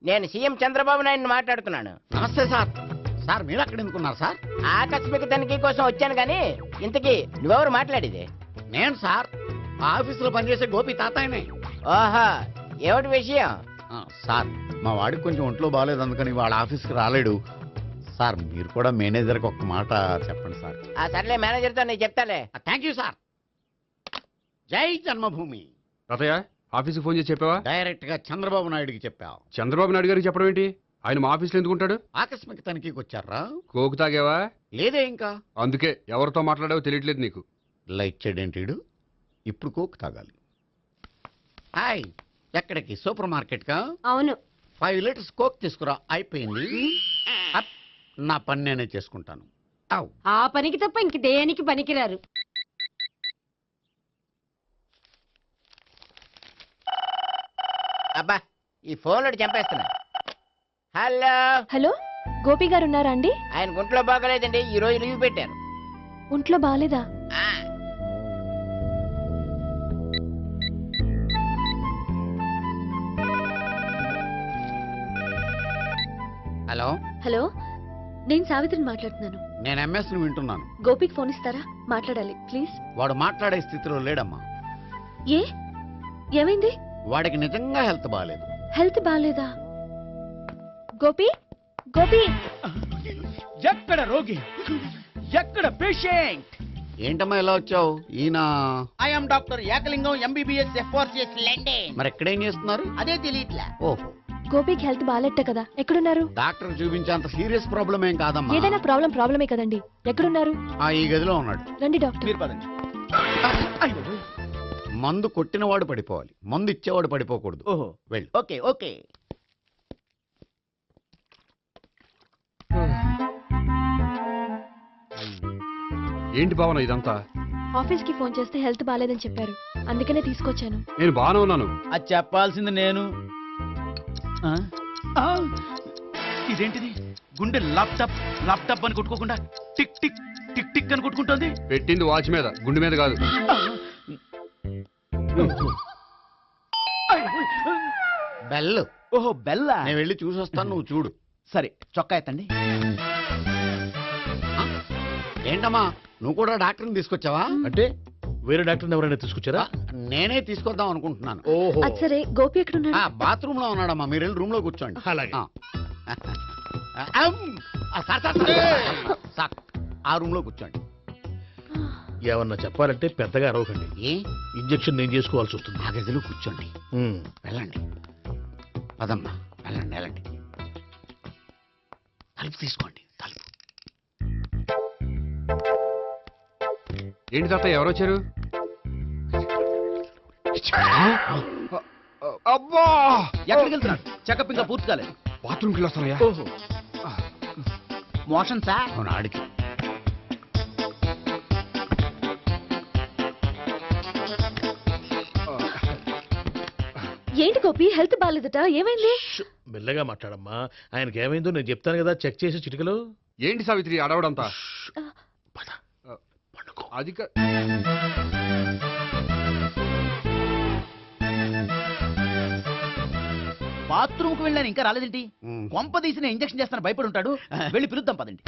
నేను సీఎం చంద్రబాబు నాయుడు మాట్లాడుతున్నాను. నమస్తే సార్. సార్ మీరు అక్కడ ఎందుకున్నారు సార్? ఆకస్మిక తనిఖీ కోసం వచ్చాను కానీ ఇంతకీ నువ్వెవరు మాట్లాడేది? నేను సార్, ఆఫీసులో పనిచేసే గోపి తాతాయనే. ఓహో, ఏమిటి విషయం? సార్, మా వాడికి కొంచెం ఒంట్లో బాగాలేదు, అందుకని వాళ్ళ ఆఫీస్కి రాలేడు. సార్ మీరు కూడా మేనేజర్కి ఒక్క మాట చెప్పండి సార్. సర్లే, మేనేజర్తో నేను చెప్తాలే. Thank you sir. జై జన్మభూమి. తాతయ్య, ఆఫీస్కి ఫోన్ చేసి చెప్పావా? డైరెక్ట్ గా చంద్రబాబు నాయుడుకి చెప్పావు. చంద్రబాబు నాయుడు గారికి చెప్పడం ఏంటి? ఆయన మా ఆఫీస్లో ఎందుకుంటాడు? ఆకస్మిక తనిఖీకి వచ్చారా? కోకు తాగావా? లేదే ఇంకా. అందుకే ఎవరితో మాట్లాడావో తెలియట్లేదు నీకు. లైట్ చేయడేంటిడు? ఇప్పుడు కోక్ తాగాలి. హాయ్, ఎక్కడికి? సూపర్ మార్కెట్ కా? అవును. 5 లీటర్స్ కోక్ తీసుకురా. అయిపోయింది. నా పని నేనే చేసుకుంటాను. ఆ పనికి తప్ప ఇంక దేనికి పనికిరారు. అబ్బా, ఈ ఫోన్లో చంపేస్తున్నా. హలో హలో, గోపి గారు ఉన్నారా అండి? ఆయన గుంట్లో బాగలేదండి, ఈ రోజు లీవ్ పెట్టారు. ఒంట్లో బాగాలేదా? హలో హలో, నేను సావిత్రిని మాట్లాడుతున్నాను. నేను ఎంఎస్ ను వింటున్నాను. గోపికి ఫోన్ ఇస్తారా? మాట్లాడాలి ప్లీజ్. వాడు మాట్లాడే స్థితిలో లేడమ్మా. ఏ, ఏమైంది? వాడికి నిజంగా హెల్త్ బాగాలేదు. హెల్త్ బాగాలేదా? గోపి, గోపి, ఎక్కడ రోగి, ఎక్కడ పేషెంట్? ఏంటమ్మా ఇలా వచ్చావు? ఈయన I'm doctor Ekalingam MBBS FRCS London. మరి ఎక్కడేం చేస్తున్నారు? అదే తెలియట్లే. ఓహో, గోపికి హెల్త్ బాగాలెట్ట కదా, ఎక్కడున్నారు? డాక్టర్ చూపించేంత సీరియస్ ప్రాబ్లం ఏం కాదమ్మా. ఏదైనా ప్రాబ్లమే కదండి. ఎక్కడున్నారు? ఈ గదిలో ఉన్నాడు. రండి డాక్టర్. మీరు పదండి. మందు కొట్టినవాడు పడిపోవాలి, మందు ఇచ్చేవాడు పడిపోకూడదు. ఓహో, వెళ్ళు. Okay okay. ఏంటి భావన ఇదంతా? ఆఫీస్ కి ఫోన్ చేస్తే హెల్త్ బాగాలేదని చెప్పారు, అందుకనే తీసుకొచ్చాను. నేను బాగానే ఉన్నాను. అది చెప్పాల్సింది నేను. ఇదేంటిది? గుండె ల్యాప్టాప్ ల్యాప్టాప్ అని కొట్టుకోకుండా టిక్ టిక్ టిక్ టిక్ అని కొట్టుకుంటుంది. పెట్టింది వాచ్ మీద, గుండె మీద కాదు. బెల్. ఓహో, బెల్లా? నేను వెళ్ళి చూసొస్తాను, నువ్వు చూడు. సరే, చొక్కా ఎత్తండి. ఏంటమ్మా, నువ్వు కూడా డాక్టర్ని తీసుకొచ్చావా? అంటే వేరే డాక్టర్ని ఎవరైనా తీసుకొచ్చారా? నేనే తీసుకొద్దాం అనుకుంటున్నాను. ఓహో, అది సరే, గోపి ఎక్కడున్నాడు? బాత్రూమ్ లో ఉన్నాడమ్మా, మీరు వెళ్ళి రూమ్ లో కూర్చోండి. అలాగే. సార్, ఆ రూమ్ లో కూర్చోండి. ఏమన్నా చెప్పాలంటే పెద్దగా అరవకండి. ఇంజెక్షన్ నేను చేసుకోవాల్సి వస్తుంది. ఆ గదిలో కూర్చోండి. వెళ్ళండి, పదమ్మా, వెళ్ళండి వెళ్ళండి. తలుపు తీసుకోండి, తలుపు. ఏంటి తాత, ఎవరు వచ్చారు? అబ్బా ఎక్కడికి వెళ్తున్నాడు? చెకప్ ఇంకా పూర్తి కాలేదు. బాత్రూమ్కి వెళ్ళొస్తానయ్యా. ఓహో మోషన్ సార్. అవును ఆడికి. ఏంటి గోపి, హెల్త్ బాగాలేదట, ఏమైంది? మెల్లగా మాట్లాడమ్మా. ఆయనకి ఏమైందో నేను చెప్తాను కదా, చెక్ చేసి చిటికలో. ఏంటి సావిత్రి అడవడంతా? అది బాత్రూమ్ కు వెళ్ళాను ఇంకా రాలేదేంటి? కొంప తీసిన ఇంజక్షన్ చేస్తాను భయపడి ఉంటాడు. వెళ్ళి పిలుద్దాం పదండి.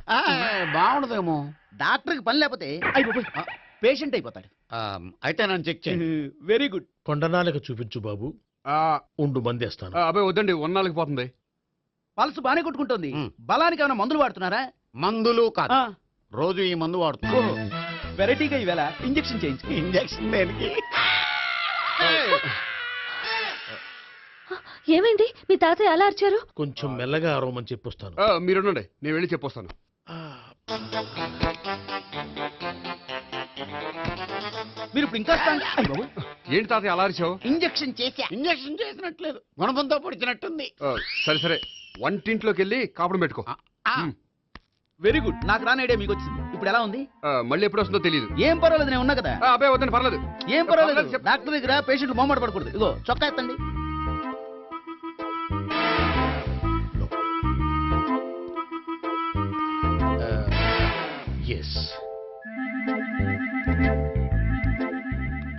బాగుండదేమో. డాక్టర్ కి పని లేకపోతే పేషెంట్ అయిపోతాడు. అయితే నన్ను చెక్ చేయండి. Very good. కొండనాలకు చూపించు బాబు. ఉండు మందేస్తాను. అబ్బాయి వద్దండి, ఉన్నాళ్ళకి పోతుంది. పల్స్ బానే కొట్టుకుంటుంది. బలానికి ఏమైనా మందులు వాడుతున్నారా? మందులు కాదు, రోజు ఈ మందు వాడుతున్నా. వెరైటీగా ఈవేళ ఇంజక్షన్ చేయించు. ఇంజక్షన్ దేనికి? ఏమైంది? మీ తాతయ్య అలా అరిచారు? కొంచెం మెల్లగా అరవమని చెప్పొస్తాను. మీరుండండి, నేను వెళ్ళి చెప్పొస్తాను. మీరు ఇప్పుడు ఇంకా ఏంటి తాతయ్య అలా అరిచావు? ఇంజక్షన్ చేసా. ఇంజక్షన్ చేసినట్లేదు, గుణపంతో పొడిచినట్టుంది. సరే సరే, వంటింట్లోకి వెళ్ళి కాపురం పెట్టుకో. Very good. నాకు రాని ఐడియా మీకు వచ్చింది. ఇప్పుడు ఎలా ఉంది? మళ్ళీ ఎప్పుడు వస్తుందో తెలియదు. ఏం పర్వాలేదు, నేను ఉన్నా కదా. అబ్బాయి వద్దండి, పర్లేదు. ఏం పర్వాలేదు. డాక్టర్ దగ్గర పేషెంట్లు మొహమాట పడకూడదు. ఇగో చొక్కా ఎత్తండి.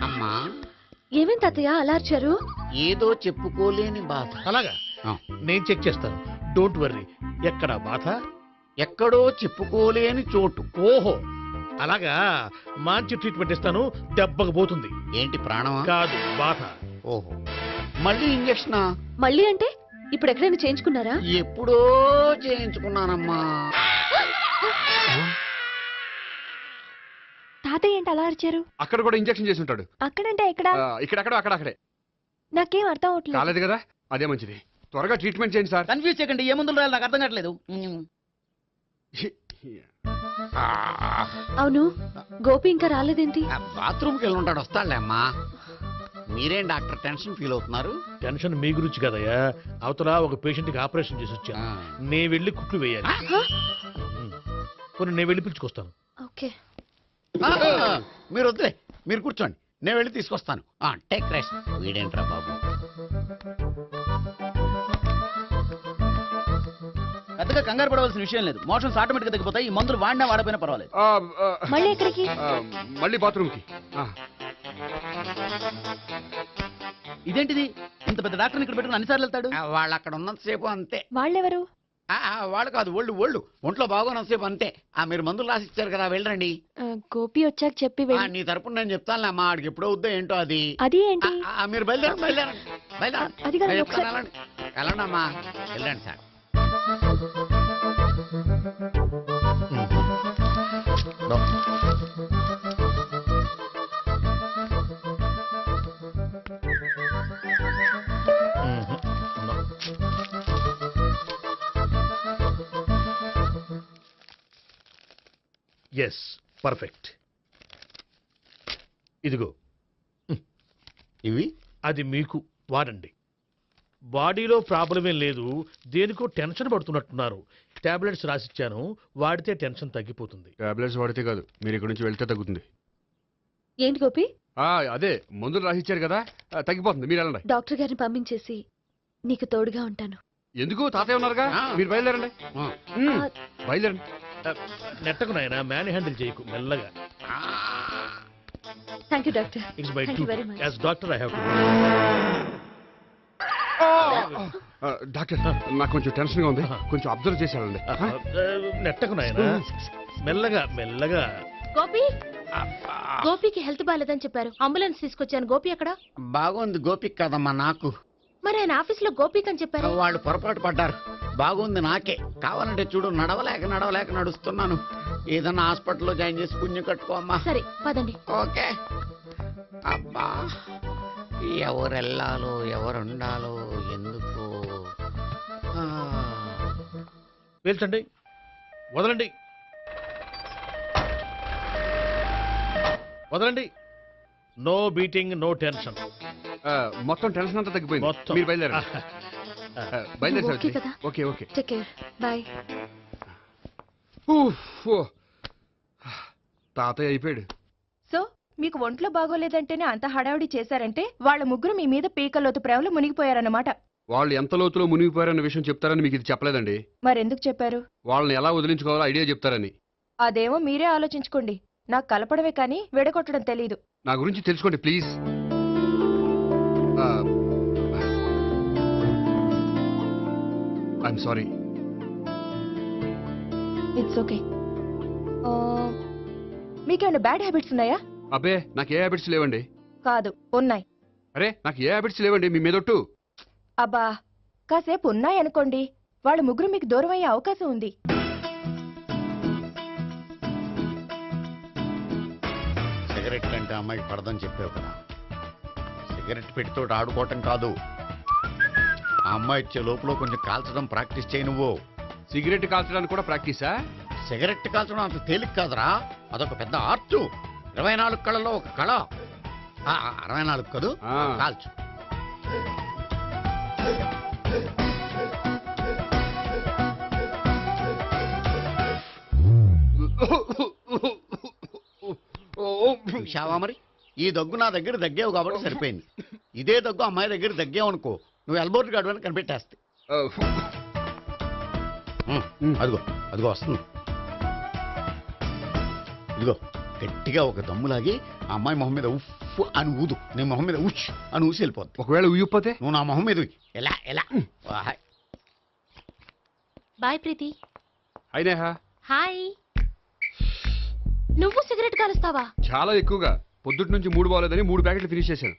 అమ్మా, ఏమేం తాతయ్య అలా అరిచారు? ఏదో చెప్పుకోలేని బాధ. అలాగా, నేను చెక్ చేస్తాను. Don't worry. ఎక్కడ బాధ? ఎక్కడో చెప్పుకోలేని చోటు. ఓహో అలాగా, మంచి ట్రీట్మెంట్ ఇస్తాను, దెబ్బకు పోతుంది. ఏంటి ప్రాణమా? కాదు, బాధ. ఓహో, మళ్ళీ ఇంజక్షనా? మళ్ళీ అంటే ఇప్పుడు ఎక్కడైనా చేయించుకున్నారా? ఎప్పుడో చేయించుకున్నానమ్మా. తాతయ్య ఏంటి అలా అరిచారు? అక్కడ కూడా ఇంజక్షన్ చేసి ఉంటాడు. అక్కడంటే ఎక్కడ? ఇక్కడెక్కడో అక్కడే. నాకేం అర్థం అవట్లేదు. కాలేదు కదా, అదే మంచిది. త్వరగా ట్రీట్మెంట్ చేయండి సార్. కన్ఫ్యూజ్ చేయకండి. ఏ మందులు రాయాలి నాకు అర్థం కావట్లేదు. అవును, గోపి ఇంకా రాలేదేంటి? బాత్రూమ్కి వెళ్ళి ఉంటాడు, వస్తాడులే అమ్మా. మీరేం డాక్టర్ టెన్షన్ ఫీల్ అవుతున్నారు? టెన్షన్ మీ గురించి కదయ్యా. అవతల ఒక పేషెంట్ కి ఆపరేషన్ చేసి వచ్చాను. నేను వెళ్ళి కుట్లు వేయాలి. కొన్ని నేను వెళ్ళి పిలుచుకొస్తాను. ఓకే, మీరు వద్దులే, మీరు కూర్చోండి, నేను వెళ్ళి తీసుకొస్తాను. Take rest. వీడేంట్రా బాబు, పెద్దగా కంగారు పడవలసిన విషయం లేదు. మోషన్స్ ఆటోమేటిక్ గా తగ్గిపోతాయి. ఈ మందులు వాడినా వాడపోయినా పర్వాలేదు. మళ్ళీ ఎక్కడికి? మళ్ళీ బాత్రూమ్కి. ఇదేంటిది? ఇంత పెద్ద డాక్టర్ ఇక్కడ పెట్టుకుని అన్నిసార్లు వెళ్తాడు? వాళ్ళు అక్కడ ఉన్నంతసేపు అంతే. వాళ్ళెవరు? వాళ్ళు కాదు, ఒళ్ళు ఒంట్లో బాగోనంతసేపు అంతే. మీరు మందులు రాసి ఇచ్చారు కదా, వెళ్ళండి. గోపి వచ్చాక చెప్పి నీ తరపున నేను చెప్తానులే అమ్మా. ఆడికి ఎప్పుడో వద్దో ఏంటో అది. అది ఏంటి? మీరు బయలుదేరండి. అది కాదు, వెళ్ళండి అమ్మా, వెళ్ళండి సార్. Yes, perfect. ఇదిగో ఇవి. అది మీకు వాడండి. బాడీలో ప్రాబ్లం ఏం లేదు, దేనికో టెన్షన్ పడుతున్నట్టున్నారు. టాబ్లెట్స్ రాసిచ్చాను, వాడితే టెన్షన్ తగ్గిపోతుంది. టాబ్లెట్స్ వాడితే కాదు, మీరు ఇక్కడ నుంచి వెళ్తే తగ్గుతుంది. ఏంటి గోపి? అదే మందులు రాసిచ్చారు కదా, తగ్గిపోతుంది. మీరు వెళ్ళండి. డాక్టర్ గారిని పంపించేసి నీకు తోడుగా ఉంటాను. ఎందుకు? తాతయ్య ఉన్నారుగా, మీరు బయలుదేరండి. బయలుదేరండి. నెట్టకు నాయన, మ్యాన్ హ్యాండిల్ చేయకు, మెల్లగా. Thank you doctor. It's my thank you very much. As doctor I have to. Doctor, నాకు కొంచెం టెన్షన్ గా ఉంది, కొంచెం అబ్జర్వ్ చేశానండి. నెట్టకు నాయన, మెల్లగా మెల్లగా. గోపి, గోపికి హెల్త్ బాగాలేదని చెప్పారు, అంబులెన్స్ తీసుకొచ్చాను. గోపి ఎక్కడ? బాగుంది. గోపిక్ కదమ్మా, నాకు. మరి ఆయన ఆఫీస్ లో గోపిక్ అని చెప్పారు. వాళ్ళు పొరపాటు పడ్డారు. బాగుంది నాకే. కావాలంటే చూడు, నడవలేక నడుస్తున్నాను. ఏదన్నా హాస్పిటల్లో జాయిన్ చేసి పుణ్యం కట్టుకో అమ్మా. సరే పదండి. ఓకే. అబ్బా, ఎవరెళ్ళాలో ఎవరుండాలో ఎందుకు. పేల్చండి, వదలండి, వదలండి. No beating, no tension. మొత్తం టెన్షన్ అంతా తగ్గిపోయింది మొత్తం. మీరు బయలుదేరండి బయలుదేరి ఓకే సావిత్రి కదా? Okay okay take care bye. తాతయ్య అయిపోయాడు. సో మీకు ఒంట్లో బాగోలేదంటేనే అంత హడావిడి చేశారంటే వాళ్ళ ముగ్గురు మీ మీద పీకల్లోతు ప్రేమలో మునిగిపోయారన్నమాట. వాళ్ళు ఎంత లోతులో మునిగిపోయారన్న విషయం చెప్తారని మీకు ఇది చెప్పలేదండి. మరెందుకు చెప్పారు? వాళ్ళని ఎలా వదిలించుకోవాలో ఐడియా చెప్తారని. అదేమో మీరే ఆలోచించుకోండి. నాకు కలపడమే కానీ విడగొట్టడం తెలీదు. నా గురించి తెలుసుకోండి please. I'm sorry. It's okay. మీకేమైనా బ్యాడ్ హ్యాబిట్స్ ఉన్నాయా? అబ్బే నాకు ఏ హ్యాబిట్స్ లేవండి. కాదు, ఉన్నాయి. అరే నాకు ఏ హ్యాబిట్స్ లేవండి మీ మీదొట్టు. అబ్బా కాసేపు ఉన్నాయనుకోండి, వాళ్ళ ముగ్గురు మీకు దూరం అయ్యే అవకాశం ఉంది. సిగరెట్ అంటే అమ్మాయికి పడదని చెప్పావు కదా. సిగరెట్ పెడితో ఆడుకోవటం కాదు, ఆ అమ్మాయి ఇచ్చే లోపల కొంచెం కాల్చడం ప్రాక్టీస్ చేయి నువ్వు. సిగరెట్ కాల్చడానికి కూడా ప్రాక్టీసా? సిగరెట్ కాల్చడం అంత తేలిక కాదురా, అదొక పెద్ద ఆర్ట్. 24 కళలో ఒక కళ. 64 కదూ, కాల్చు. చూశావా మరి, ఈ దగ్గు నా దగ్గర దగ్గేవు కాబట్టి సరిపోయింది. ఇదే దగ్గు అమ్మాయి దగ్గర దగ్గేవు అనుకో, నువ్వు ఎల్బోర్డ్ గడవని కనిపెట్టేస్తే. అదిగో అదిగో వస్తుంది. ఇదిగో గట్టిగా ఒక దమ్ములాగి ఆ అమ్మాయి మొహం మీద ఉఫ్ అని ఊదు, నీ మొహం మీద ఉచ్ అని ఊసి వెళ్ళిపోద్ది. ఒకవేళ ఊయకపోతే నువ్వు నా మొహం మీద ఎలా ఎలా. బాయ్ ప్రీతి. హాయ్ నేహా. హాయ్. నువ్వు సిగరెట్ కాలుస్తావా? చాలా ఎక్కువగా. పొద్దుటి నుంచి 3 బాలేదని 3 ప్యాకెట్లు ఫినిష్ చేశాను.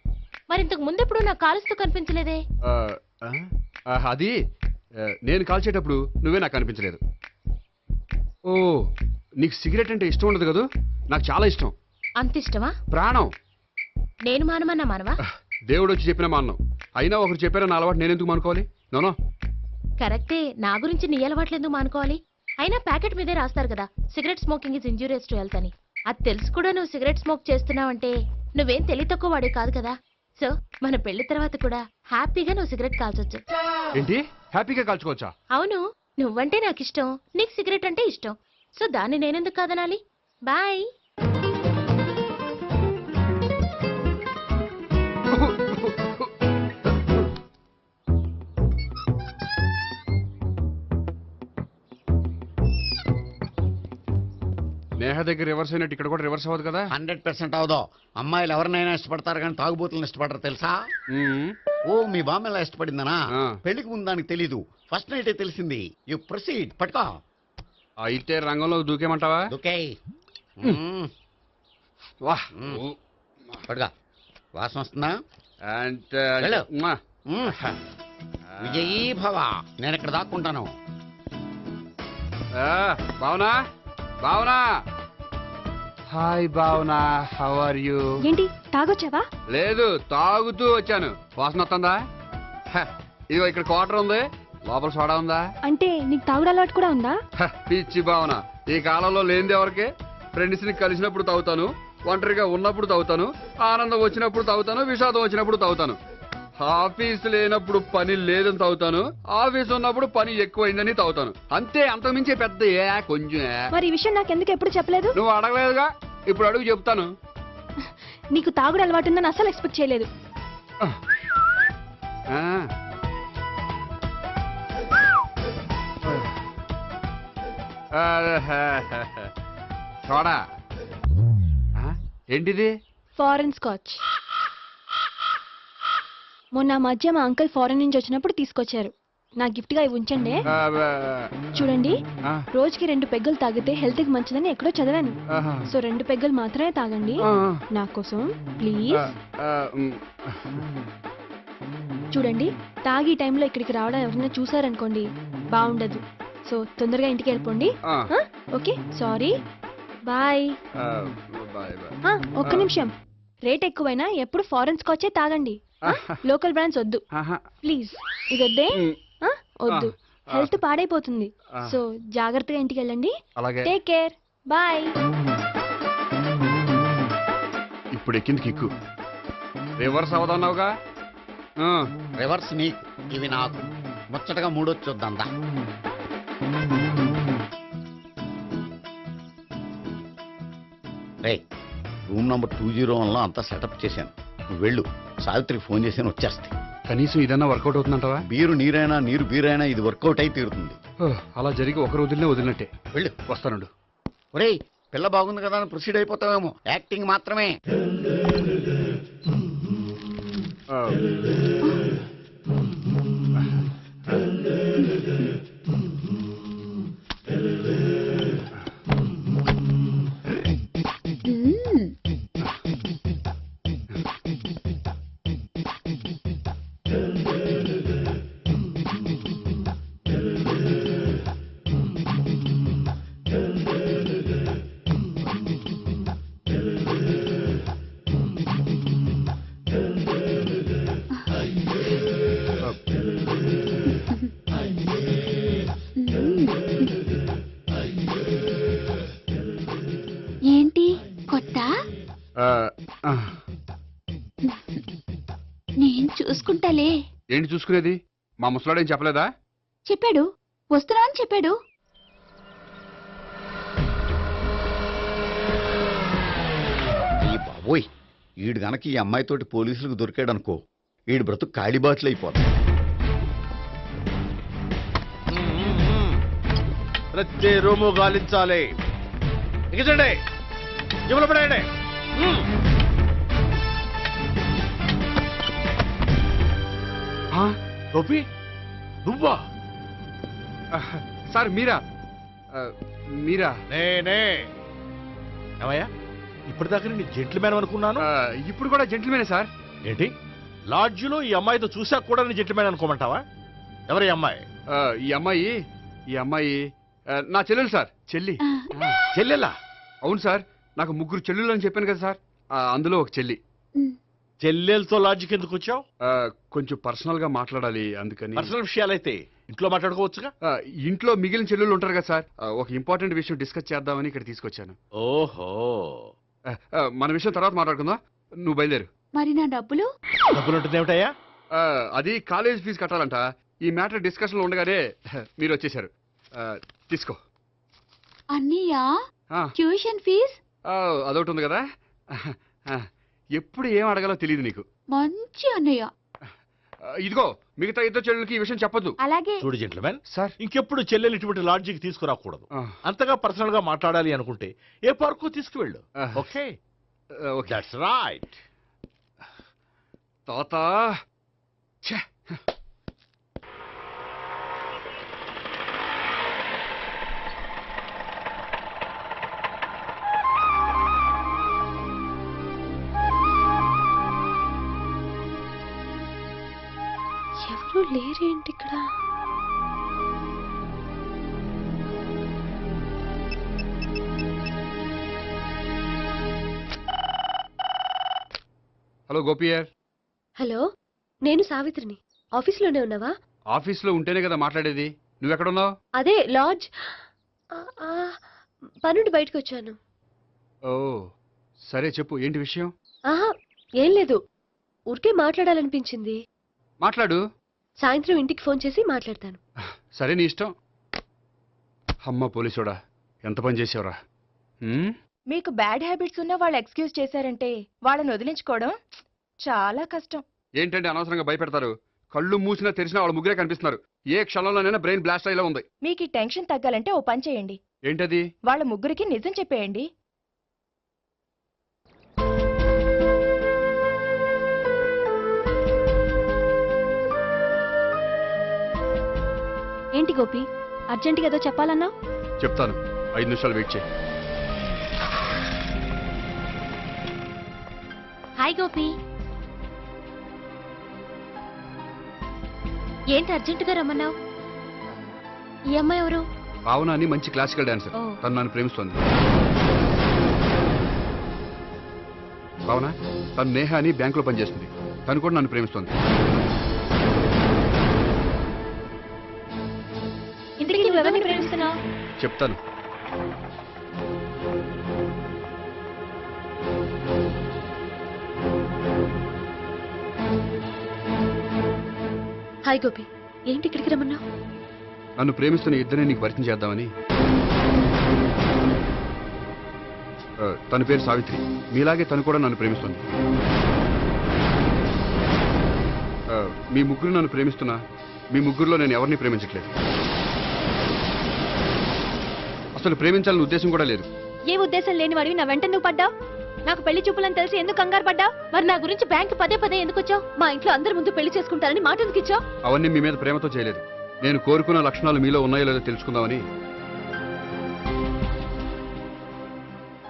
మరి ఇంతకు ముందెప్పుడు నాకు కాలుస్తూ కనిపించలేదే? అది నేను కాల్చేటప్పుడు నువ్వే నాకు కనిపించలేదు. ఓ నీకు సిగరెట్ అంటే ఇష్టం ఉండదు కదా? నాకు చాలా ఇష్టం. అంత ఇష్టమా? ప్రాణం. నేను మానమన్నా మానవా? దేవుడు వచ్చి చెప్పిన మానం. అయినా ఒకరు చెప్పారా నా అలవాటు నేనెందుకు మానుకోవాలి? నోనో కరెక్టే. నా గురించి నీ అలవాట్లు ఎందుకు మానుకోవాలి? అయినా ప్యాకెట్ మీదే రాస్తారు కదా, cigarette smoking is injurious to health అని. అది తెలుసు కూడా నువ్వు సిగరెట్ స్మోక్ చేస్తున్నావంటే నువ్వేం తెలివి తక్కువ వాడే కాదు కదా. సో మన పెళ్లి తర్వాత కూడా హ్యాపీగా నువ్వు సిగరెట్ కాల్చొచ్చు. ఏంటి హ్యాపీగా కాల్చుకోవచ్చా? అవును, నువ్వంటే నాకు ఇష్టం, నీకు సిగరెట్ అంటే ఇష్టం. సో దాన్ని నేనెందుకు కాదనాలి? బాయ్. నేహ దగ్గర రివర్స్ అయినట్టు ఇక్కడ కూడా రివర్స్ అవ్వదు కదా? 100% అవదో. అమ్మాయిలు ఎవరినైనా ఇష్టపడతారు కానీ తాగుబోతులను ఇష్టపడరు తెలుసా? ఓ మీ బామ్మ ఎలా ఇష్టపడిందనా? పెళ్లికి ముందు దానికి తెలీదు, ఫస్ట్ నైటే తెలిసింది. You proceed. పట్టుకో. అయితే రంగంలో దూకేమంటావా? దూకేయ్. పట్టుగా. వాసన వస్తుందా? విజయీ భవ. నేను ఇక్కడ దాక్కుంటాను. Bhavana, Bhavana. Hi Bhavana, how are you? ఏంటి తాగొచ్చావా? లేదు, తాగుతూ వచ్చాను. వాసన వస్తుందా? ఇదిగో ఇక్కడ క్వార్టర్ ఉంది, లోపల సోడా ఉందా? అంటే నీకు తాగుడు అలవాటు కూడా ఉందా? పిచ్చి భావన, ఈ కాలంలో లేనిది ఎవరికి? ఫ్రెండ్స్ ని కలిసినప్పుడు తాగుతాను, ఒంటరిగా ఉన్నప్పుడు తాగుతాను, ఆనందం వచ్చినప్పుడు తాగుతాను, విషాదం వచ్చినప్పుడు తాగుతాను. ఆఫీస్ లేనప్పుడు పని లేదని తాగుతాను, ఆఫీస్ ఉన్నప్పుడు పని ఎక్కువైందని తాగుతాను. అంతే, అంతకుమించే పెద్ద కొంచెం. మరి ఈ విషయం నాకెందుకు ఎప్పుడు చెప్పలేదు? నువ్వు అడగలేదుగా, ఇప్పుడు అడుగు చెప్తాను. నీకు తాగుడు అలవాటు ఉందని అసలు ఎక్స్పెక్ట్ చేయలేదు. సోడా ఏంటిది? Foreign scotch. మొన్న మధ్య మా అంకుల్ ఫారెన్ నుంచి వచ్చినప్పుడు తీసుకొచ్చారు. నా గిఫ్ట్ గా ఇవి ఉంచండి. చూడండి, రోజుకి 2 పెగ్గులు తాగితే హెల్త్ కి మంచిదని ఎక్కడో చదివాను. సో 2 పెగ్గులు మాత్రమే తాగండి నా కోసం ప్లీజ్. చూడండి, తాగి టైంలో ఇక్కడికి రావడం ఎవరైనా చూసారనుకోండి బాగుండదు. సో తొందరగా ఇంటికి వెళ్ళిపోండి. Okay, sorry, bye. ఒక్క నిమిషం, రేట్ ఎక్కువైనా ఎప్పుడు ఫారెన్ స్కాచే తాగండి, లోకల్ బ్రాండ్స్ వద్దు ప్లీజ్. ఇది వద్దే, వద్దు, హెల్త్ పాడైపోతుంది. సో జాగ్రత్తగా ఇంటికి వెళ్ళండి. Take care, bye. ఇప్పుడు ఎక్కింది కిక్కు. రివర్స్ అవదన్నావుగా, రివర్స్ నీకు, ఇవి నాకు. ముచ్చటగా మూడొచ్చు చూద్దాం దా. రే, రూమ్ నంబర్ 201లో అంతా సెటప్ చేశాను. నువ్వు వెళ్ళు, సావిత్రికి ఫోన్ చేసాను, వచ్చేస్తాయి. కనీసం ఇదన్నా వర్కౌట్ అవుతుందంటవా? బీరు నీరైనా నీరు బీరైనా ఇది వర్కౌట్ అయి తీరుతుంది. అలా జరిగి ఒక రోజులనే వదిలినట్టే. వెళ్ళు, వస్తానుండు. ఒరేయ్, పిల్ల బాగుంది కదా అని ప్రొసీడ్ అయిపోతావేమో. యాక్టింగ్ మాత్రమే. ఏంటి కొత్త? నేను చూసుకుంటాలే. ఏంటి చూసుకునేది? మా ముసలాడేం చెప్పలేదా? చెప్పాడు, వస్తున్నా అని చెప్పాడు. ఈ బాబోయ్, ఈడు గనక ఈ అమ్మాయితోటి పోలీసులకు దొరికాడనుకో, ఈడు బ్రతుకు కాళీబాట్లు అయిపోతాడు. ప్రతి రూము గాలించాలి. ఎగిచండి, జబ్బులు పడేయండి. టోపీ నువ్వా? సార్ మీరా? మీరా? నేనే. ఏమయ్యా, ఇప్పటిదాకా నేను జెంట్లమ్యాన్ అనుకున్నాను. ఇప్పుడు కూడా జెంట్లమేనే సార్. ఏంటి, లాడ్జిలో ఈ అమ్మాయితో చూసాక కూడా నేను జెంట్లమ్యాన్ అనుకోమంటావా? ఎవరి అమ్మాయి? ఈ అమ్మాయి నా చెల్లెలు సార్. చెల్లెలా? అవును సార్, నాకు 3 చెల్లెలు అని చెప్పాను కదా సార్, అందులో ఒక చెల్లి. చెల్లెలతో లాడ్జికి ఎందుకు వచ్చావు? కొంచెం పర్సనల్ గా మాట్లాడాలి, అందుకని. పర్సనల్ విషయాలైతే ఇంట్లో మాట్లాడుకోవచ్చుగా. ఇంట్లో మిగిలిన చెల్లెలు ఉంటారు కదా సార్, ఒక ఇంపార్టెంట్ విషయం డిస్కస్ చేద్దామని ఇక్కడ తీసుకొచ్చాను. ఓహో, మన విషయం తర్వాత మాట్లాడుకుందాం, నువ్వు బయలుదేరు. మరి నా డబ్బులు? డబ్బులు ఉంటుంది ఏమిటయ్యా? అది కాలేజ్ ఫీజు కట్టాలంట. ఈ మ్యాటర్ డిస్కషన్ లో ఉండగానే మీరు వచ్చేసారు. తీసుకో. అన్నయ్యా, ట్యూషన్ ఫీజ్? అదొకటి ఉంది కదా, ఎప్పుడు ఏం అడగాలో తెలియదు నీకు. మంచి అన్నయ్య. ఇదిగో, మిగతా ఇద్దరు చెల్లెలకి ఈ విషయం చెప్పొద్దు. అలాగే. చూడు జెంట్లమెన్ సార్, ఇంకెప్పుడు చెల్లెలు ఇటువంటి లాడ్జికి తీసుకురాకూడదు. అంతగా పర్సనల్ గా మాట్లాడాలి అనుకుంటే ఏ పార్కు తీసుకువెళ్ళు. Okay, that's right. తాత ఎవరు లేరేంటి ఇక్కడ? హలో గోపియర్. హలో, నేను సావిత్రిని. ఆఫీస్లోనే ఉన్నావా? ఆఫీస్లో ఉంటేనే కదా మాట్లాడేది. నువ్వెక్కడున్నావు? అదే లాడ్జ్ పనుండి బయటకు వచ్చాను. ఓ సరే, చెప్పు, ఏంటి విషయం? ఆహా, ఏం లేదు, ఊరికే మాట్లాడాలనిపించింది. మాట్లాడు. సాయంత్రం ఇంటికి ఫోన్ చేసి మాట్లాడతాను. సరే, నీ ఇష్టం. అమ్మ పోలీసోడా, ఎంత పని చేసావురా. మీకు బ్యాడ్ హ్యాబిట్స్ ఉన్న వాళ్ళు ఎక్స్క్యూజ్ చేశారంటే వాళ్ళని వదిలించుకోవడం చాలా కష్టం. ఏంటంటే అనవసరంగా భయపెడతారు. కళ్ళు మూసినా తెరిచినా వాళ్ళ ముగ్గురే కనిపిస్తున్నారు. ఏ క్షణంలోనైనా బ్రెయిన్ బ్లాస్ట్ అయ్యేలా ఉంది. మీకు ఈ టెన్షన్ తగ్గాలంటే ఓ పని చేయండి. ఏంటది? వాళ్ళ ముగ్గురికి నిజం చెప్పేయండి. ఏంటి గోపి, అర్జెంటుగా ఏదో చెప్పాలన్నా? చెప్తాను, 5 నిమిషాలు వెయిట్ చేయి. హాయ్ గోపి. ఏంటి అర్జెంటుగా రమ్మన్నావు? ఈ అమ్మాయి ఎవరు? భావన అని మంచి క్లాసికల్ డాన్సర్. ఓ. తను నన్ను ప్రేమిస్తోంది. భావన, తను నేహ అని బ్యాంకులో పనిచేస్తుంది. తను కూడా నన్ను ప్రేమిస్తోంది. ఇంతకీ నువ్వెవరిని ప్రేమిస్తున్నావు? చెప్తాను. హాయ్ గోపి, ఏంటి ఇక్కడికి రమ్మన్నావు? నన్ను ప్రేమిస్తున్న ఇద్దరిని నీకు పరిచయం చేద్దామని. తన పేరు సావిత్రి. మీలాగే తను కూడా నన్ను ప్రేమిస్తుంది. మీ ముగ్గురు నన్ను ప్రేమిస్తున్నా మీ ముగ్గురులో నేను ఎవరిని ప్రేమించట్లేదు. అసలు ప్రేమించాలని ఉద్దేశం కూడా లేదు. ఏ ఉద్దేశం లేని వాడివి నా వెంట నువ్వు పడ్డావు? నాకు పెళ్లి చూపులని తెలిసి ఎందుకు కంగారు పడ్డావు? మరి నా గురించి బ్యాంక్ పదే పదే ఎందుకు వచ్చావు? మా ఇంట్లో అందరి ముందు పెళ్లి చేసుకుంటారని మాట ఎందుకు ఇచ్చావు? అవన్నీ మీ మీద ప్రేమతో చేయలేదు. నేను కోరుకున్న లక్షణాలు మీలో ఉన్నాయో లేదో తెలుసుకుందామని.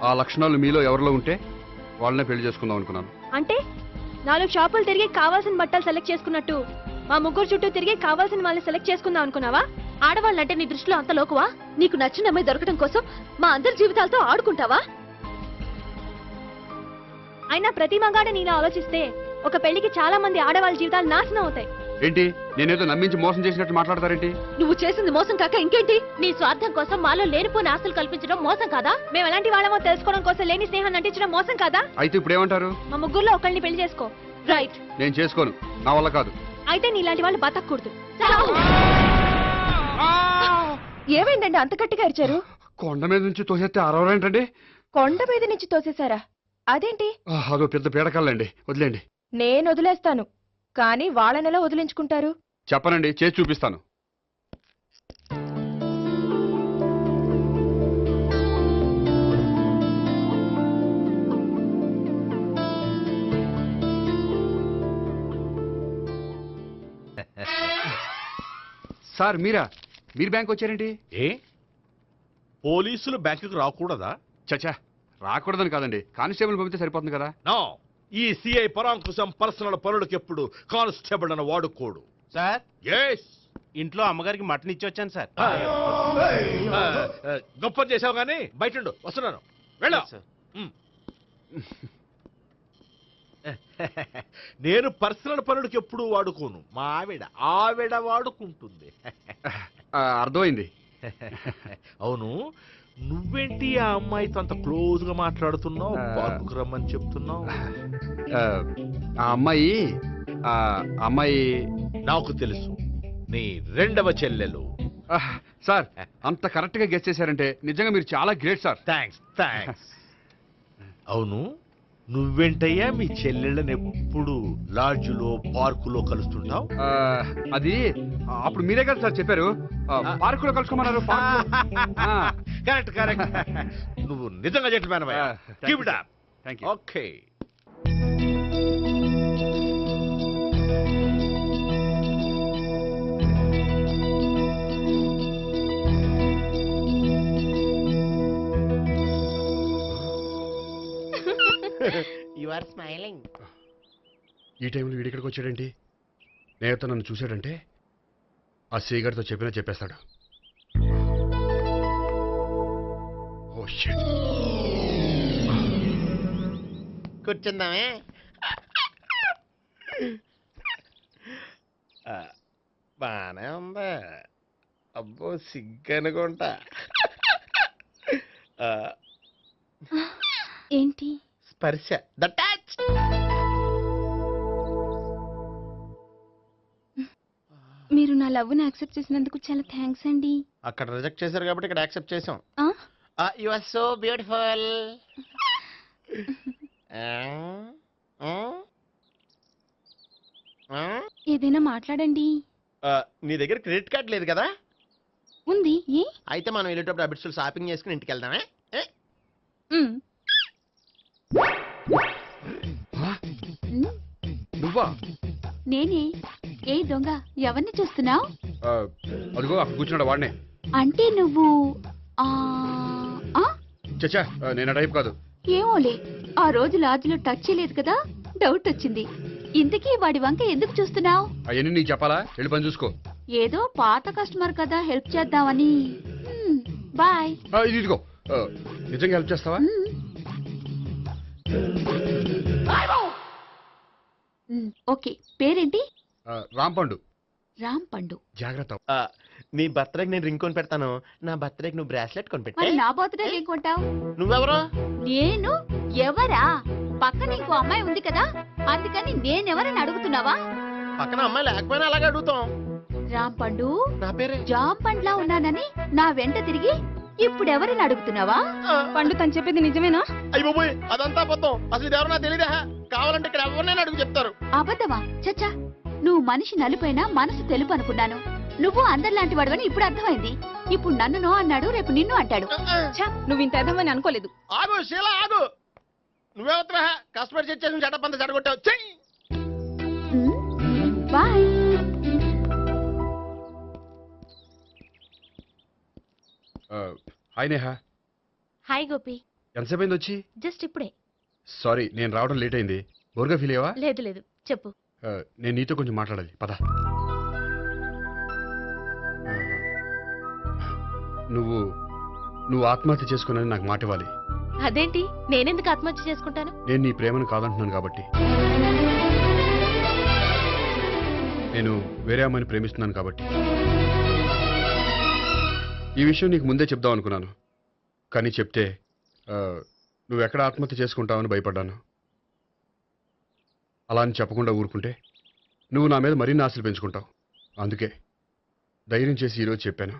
ఆ లక్షణాలు మీలో ఎవరిలో ఉంటే వాళ్ళనే పెళ్లి చేసుకుందాం అనుకున్నాను. అంటే 4 షాపులు తిరిగి కావాల్సిన బట్టలు సెలెక్ట్ చేసుకున్నట్టు మా ముగ్గురు చుట్టూ తిరిగి కావాల్సిన వాళ్ళని సెలెక్ట్ చేసుకుందాం అనుకున్నావా? ఆడవాళ్ళంటే నీ దృష్టిలో అంత లోకువా? నీకు నచ్చిన అమ్మాయి దొరకడం కోసం మా అందరి జీవితాలతో ఆడుకుంటావా? అయినా ప్రతి మగాడ నీలా ఆలోచిస్తే ఒక పెళ్లికి చాలా మంది ఆడవాళ్ళ జీవితాలు నాశనం అవుతాయి. ఏంటి నేనేదో నమ్మించి మోసం చేసినట్టు మాట్లాడతారేంటి? నువ్వు చేసింది మోసం కాక ఇంకేంటి? నీ స్వార్థం కోసం మాలో లేనిపోని ఆస్తులు కల్పించడం మోసం కాదా? మేము ఎలాంటి వాళ్ళమో తెలుసుకోవడం కోసం లేని స్నేహం నటించడం మోసం కాదా? అయితే ఇప్పుడు ఏమంటారు? మా ముగ్గురులో ఒకళ్ళని పెళ్లి చేసుకో. రైట్. నేను చేసుకోను, నా వల్ల కాదు. అయితే నీలాంటి వాళ్ళు బతకూడదు. ఏమైందండి అంత గట్టిగా అరిచారు? కొండ మీద నుంచి తోసేస్తే అరవరేంటండి? కొండ మీద నుంచి తోసేశారా? అదేంటి? అదో పెద్ద పీడకల్లండి, వదిలేండి. నేను వదిలేస్తాను, కానీ వాళ్ళనెలా వదిలించుకుంటారు? చెప్పనండి, చేసి చూపిస్తాను. సార్ మీరా? మీరు బ్యాంక్ వచ్చారేంటి? పోలీసులు బ్యాంకుకు రాకూడదా? చచ్చా, రాకూడదని కాదండి, కానిస్టేబుల్ పంపితే సరిపోతుంది కదా. నో, ఈ సిఐ పరాంకుశం పర్సనల్ పనులకు ఎప్పుడు కానిస్టేబుల్ అని వాడుకోడు. సార్, ఎస్, ఇంట్లో అమ్మగారికి మటన్ ఇచ్చి వచ్చాను సార్. గొప్ప చేసావు కానీ బయట వస్తున్నాను, వెళ్ళా. నేను పర్సనల్ పనులకు ఎప్పుడు వాడుకోను, మా ఆవిడ వాడుకుంటుంది. అర్థమైంది. అవును, నువ్వేంటి ఆ అమ్మాయితో అంత క్లోజ్ గా మాట్లాడుతున్నావు? పార్కుకు రమ్మని చెప్తున్నావు. ఆ అమ్మాయి నాకు తెలుసు, నీ రెండవ చెల్లెలు. సార్, అంత కరెక్ట్ గా గెస్ చేశారంటే నిజంగా మీరు చాలా గ్రేట్ సార్. థ్యాంక్స్. అవును, నువ్వేంటయ్యా మీ చెల్లెళ్ళని ఎప్పుడు లాడ్జ్లో పార్కులో కలుస్తుంటావు? అది అప్పుడు మీరే కదా సార్ చెప్పారు, పార్కులో కలుసుకోమన్నారు. కరెక్ట్. నువ్వు నిజంగా gentleman. Keep it up. Thank you. Okay. You are smiling. ఈ టైంలో వీడి ఇక్కడికి వచ్చాడేంటి? నేత నన్ను చూశాడంటే ఆ సీగారితో చెప్పినా చెప్పేస్తాడు. Oh shit. కూర్చుందామే. బానే ఉందా? అబ్బో సిగ్గనుకుంటా. ఏంటి? స్పర్శ, ద టచ్. మీరు నా లవ్ ని యాక్సెప్ట్ చేసినందుకు చాలా థ్యాంక్స్ అండి. అక్కడ రిజెక్ట్ చేశారు కాబట్టి ఇక్కడ యాక్సెప్ట్ చేసాం. You are so beautiful. ఏదైనా మాట్లాడండి. నీ దగ్గర క్రెడిట్ కార్డ్ లేదు కదా? ఉంది. ఏ? అయితే మనం వెళ్ళేటప్పుడు అబిట్స్ షాపింగ్ చేసుకుని ఇంటికి వెళ్దామే. నువ్వా? నేనే. ఏ దొంగ, ఎవరిని చూస్తున్నావు? అదిగో అక్కడ కూర్చున్నాడు వాడినే. అంటే నువ్వు చచ్చా, నేను టైప్ కాదు. ఏమోలే, ఆ రోజు లాడ్జ్లో టచ్ చేయలేదు కదా, డౌట్ వచ్చింది. ఇంతకీ వాడి వంక ఎందుకు చూస్తున్నావు? అవన్నీ నీకు చెప్పాలా? వెళ్ళి పని చూసుకో. ఏదో పాత కస్టమర్ కదా, హెల్ప్ చేద్దామని. బాయ్. ఇదిగో, నిజంగా హెల్ప్ చేస్తావా? ఓకే. పేరేంటి? రాంపండు. రాంపండు. జాగ్రత్త. నీ బర్త్డేకి నేను రింగ్ కొని పెడతాను, నా బర్త్డేకి నువ్వు బ్రాస్లెట్ కొని పెట్టు. మరి నా బర్త్డే ఏం కొంటావు? నువ్వెవరు? నేను ఎవరా? పక్కన ఇంకో అమ్మాయి ఉంది కదా, అందుకని నేనెవరని అడుగుతున్నావా? పక్కన అమ్మాయి లేకపోయినా అలాగే అడుగుతాం. రామ్ పండు నా పేరే జామ్ పండ్లా ఉన్నానని నా వెంట తిరిగి ఇప్పుడు ఎవరిని అడుగుతున్నావా? పండు తను చెప్పేది నిజమేనా? అయ్యి బాబోయ్, అదంతా అబద్ధం. అసలు ఇది ఎవరో నాకు తెలియదా? కావాలంటే ఇక్కడ ఎవరినైనా అడుగు చెప్తారు. అబద్ధమా? చచ్చా, నువ్వు మనిషి నలుపైనా మనసు తెలుపు అనుకున్నాను. నువ్వు అందరిలాంటి వాడవని ఇప్పుడు అర్థమైంది. ఇప్పుడు నన్ను నో అన్నాడు, రేపు నిన్ను అంటాడు. నువ్వు ఇంత అర్థమని అనుకోలేదు. ఆగు శీల, ఆగు. నువ్వేవత్రా కష్టపడి చేసి చెడ్డ చెడగొట్టావు. చెయ్యి. Bye. Hi Neha. Hi Gopi. ఎంతసేపు అయింది వచ్చి? జస్ట్ ఇప్పుడే. సారీ, నేను రావడం లేట్ అయింది. బోర్గా ఫీల్ అయ్యావా? లేదు లేదు, చెప్పు. నేను నీతో కొంచెం మాట్లాడాలి, పద. నువ్వు ఆత్మహత్య చేసుకున్నానని నాకు మాట ఇవ్వాలి. అదేంటి, నేనెందుకు ఆత్మహత్య చేసుకుంటాను? నేను నీ ప్రేమను కాదంటున్నాను కాబట్టి. నేను వేరే అమ్మాయిని ప్రేమిస్తున్నాను కాబట్టి. ఈ విషయం నీకు ముందే చెప్దాం అనుకున్నాను, కానీ చెప్తే నువ్వు ఎక్కడ ఆత్మహత్య చేసుకుంటావని భయపడ్డాను. అలా అని చెప్పకుండా ఊరుకుంటే నువ్వు నా మీద మరిన్ని ఆశలు పెంచుకుంటావు. అందుకే ధైర్యం చేసి ఈరోజు చెప్పాను.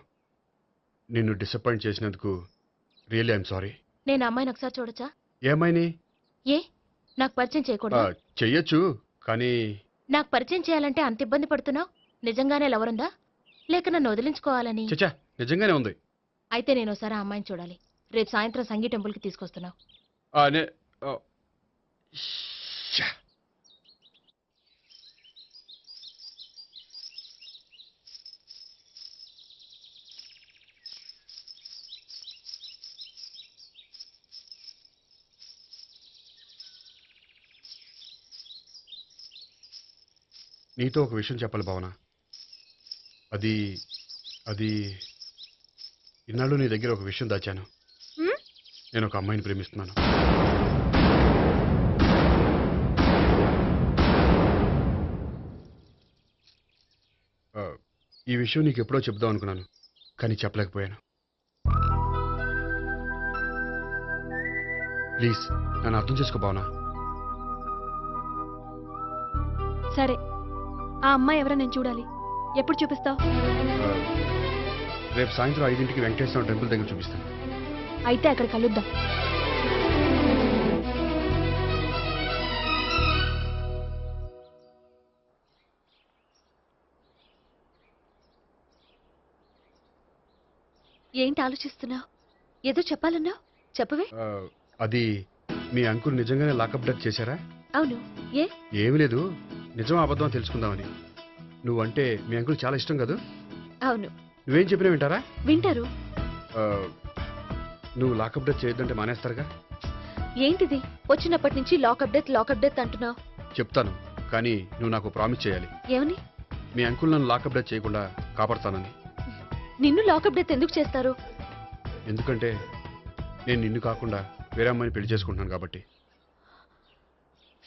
నిన్ను డిసప్పాయింట్ చేసినందుకు రియల్లీ ఐఎమ్ సారీ. నేను అమ్మాయిని ఒకసారి చూడొచ్చా? ఏమైనా ఏ నాకు పరిచయం చేయకూడదు? చెయ్యొచ్చు, కానీ నాకు పరిచయం చేయాలంటే అంత ఇబ్బంది పడుతున్నావు? నిజంగానే లవరుందా, లేక నన్ను వదిలించుకోవాలని? చచ్చా, నిజంగానే ఉంది. అయితే నేను ఒకసారి ఆ అమ్మాయిని చూడాలి. రేపు సాయంత్రం సంగీ టెంపుల్కి తీసుకొస్తున్నావు. నీతో ఒక విషయం చెప్పాలి భావన. అది అది ఇన్నాళ్ళు నీ దగ్గర ఒక విషయం దాచాను. నేను ఒక అమ్మాయిని ప్రేమిస్తున్నాను. ఈ విషయం నీకు ఎప్పుడో చెప్దాం అనుకున్నాను, కానీ చెప్పలేకపోయాను. ప్లీజ్ నన్ను అర్థం చేసుకో భావన. సరే, ఆ అమ్మాయి ఎవరో నేను చూడాలి. ఎప్పుడు చూపిస్తావు? రేపు సాయంత్రం 5ంటికి వెంకటేశ్వర టెంపుల్ దగ్గర చూపిస్తాను. అయితే అక్కడ కలుద్దాం. ఏంటి ఆలోచిస్తున్నావు? ఏదో చెప్పాలన్నావు, చెప్పవే. అది మీ అంకుల్ నిజంగానే లాకప్ డెత్ చేశారా? అవును. ఏ? ఏమీ లేదు, నిజం అబద్ధం తెలుసుకుందామని. నువ్వంటే మీ అంకుల్ చాలా ఇష్టం కదా? అవును. నువ్వేం చెప్పినా వింటారా? వింటారు. నువ్వు లాకప్ డెత్ చేయొద్దంటే మానేస్తారుగా? ఏంటిది వచ్చినప్పటి నుంచి లాకప్ డెత్ అంటున్నావు? చెప్తాను, కానీ నువ్వు నాకు ప్రామిస్ చేయాలి. ఏమని? మీ అంకుల్ నన్ను లాకప్ డెత్ చేయకుండా కాపాడతానని. నిన్ను లాకప్ డెత్ ఎందుకు చేస్తారు? ఎందుకంటే నేను నిన్ను కాకుండా వేరే అమ్మాయిని పెళ్లి చేసుకుంటున్నాను కాబట్టి.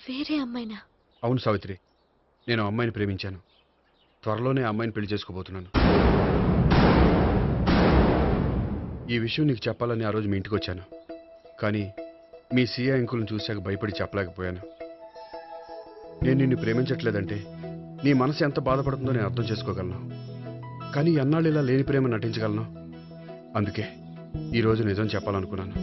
వేరే అమ్మాయినా? అవును సావిత్రి, నేను అమ్మాయిని ప్రేమించాను. త్వరలోనే అమ్మాయిని పెళ్లి చేసుకోబోతున్నాను. ఈ విషయం నీకు చెప్పాలని ఆ రోజు మీ ఇంటికి వచ్చాను, కానీ మీ సీఏ అంకుల్ని చూశాక భయపడి చెప్పలేకపోయాను. నేను నిన్ను ప్రేమించట్లేదంటే నీ మనసు ఎంత బాధపడుతుందో నేను అర్థం చేసుకోగలను, కానీ ఎన్నాళ్ళు ఇలా లేని ప్రేమ నటించగలను? అందుకే ఈరోజు నిజం చెప్పాలనుకున్నాను.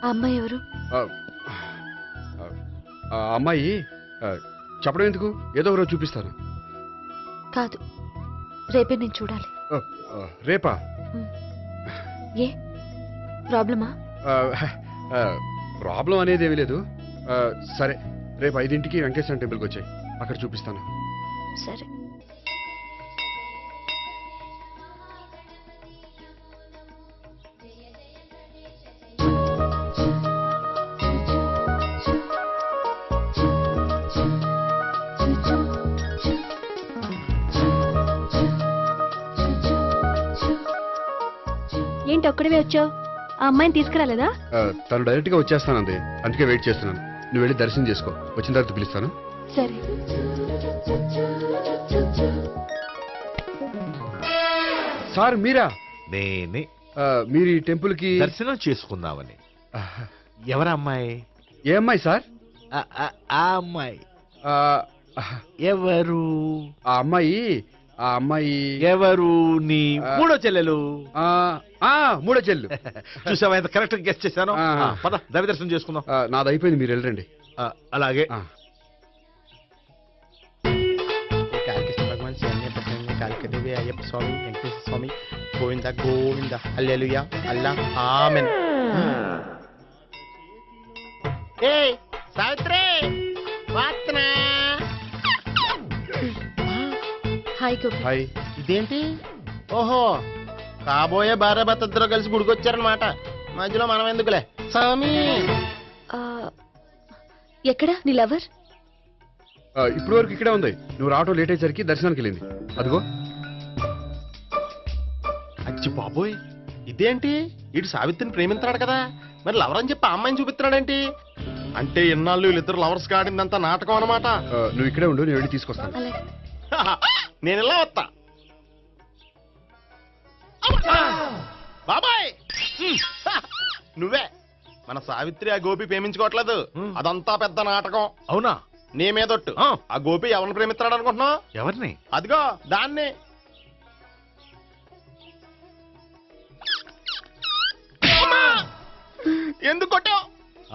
ఆ అమ్మాయి ఎవరు? ఆ అమ్మాయి చెప్పడం ఎందుకు, ఏదో ఒకరోజు చూపిస్తాను. కాదు, రేపే నేను చూడాలి. రేపా? ఏ ప్రాబ్లమా? ప్రాబ్లం అనేది ఏమీ లేదు. సరే, రేపు 5ంటికి వెంకటేశ్వర టెంపుల్కి వచ్చాయి, అక్కడ చూపిస్తాను. సరే. ఏంటి ఒక్కడివే వచ్చావు? ఆ అమ్మాయిని తీసుకురాలేదా? తను డైరెక్ట్ గా వచ్చేస్తానంది, అందుకే వెయిట్ చేస్తున్నాను. నువ్వు వెళ్ళి దర్శనం చేసుకో, వచ్చిన తర్వాత పిలుస్తాను. సరే. సార్ మీరా? నేనే. మీరు ఈ టెంపుల్ కి దర్శనం చేసుకుందామని. ఎవరు అమ్మాయి? ఏ అమ్మాయి సార్? ఆ అమ్మాయి ఎవరు? ఆ అమ్మాయి ఎవరు? నీ మూడో చెల్లెలు. మూడో చెల్లెలు. చూసావా ఎంత కరెక్ట్ గెస్ట్ చేశాను. పద దైవ దర్శనం చేసుకుందాం. నాది అయిపోయింది, మీరు వెళ్ళండి. అలాగే. భగవాన్ శరణ్య ప్రసన్న కాళికదేవి అయ్యప్ప స్వామి వెంకటేశ్వర స్వామి గోవింద గోవింద హల్లెలూయా అల్లా ఆమెన్. ఏయ్ సావిత్రి వాత్నా. హాయ్ గోపి. హాయ్. ఇదేంటి? ఓహో, కాబోయే భార్య భర్త ఇద్దరు కలిసి గుడికొచ్చారనమాట. మధ్యలో మనం ఎందుకులే స్వామి. ఎక్కడా నీ లవర్? ఇప్పుడు వరకు ఇక్కడే ఉంది. నువ్వు రావటం లేట్ అయ్యేసరికి దర్శనానికి వెళ్ళింది. అదిగో. అచ్చి బాబోయ్, ఇదేంటి? ఇటు సావిత్రిని ప్రేమిస్తున్నాడు కదా, మరి లవర్ అని చెప్పి ఆ అమ్మాయిని చూపిస్తున్నాడేంటి? అంటే ఇన్నాళ్ళు వీళ్ళిద్దరు లవర్స్ కాడిందంతా నాటకం అనమాట. నువ్వు ఇక్కడే ఉండు, నేను వెళ్ళి తీసుకొస్తాను. నేను ఇలా వస్తా. బాబాయ్ నువ్వే. మన సావిత్రి ఆ గోపి ప్రేమించుకోవట్లేదు, అదంతా పెద్ద నాటకం. అవునా? నీ మీదొట్టు. ఆ గోపి ఎవరిని ప్రేమిస్తున్నాడు అనుకుంటున్నావు? ఎవరిని? అదిగో దాన్ని. ఎందుకు కొట్టావు?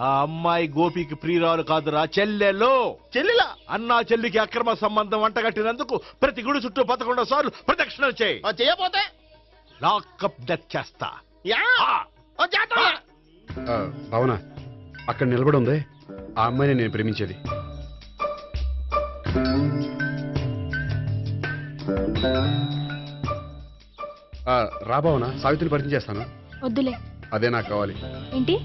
ఆ అమ్మాయి గోపికి ప్రియురాలు కాదురా, చెల్లెలు. చెల్లెలా? అన్నా చెల్లికి అక్రమ సంబంధం వంటగట్టినందుకు ప్రతి గుడి చుట్టూ 11 సార్లు ప్రదక్షిణలు చేయి. చేయపోతే లాకప్ డెత్ చేస్తా. భావన, అక్కడ నిలబడి ఉంది ఆ అమ్మాయిని నేను ప్రేమించేది. రా భావన, సావిత్రిని పరిచయం చేస్తాను. వద్దులే. అదే నాకు కావాలి. ఏంటి?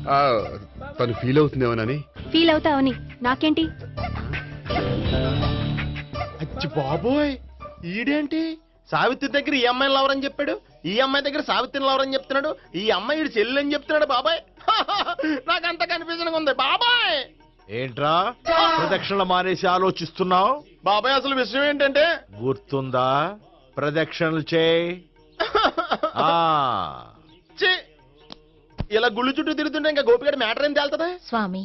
తను ఫీల్ అవుతుందేమోనని. ఫీల్ అవుతావని నాకేంటి? అచ్చి బాబోయ్, ఈడేంటి సావిత్రి దగ్గర ఈ అమ్మాయిని లవర్ అని చెప్పాడు, ఈ అమ్మాయి దగ్గర సావిత్రిని లవర్ అని చెప్తున్నాడు, ఈ అమ్మాయి ఈడు చెల్లి అని చెప్తున్నాడు. బాబాయ్ నాకంత కన్ఫ్యూజన్ ఉంది బాబాయ్. ఏంట్రా ప్రదక్షిణలు మానేసి ఆలోచిస్తున్నావు? బాబాయ్ అసలు విషయం ఏంటంటే, గుర్తుందా? ప్రదక్షిణలు చేయి. ఇలా గుళ్ళు చుట్టూ తిరుగుతుంటే ఇంకా గోపిగడ మ్యాటర్ ఏం తేలుతుందా? స్వామి,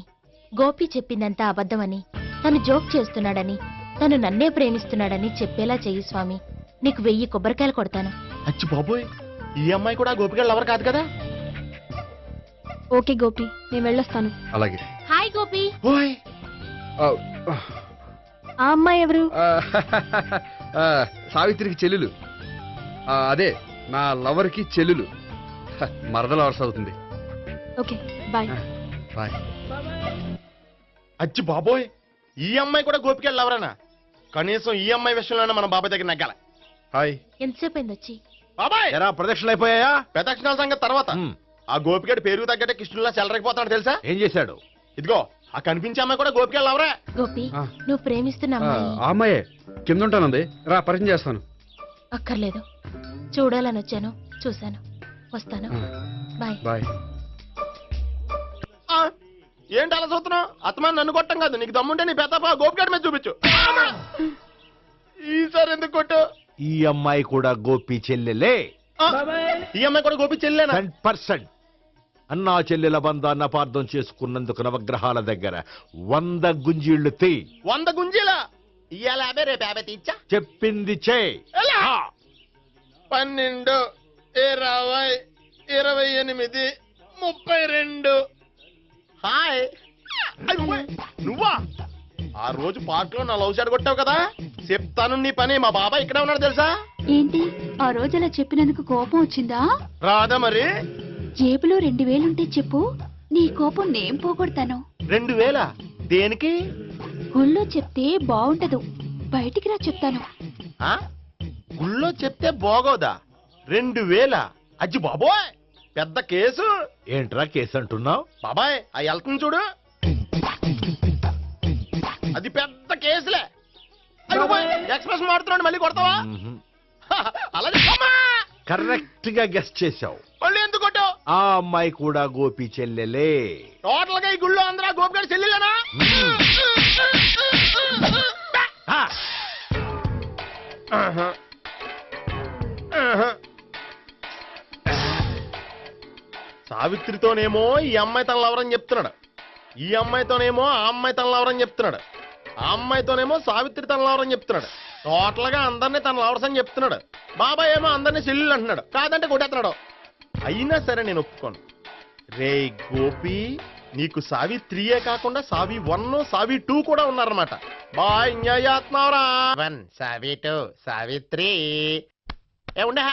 గోపి చెప్పిందంతా అబద్ధమని, తను జోక్ చేస్తున్నాడని, తను నన్నే ప్రేమిస్తున్నాడని చెప్పేలా చెయ్యి స్వామి. నీకు 1000 కొబ్బరికాయలు కొడతాను. అచ్చి బాబోయ్, ఈ అమ్మాయి కూడా గోపిగడ లవర్ కాదు కదా? ఓకే గోపి, నేను వెళ్ళొస్తాను. అలాగే. హాయ్ గోపి. ఆ అమ్మాయి ఎవరు? సావిత్రికి చెల్లెలు. అదే నా లవర్ కి చెల్లెలు. మరద లవర్స్ అవుతుంది. Okay bye. బాయ్. అచ్చి బాబోయ్, ఈ అమ్మాయి కూడా గోపిగడ లవరేనా? కనీసం ఈ అమ్మాయి విషయంలోనే మన బాబాయ్ దగ్గర నగ్గాల. హాయ్. ఎంతసేపు అయింది వచ్చి? బాబాయ్ ఎరా ప్రదక్షిణలు అయిపోయాయా? ప్రదక్షిణాల సంగతి తర్వాత. ఆ గోపిగడ పేరు తగ్గట్టే కృష్ణులా చెలరైపోతాడు తెలుసా? ఏం చేశాడు? ఇదిగో ఆ కనిపించే అమ్మాయి కూడా గోపిగడ లవరే. గోపి, నువ్వు ప్రేమిస్తున్న అమ్మాయి ఆ అమ్మాయే కింద ఉంటానంది. రా పరిచయం చేస్తాను. అక్కర్లేదు, చూడాలని వచ్చాను, చూశాను, వస్తాను. బాయ్. బాయ్. ఏంటి అలా చూస్తున్నావు? అత్తమాని నన్ను కొట్టం కాదు, నీకు దమ్ముంటే నీ పెద్ద గోపిగడ మీద చూపించు. ఈసారి ఎందుకు కొట్టు? ఈ అమ్మాయి కూడా గోపి చెల్లెలే. ఈ అమ్మాయి కూడా గోపి చెల్లెనా? 100%. అన్నా చెల్లెల బంధాన్ని అపార్థం చేసుకున్నందుకు నవగ్రహాల దగ్గర 100 గుంజీళ్లు తీ. 100 గుంజీలా? ఇయ్యాల 50 రేపు 50 తీచ్చా. చెప్పింది చే. 12, 20, 28, 32. హాయ్. నువ్వా? ఆ రోజు పార్క్ లో నా లవ్ షాట్ కొట్టావు కదా, చెప్తాను నీ పని. మా బాబాయ్ ఇక్కడే ఉన్నాడు తెలుసా? ఏంటి ఆ రోజు అలా చెప్పినందుకు కోపం వచ్చిందా? రాదా మరి? జేబులో 2000 ఉంటే చెప్పు, నీ కోపం నేను పోగొడతాను. 2000? దేనికి? గుళ్ళో చెప్తే బాగుండదు, బయటికి రా చెప్తాను. గుళ్ళో చెప్తే బాగోదా? 2000? అజ్జి బాబోయ్, పెద్ద కేసు. ఏంట్రా కేసు అంటున్నావు? బాబాయ్ ఆ వెళ్తుంది చూడు, అది పెద్ద కేసులే. ఎక్స్ప్రెస్ మాడుతున్నాడు, మళ్ళీ కొడతావా? అలా కరెక్ట్ గా గెస్ట్ చేశావు. మళ్ళీ ఎందుకు కొట్టావు? ఆ అమ్మాయి కూడా గోపి చెల్లెలే. టోటల్ గా ఈ గుళ్ళో అందరూ గోపిగడ చెల్లెలేనా? సావిత్రితోనేమో ఈ అమ్మాయి తన లవరని చెప్తున్నాడు, ఈ అమ్మాయితోనేమో ఆ అమ్మాయి తన లవరని చెప్తున్నాడు, ఆ అమ్మాయితోనేమో సావిత్రి తన లవరని చెప్తున్నాడు. టోటల్ గా అందరినీ తన లవర్స్ అని చెప్తున్నాడు. బాబాయ్ ఏమో అందరినీ చెల్లెలు అంటున్నాడు, కాదంటే కొట్టేస్తున్నాడు. అయినా సరే నేను ఒప్పుకోను. రే గోపి, నీకు సావిత్రియే కాకుండా సావి 1, సావి 2 కూడా ఉన్నారన్నమాట. బాయ్ న్యాయాత్మరా 1 సావి 2 సావిత్రి. ఏ ఉండే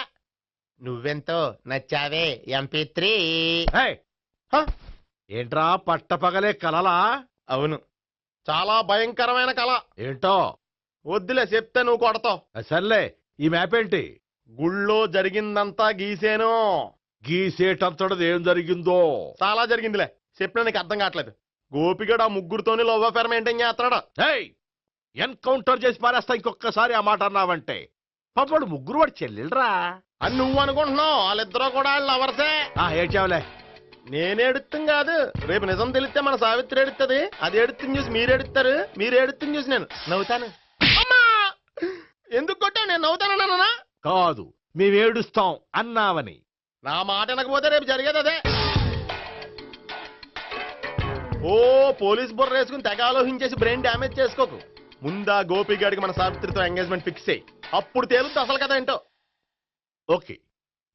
నువ్వెంతో నచ్చావే MP3. ఏంట్రా పట్టపగలే కలలా? అవును, చాలా భయంకరమైన కళ. ఏంటో వద్దులే, చెప్తే నువ్వు కొడతావు. సర్లే, ఈ మ్యాప్ ఏంటి? గుళ్ళో జరిగిందంతా గీసేను. గీసేటంతటది ఏం జరిగిందో? చాలా జరిగిందిలే, చెప్పినా నీకు అర్థం కావట్లేదు. గోపిగడు ఆ ముగ్గురుతోని లవ్ అఫేర్ మెయింటైన్ చేస్తాడా? ఎన్కౌంటర్ చేసి పారేస్తా ఇంకొకసారి ఆ మాట అన్నావంటే. పాపడు ముగ్గురు వాడు చెల్లెలరా అని నువ్వు అనుకుంటున్నావు, వాళ్ళిద్దరూ కూడా లవర్సే. ఏడ్చావులే. నేనే ఎడుతాం కాదు, రేపు నిజం తెలిస్తే మన సావిత్రి ఎడుతుంది. అది ఎడుతుంది చూసి మీరు ఎడుతారు, మీరు ఎడుతుంది చూసి నేను నవ్వుతాను. అమ్మా, ఎందుకు కొట్టావు? నేను నవ్వుతానన్నా? కాదు, మేమేడుస్తాం అన్నావని. నా మాట అనకపోతే రేపు జరిగేది అదే. ఓ పోలీస్ బుర్ర వేసుకుని తెగ ఆలోచించేసి బ్రెయిన్ డ్యామేజ్ చేసుకోకు. ముందా గోపిగాడికి మన సావిత్రితో ఎంగేజ్మెంట్ ఫిక్స్ అయ్యి, అప్పుడు తేలుతుంది అసలు కదా ఏంటో. ఓకే,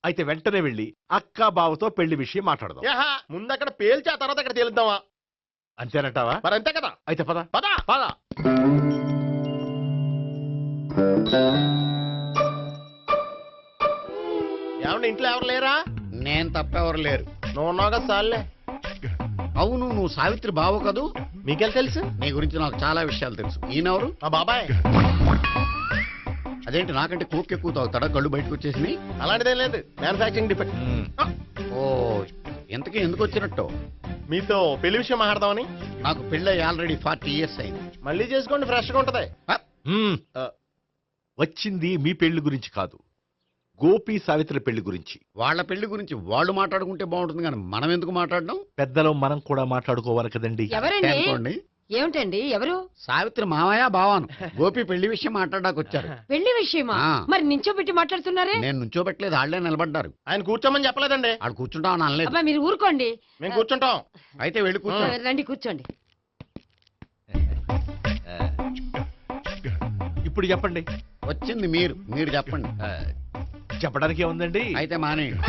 అయితే వెంటనే వెళ్ళి అక్క బావతో పెళ్లి విషయం మాట్లాడదాం. ముందు అక్కడ పేల్చి ఆ తర్వాత అక్కడ తేలుద్దామా? అంతేనంటావా? మరి అంతే కదా. అయితే పద పద పద. ఏమన్నా ఇంట్లో ఎవరు లేరా? నేను తప్పెవరు లేరు. నువ్వు ఉన్నావు కదా సార్లే. అవును, నువ్వు సావిత్రి బావు కదూ? మీకెళ్ళి తెలుసు? నీ గురించి నాకు చాలా విషయాలు తెలుసు. ఈయనెవరు? మా బాబాయ్. అదేంటి, నాకంటే కోక్ ఎక్కువ తాగుతాడా? కళ్ళు బయటకు వచ్చేసినాయి. అలాంటిదేం లేదు, మ్యానుఫాక్చరింగ్ డిఫెక్ట్. ఓ, ఇంతకీ ఎందుకు వచ్చినట్టు? మీతో పెళ్లి విషయం మాట్లాడదామని. నాకు పెళ్ళి ఆల్రెడీ 40 years అయింది. మళ్ళీ చేసుకోండి, ఫ్రెష్ గా ఉంటది. వచ్చింది మీ పెళ్లి గురించి కాదు, గోపి సావిత్రి పెళ్లి గురించి. వాళ్ళ పెళ్లి గురించి వాళ్ళు మాట్లాడుకుంటే బాగుంటుంది, కానీ మనం ఎందుకు మాట్లాడడం? పెద్దలో మనం కూడా మాట్లాడుకోవాలి కదండి. ఎవరండి? ఏమిటండి? ఎవరు? సావిత్రి మామయ్య బావాను. గోపి పెళ్లి విషయం మాట్లాడడానికి వచ్చారు. పెళ్లి విషయమా? మరి నించోబెట్టి మాట్లాడుతున్నారే? నేను నుంచోబెట్టలేదు, వాళ్ళే నిలబడ్డారు. ఆయన కూర్చోమని చెప్పలేదండి. ఆడు కూర్చుంటామని అనలేదు. అబ్బా, మీరు ఊరుకోండి. మేము కూర్చుంటాం. అయితే వెళ్ళి కూర్చోండి. రండి కూర్చోండి. ఇప్పుడు చెప్పండి. వచ్చింది మీరు చెప్పండి. చెప్పడానికి ఏముందండి? అయితే మానేయండి.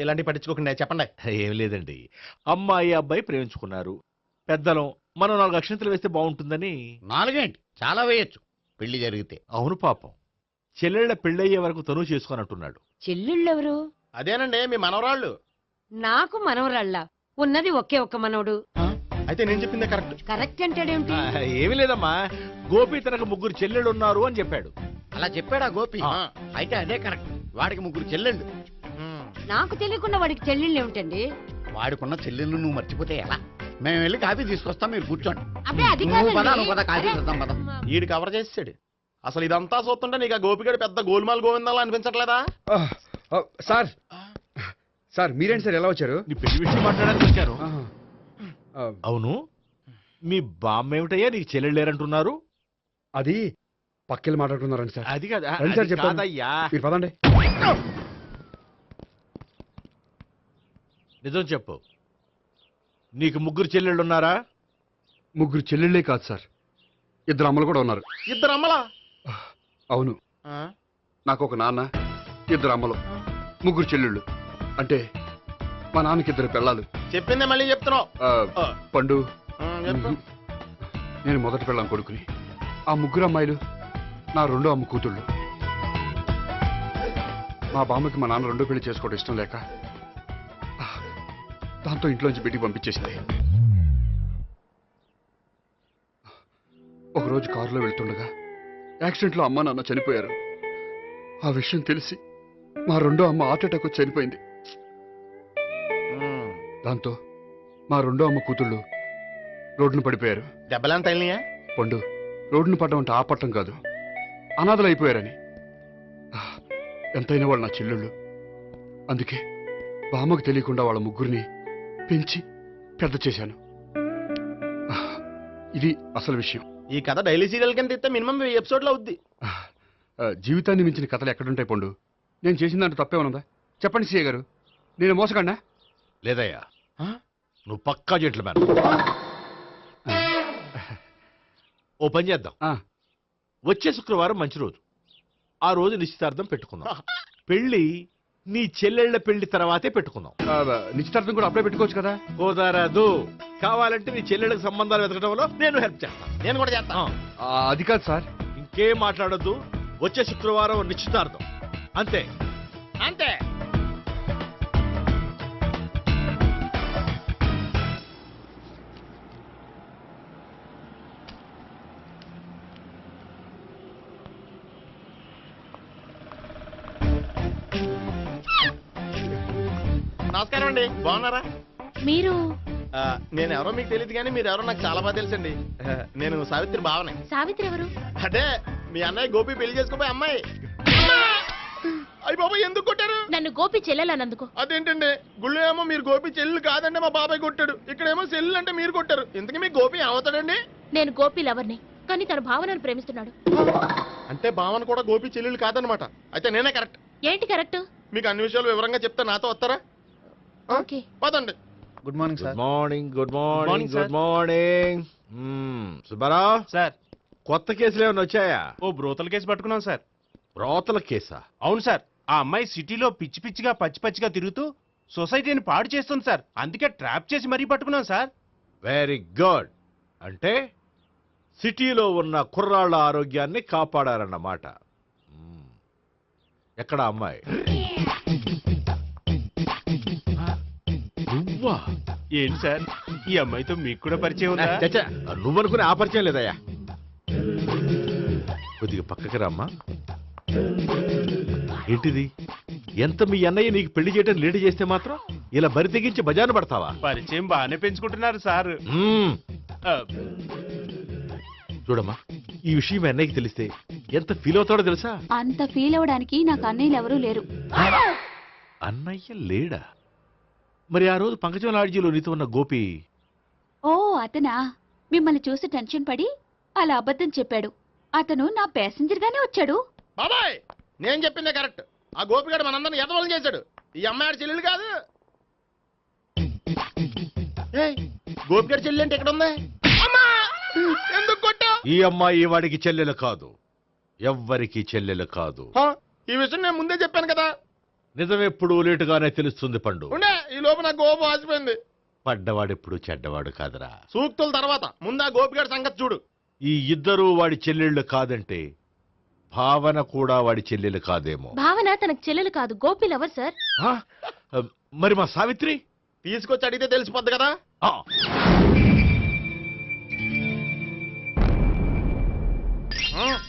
ఇలాంటి పట్టించుకోకుండా చెప్పండి. ఏం లేదండి, అమ్మాయి అబ్బాయి ప్రేమించుకున్నారు. పెద్దలం మనం 4 అక్షంతలు వేస్తే బాగుంటుందని. 4 ఏంటి, చాలా వేయచ్చు పెళ్లి జరిగితే. అవును, పాపం చెల్లెళ్ళ పెళ్ళయ్యే వరకు తను చేసుకున్నట్టున్నాడు. చెల్లెళ్ళెవరు? అదేనండి, మీ మనవరాళ్ళు. నాకు మనవరాళ్ళ? ఉన్నది ఒకే ఒక్క మనవడు. అయితే నేను చెప్పింది కరెక్ట్. కరెక్ట్ అంటాడేమిటి? ఏమి లేదమ్మా, గోపి తనకు 3 చెల్లెళ్ళు ఉన్నారు అని చెప్పాడు. అలా చెప్పాడా గోపి? అయితే అదే కరెక్ట్. వాడికి 3 చెల్లెళ్ళు. నాకు తెలియకుండా వాడికి చెల్లెళ్ళు ఏమిటండి? వాడికున్న చెల్లెళ్ళు నువ్వు మర్చిపోతే ఎలా? మేము వెళ్ళి కాఫీ తీసుకొస్తాం, మీరు కూర్చోండి. అబ్బే, అది కాఫీ చేద్దాం పద. ఈడు కవర్ చేసాడు. అసలు ఇదంతా చూస్తుంటే నీకు ఆ గోపిగడు పెద్ద గోల్మాల్ గోవిందాలు అనిపించట్లేదా? సార్ సార్ మీరేంటి సార్ ఎలా వచ్చారు? నీ పెళ్లి విషయం మాట్లాడడానికి వచ్చాను. అవును, మీ బామ్మ ఏమిటయ్యా నీకు చెల్లెళ్ళు లేరంటున్నారు? అది పక్కెళ్ళి మాట్లాడుకున్నారండి సార్. అది కదా సార్ చెప్తాను, మీరు పదండి. నిజం చెప్పు, నీకు 3 చెల్లెళ్ళు ఉన్నారా? 3 చెల్లెళ్ళే కాదు సార్, 2 అమ్మలు కూడా ఉన్నారు. 2 అమ్మలా? అవును, నాకు ఒక నాన్న, 2 అమ్మలు, 3 చెల్లెళ్ళు. అంటే మా నాన్నకి 2 పిల్లలు. చెప్పిందే మళ్ళీ చెప్తున్నావు. పండు, నేను మొదటి పిల్లం కొడుకుని. ఆ 3 అమ్మాయిలు నా 2వ అమ్మ కూతుళ్ళు. మా బామ్మకి మా నాన్న 2వ పెళ్లి చేసుకోవడం ఇష్టం లేక దాంతో ఇంట్లోంచి బయటికి పంపించేసింది. ఒకరోజు కారులో వెళ్తుండగా యాక్సిడెంట్లో అమ్మ నాన్న చనిపోయారు. ఆ విషయం తెలిసి మా 2వ అమ్మ హార్ట్ అటాక్ వచ్చి చనిపోయింది. దాంతో మా 2వ అమ్మ కూతుళ్ళు రోడ్డును పడిపోయారు. దెబ్బలంత అయినాయా? పండు, రోడ్డును పడ్డం అంటే ఆపట్టం కాదు, అనాథలు అయిపోయారని. ఎంతైనా వాళ్ళు నా చెల్లెళ్ళు. అందుకే బామ్మకు తెలియకుండా వాళ్ళ 3 పెంచి పెద్ద చేశాను. ఇది అసలు విషయం. ఈ కథ డైలీ సీరియల్ కింద ఇస్తే మినిమం 1000 ఎపిసోడ్లు అవుద్ది. జీవితాన్ని మించిన కథలు ఎక్కడుంటాయి పండు? నేను చేసిన దాంట్లో తప్పేమనుందా? చెప్పండి సీఏ గారు, నేను మోసగండా? లేదయ్యా, నువ్వు పక్కా జెంట్లమ్యాన్. ఓ పని చేద్దాం, వచ్చే శుక్రవారం మంచి రోజు, ఆ రోజు నిశ్చితార్థం పెట్టుకుందాం. పెళ్లి నీ చెల్లెళ్ల పెళ్లి తర్వాతే పెట్టుకుందాం. నిశ్చితార్థం కూడా అప్పుడే పెట్టుకోవచ్చు కదా? కుదరదు. కావాలంటే నీ చెల్లెళ్ళకి సంబంధాలు వెతకడంలో నేను హెల్ప్ చేస్తాను. నేను కూడా చేస్తాను. అది కాదు సార్. ఇంకేం మాట్లాడొద్దు, వచ్చే శుక్రవారం నిశ్చితార్థం, అంతే అంతే. నమస్కారం అండి, బాగున్నారా? మీరు నేను ఎవరో మీకు తెలియదు కానీ మీరు ఎవరో నాకు చాలా బాగా తెలుసండి. నేను సావిత్రి బావనే. సావిత్రి ఎవరు? అదే మీ అన్నయ్య గోపి పెళ్లి చేసుకోపోయి అమ్మాయి. అయ్యి బాబాయ్, ఎందుకు కొట్టారు? నన్ను గోపి చెల్లెలన్నందుకు. అదేంటండి, గుళ్ళు ఏమో మీరు గోపి చెల్లు కాదండి మా బాబాయ్ కొట్టాడు, ఇక్కడేమో చెల్లు అంటే మీరు కొట్టారు. ఇంతకీ మీ గోపి ఏమవుతాడండి? నేను గోపి లవర్ని, కానీ తన భావనను ప్రేమిస్తున్నాడు. అంటే భావన కూడా గోపి చెల్లెలు కాదనమాట. అయితే నేనే కరెక్ట్. ఏంటి కరెక్ట్? మీకు అన్ని విషయాలు వివరంగా చెప్తే నాతో వస్తారా? ఓకే, పదండి. Good morning sir. Good morning. Good morning. Morning, sir. Good morning. Subbarao sir, కొత్త కేసులు ఏమైనా వచ్చాయా? ఓ బ్రోతల కేసు పట్టుకున్నాం సార్. బ్రోతల కేసా? అవును సార్, ఆ అమ్మాయి సిటీలో పిచ్చి పిచ్చిగా పచ్చి పచ్చిగా తిరుగుతూ సొసైటీని పాడు చేస్తుంది సార్. అందుకే ట్రాప్ చేసి మరీ పట్టుకున్నాం సార్. Very good. అంటే సిటీలో ఉన్న కుర్రాళ్ళ ఆరోగ్యాన్ని కాపాడారన్నమాట. ఎక్కడ అమ్మాయి? నువ్వా? ఏంటి సార్, ఈ అమ్మాయితో మీకు కూడా పరిచయం ఉందా? చచ్చా, నువ్వనుకునే ఆ పరిచయం లేదయ్యా. కొద్దిగా పక్కకి రామ్మా. ఏంటిది? ఎంత మీ అన్నయ్య నీకు పెళ్లి చేయడం లేట్ చేస్తే మాత్రం ఇలా బరి తెగించి బజారు పడతావా? పరిచయం బాగానే పెంచుకుంటున్నారు సార్. చూడమ్మా, ఈ విషయం మీ అన్నయ్యకి తెలిస్తే ఎంత ఫీల్ అవుతాడో తెలుసా? అంత ఫీల్ అవడానికి నాకు అన్నయ్యలు ఎవరూ లేరు. అన్నయ్య లేడా? మరి ఆ రోజు పంకజం లాడ్జీలో నీతో ఉన్న గోపి? ఓ అతనా? మిమ్మల్ని చూసి టెన్షన్ పడి అలా అబద్ధం చెప్పాడు. అతను నా ప్యాసింజర్ గానే వచ్చాడు. బాబాయ్, నేను చెప్పిందే కరెక్ట్. ఆ గోపిగాడు మనందరిని ఎదవలం చేశాడు. ఈ అమ్మాయి చెల్లెలు కాదు. గోపిగాడి చెల్లి అంటే ఎక్కడ ఉంది? ఎందుకు కొట్టా? ఈ అమ్మాయి వాడికి చెల్లెలు కాదు, ఎవ్వరికి చెల్లెలు కాదు. ఈ విషయం నేను ముందే చెప్పాను కదా. నిజమెప్పుడు లేటుగానే తెలుస్తుంది పండు. ఉండే, ఈ లోపు నాకు గోపు ఆసిపోయింది. పడ్డవాడెప్పుడు చెడ్డవాడు కాదురా. సూక్తుల తర్వాత ముందు ఆ గోపిగాడి సంగతి చూడు. ఈ ఇద్దరూ వాడి చెల్లెళ్ళు కాదంటే భావన కూడా వాడి చెల్లెలు కాదేమో. భావన తనకు చెల్లెలు కాదు, గోపి లవర్ సార్. మరి మా సావిత్రి? తీసుకొచ్చి అడిగితే తెలిసిపోద్ది కదా.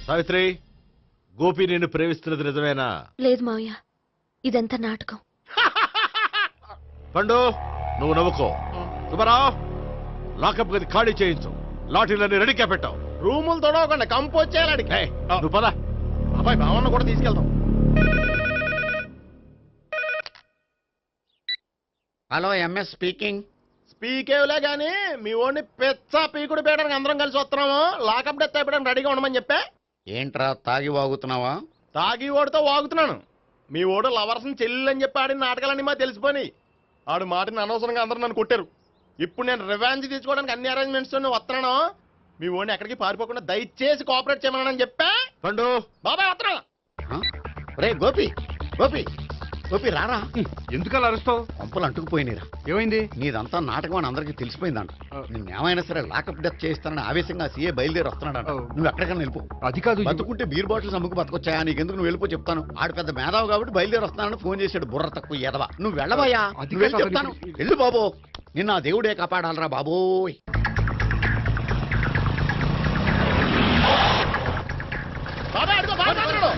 సావిత్రి, గోపి నిన్ను ప్రేమిస్తున్నది నిజమేనా? లేదు మావయ్య, ఇదంతా నాటకం. పండు, నువ్వు నవ్వుకో. సుబ్బారావు, లాకప్ గది ఖాళీ చేయించు. లాఠీలన్నీ రెడీగా పెట్టావు. రూములు తొడవకుండా కంపోజ్ చేయాలి. నువ్వు పద. అబ్బాయి భావన కూడా తీసుకెళ్తాం. Hello, MS speaking. స్పీకేవ్లే గానీ మీ ఓడిని పెచ్చ పీకుడు పేయడానికి అందరం కలిసి వస్తున్నాము. లాకప్ డెత్ అయిపోయడానికి రెడీగా ఉండమని చెప్పే. ఏంట్రా తాగి వాగుతున్నావా? తాగి ఓడితో వాగుతున్నాను. మీ ఓడు లవర్స్ని చెల్లెని చెప్పి ఆడిన నాటకాలన్నీ మా తెలిసిపోయి ఆడు మాటని అనవసరంగా అందరూ నన్ను కొట్టారు. ఇప్పుడు నేను రివెంజ్ తీసుకోవడానికి అన్ని అరేంజ్మెంట్స్ వస్తున్నాను. మీ ఓడిని ఎక్కడికి పారిపోకుండా దయచేసి కోఆపరేట్ చేయమని చెప్పా. పండు బాబాయ్ వస్తున్నా. రే గోపి, గోపి, గోపి రారా. ఎందుకు అలా అరుస్తావు? పంపులు అంటుకుపోయినరా. ఏమైంది? నీదంతా నాటకం అని అందరికీ తెలిసిపోయిందంట. నిన్నేమైనా సరే లాకప్ డెత్ చేస్తానని ఆవేశంగా సీఏ బయలుదేరి వస్తున్నాడంట. నువ్వు ఎక్కడికైనా వెళ్ళిపో. అది కాదు, బతుకుంటే బీర్ బాటిల్స్ అమ్ముకు బతకొచ్చాయా? నీకెందుకు, నువ్వు వెళ్ళిపో చెప్తాను. ఆడు పెద్ద మేధావు కాబట్టి బయలుదేరి వస్తున్నానని ఫోన్ చేశాడు. బుర్ర తక్కువ ఎదవా. నువ్వు వెళ్ళవయ్యా, నువ్వు వెళ్ళి చెప్తాను. వెళ్ళు బాబో, నిన్న ఆ దేవుడే కాపాడాలరా బాబోయ్. బాబాయ్ అడుగు, బాబాయ్ అడుగు.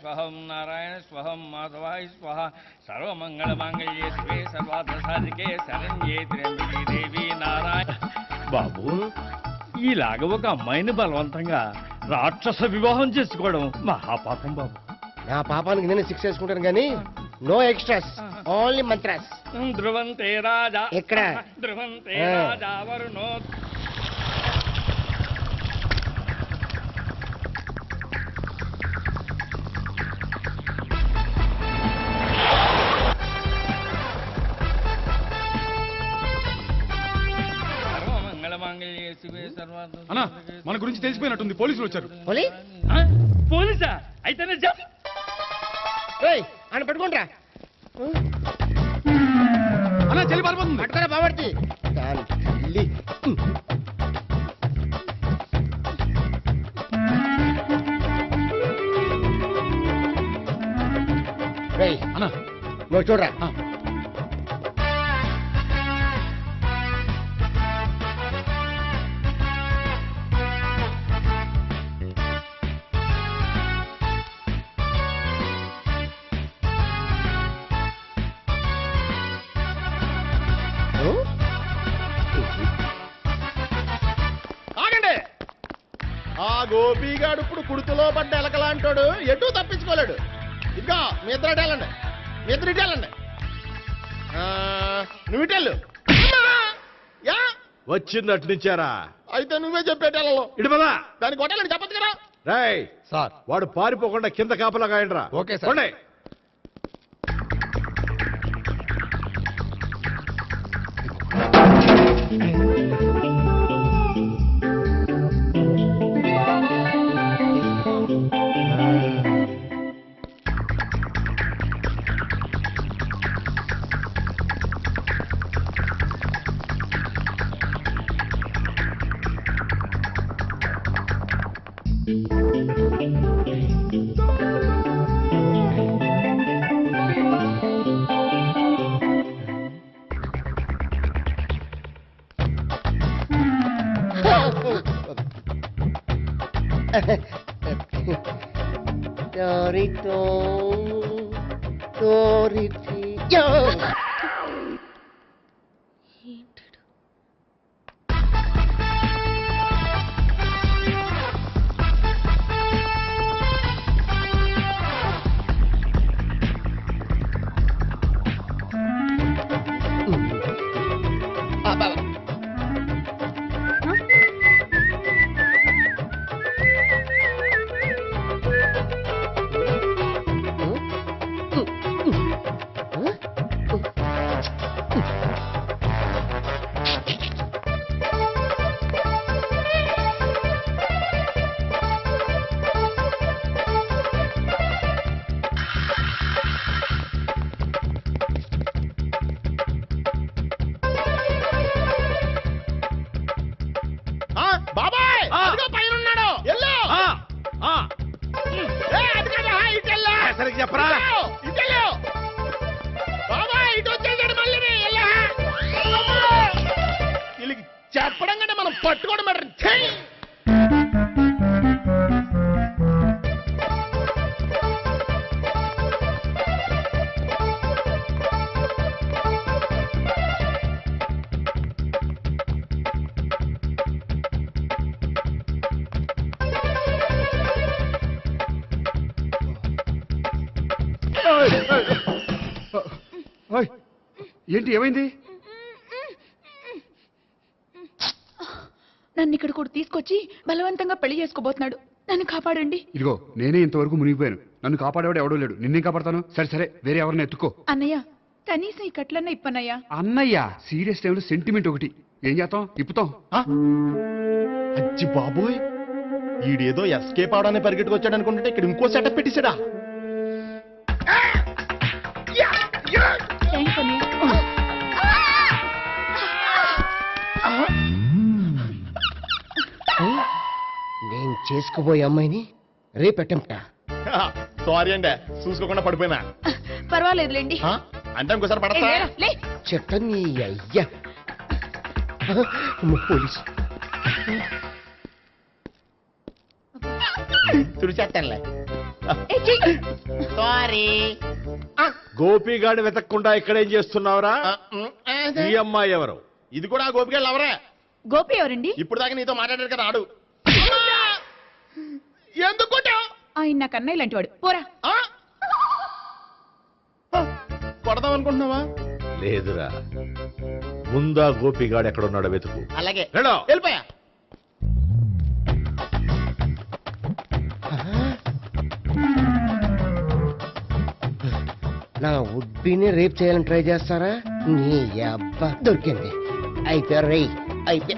స్వహం స్వహం మాధవాయ స్వహ సర్వమంగళ మాంగళ్యే శివే సర్వార్థ సాధికే శరణ్యే త్ర్యంబకే దేవి నారాయణ. బాబు, ఇలాగ ఒక అమ్మాయిని బలవంతంగా రాక్షస వివాహం చేసుకోవడం మహాపాపం బాబు. నా పాపానికి నేను శిక్ష వేసుకుంటాను కానీ నో ఎక్స్ట్రాస్, ఓన్లీ మంత్రాస్. ధ్రువంతే రాజా ఎక్కడ? ధ్రువంతే రాజా వరుణో. అన్నా మన గురించి తెలిసిపోయినట్టుంది, పోలీసులు వచ్చారు. పోలీసా? అయితేనే చెప్పు. అని పట్టుకుంటా అన్నా చెల్లి పారిపోతుంది. పట్టుకోరా బాబర్తి. దాని తల్లి. అన్నా నువ్వు చూడరా. ఆగండి. ఆ గోపిగాడు ఇప్పుడు కుడుతులో పడ్డ ఎలకలాంటాడు, ఎటు తప్పించుకోలేడు. ఇదిగో మీ ఇద్దరు ఇటేళ్ళండి, మీ ఇద్దరు ఇటేళ్ళండి. నువ్వు ఇటెళ్ళు. వచ్చిందటు నుంచారా? అయితే నువ్వే చెప్పేటెళ్ళలో ఇటు పదా. దానికి కొట్టాలని చెప్పచ్చు కదా. రేయ్ సార్, వాడు పారిపోకుండా కింద కాపలా కాయండిరా. Okay sir. బాబాయ్ పైన ఉన్నాడు. ఎల్లో సరిగ్గా చెప్పరా? ఇటెళ్ళు బాబాయ్. ఇటు వచ్చేసాడు మళ్ళీ. వీళ్ళకి చెప్పడం కంటే మనం పట్టుకోవడం బెటర్. ఏంటి, ఏమైంది? నన్ను ఇక్కడ కూడా తీసుకొచ్చి బలవంతంగా పెళ్లి చేసుకోబోతున్నాడు. నన్ను కాపాడండి. ఇదిగో నేనే ఇంతవరకు మునిగిపోయాను. నన్ను కాపాడేవాడు ఎవడో లేడు. నిన్నేం కాపాడతాను? సరే సరే, వేరే ఎవరిని ఎత్తుకో. అన్నయ్య, కనీసం ఈ కట్లన్నా ఇప్పనయ్యా. అన్నయ్య సీరియస్ టైంలో సెంటిమెంట్ ఒకటి. ఏం చేస్తాం? ఇప్పుతాం. అచ్చి బాబోయ్, ఈడేదో ఎస్కేప్ అవడానికి పరిగెట్టుకొచ్చాడు అనుకుంటే ఇక్కడ ఇంకో సెటప్ పెట్టేశాడా? నేను చేసుకోబోయే అమ్మాయిని రేపెట్టంట. సారీ అండి, చూసుకోకుండా పడిపోయినా. పర్వాలేదులేండి. అంటే ఇంకోసారి పడతా. చెట్ట నీ అయ్యా. పోలీసు తుడిచేస్తానులే. సారీ. గోపిగాడి వెతకకుండా ఇక్కడేం చేస్తున్నావురా? ఈ అమ్మాయి ఎవరు? ఇది కూడా ఆ గోపికెళ్ళి ఎవరే? గోపి ఎవరండి? ఇప్పుడు దాకా నీతో మాట్లాడారు కదా ఆడు. ఎందుకు కొట్టావు? ఆయన నాకు అన్నయ్య లాంటి వాడు. పోరా. కొడదాం అనుకుంటున్నావా? లేదురా, ముందా గోపిగాడు ఎక్కడున్నాడో వెతుకు. అలాగే వెళ్ళిపోయా. నా ఉడ్బీని రేప్ చేయాలని ట్రై చేస్తారా? నీ అబ్బా దొరికింది. అయిపోయారు రై అయిపోయా.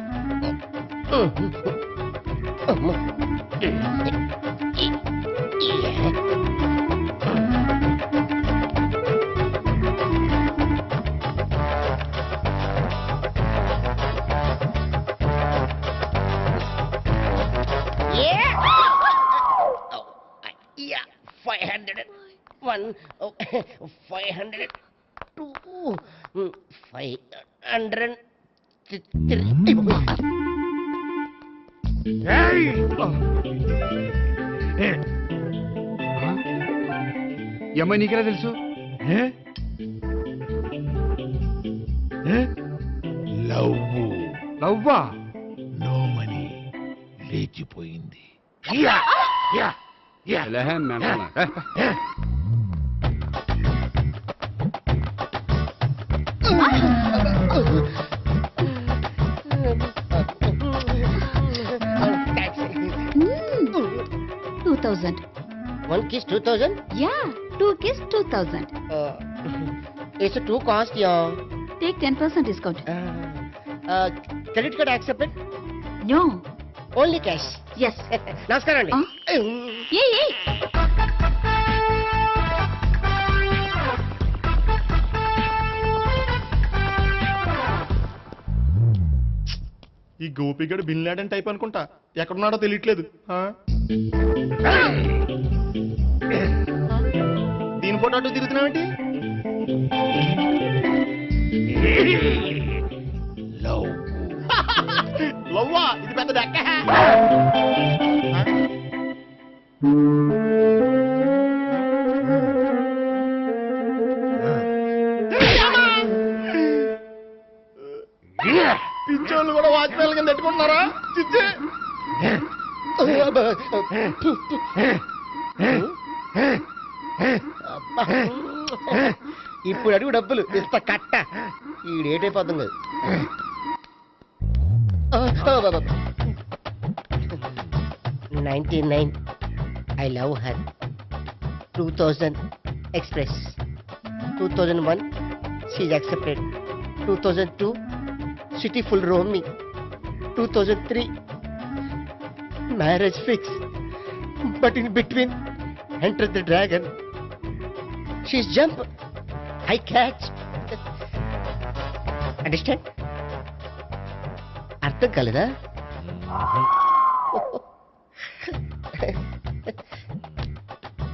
ఈ అమ్మాయి నీకెలా తెలుసు? లవ్వా? నో మనీ లేచిపోయింది. One kiss 2000? Yeah, 2 kiss 2000. It's too cost, yeah. Take 10% discount. Credit card accepted? No. Only cash. Yes. నమస్కారం అండి. Hey. ఈ గోపిగడు బిన్ లాడెన్ టైప్ అనుకుంటా. ఎక్కడున్నాడో తెలియట్లేదు. దీని ఫోటో అటు తిరుగుతున్నావేంటి? లవ్వా? ఇది పెద్ద డెక్క. పిచ్చోళ్ళు కూడా వాచ్మెన్ కింద పెట్టుకుంటున్నారా? చిచ్చే ఇప్పుడు అడుగు డబ్బులు ఇంత కట్ట. ఈ డేట్ అయిపోతుంది కదా. 99 I love her. 2000 express. 2001 she's accepted. 2002 city full roaming. 2003 marriage fix. But in between entered the dragon. She's jump. I catch. Understand? అర్థం కాలేదా?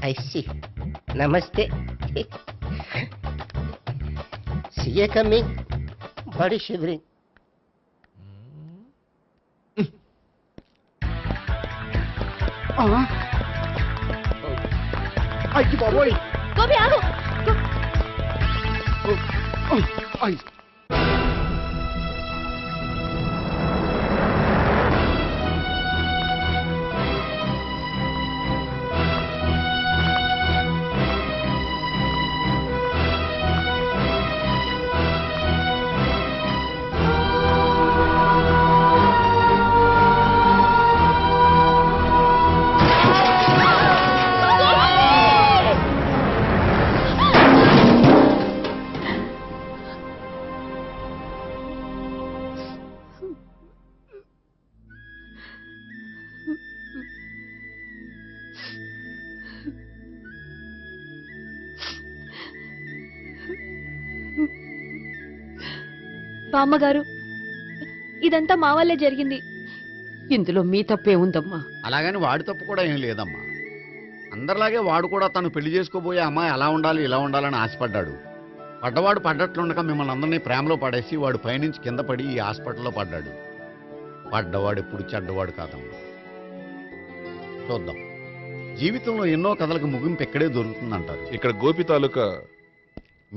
I see. Namaste. See you coming. Body shivering. అయ్యి బాబోయ్. గోపి ఆగు. బామ్మగారు, ఇదంతా మా వల్లే జరిగింది. ఇందులో మీ తప్పే ఉందమ్మా. అలాగని వాడి తప్పు కూడా ఏం లేదమ్మా. అందరిలాగే వాడు కూడా తను పెళ్లి చేసుకోబోయే అమ్మాయి అలా ఉండాలి ఇలా ఉండాలని ఆశపడ్డాడు. పడ్డవాడు పడ్డట్లుండగా మిమ్మల్ని అందరినీ ప్రేమలో పడేసి వాడు పైనుంచి కింద పడి ఈ హాస్పిటల్లో పడ్డాడు. పడ్డవాడు ఎప్పుడు చెడ్డవాడు కాదమ్మా. చూద్దాం జీవితంలో ఎన్నో కథలకు ముగింపు ఎక్కడే దొరుకుతుందంటారు. ఇక్కడ గోపి తాలూకా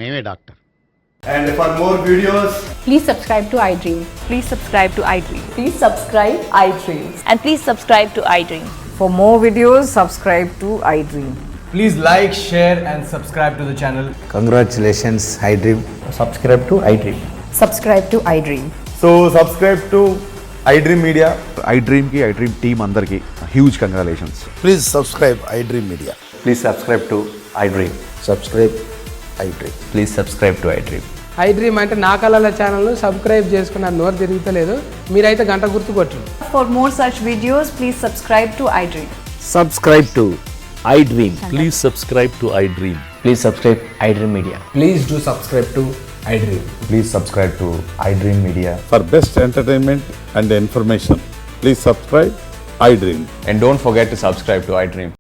మేమే doctor. And for more videos, please subscribe to iDream. Please subscribe to iDream. Please subscribe iDream. And please subscribe to iDream. For more videos, subscribe to iDream. please like, share and subscribe to the channel. Congratulations, iDream. Subscribe to iDream. Subscribe to iDream. So subscribe to iDream Media. iDream ki iDream team andarki huge congratulations. Please subscribe iDream Media. Please subscribe to iDream. Subscribe iDream. Please subscribe to iDream. iDream అంటే నా కళల channel subscribe చేసుకున్న నోరు తిరుగుతలేదు. మీరైతే గంట గుర్తు కొట్టండి. For more such videos, please subscribe to iDream. Subscribe to iDream. Please subscribe to iDream. Please subscribe iDream Media. Please do subscribe to iDream. Please subscribe to iDream Media. For best entertainment and information, please subscribe iDream. And don't forget to subscribe to iDream.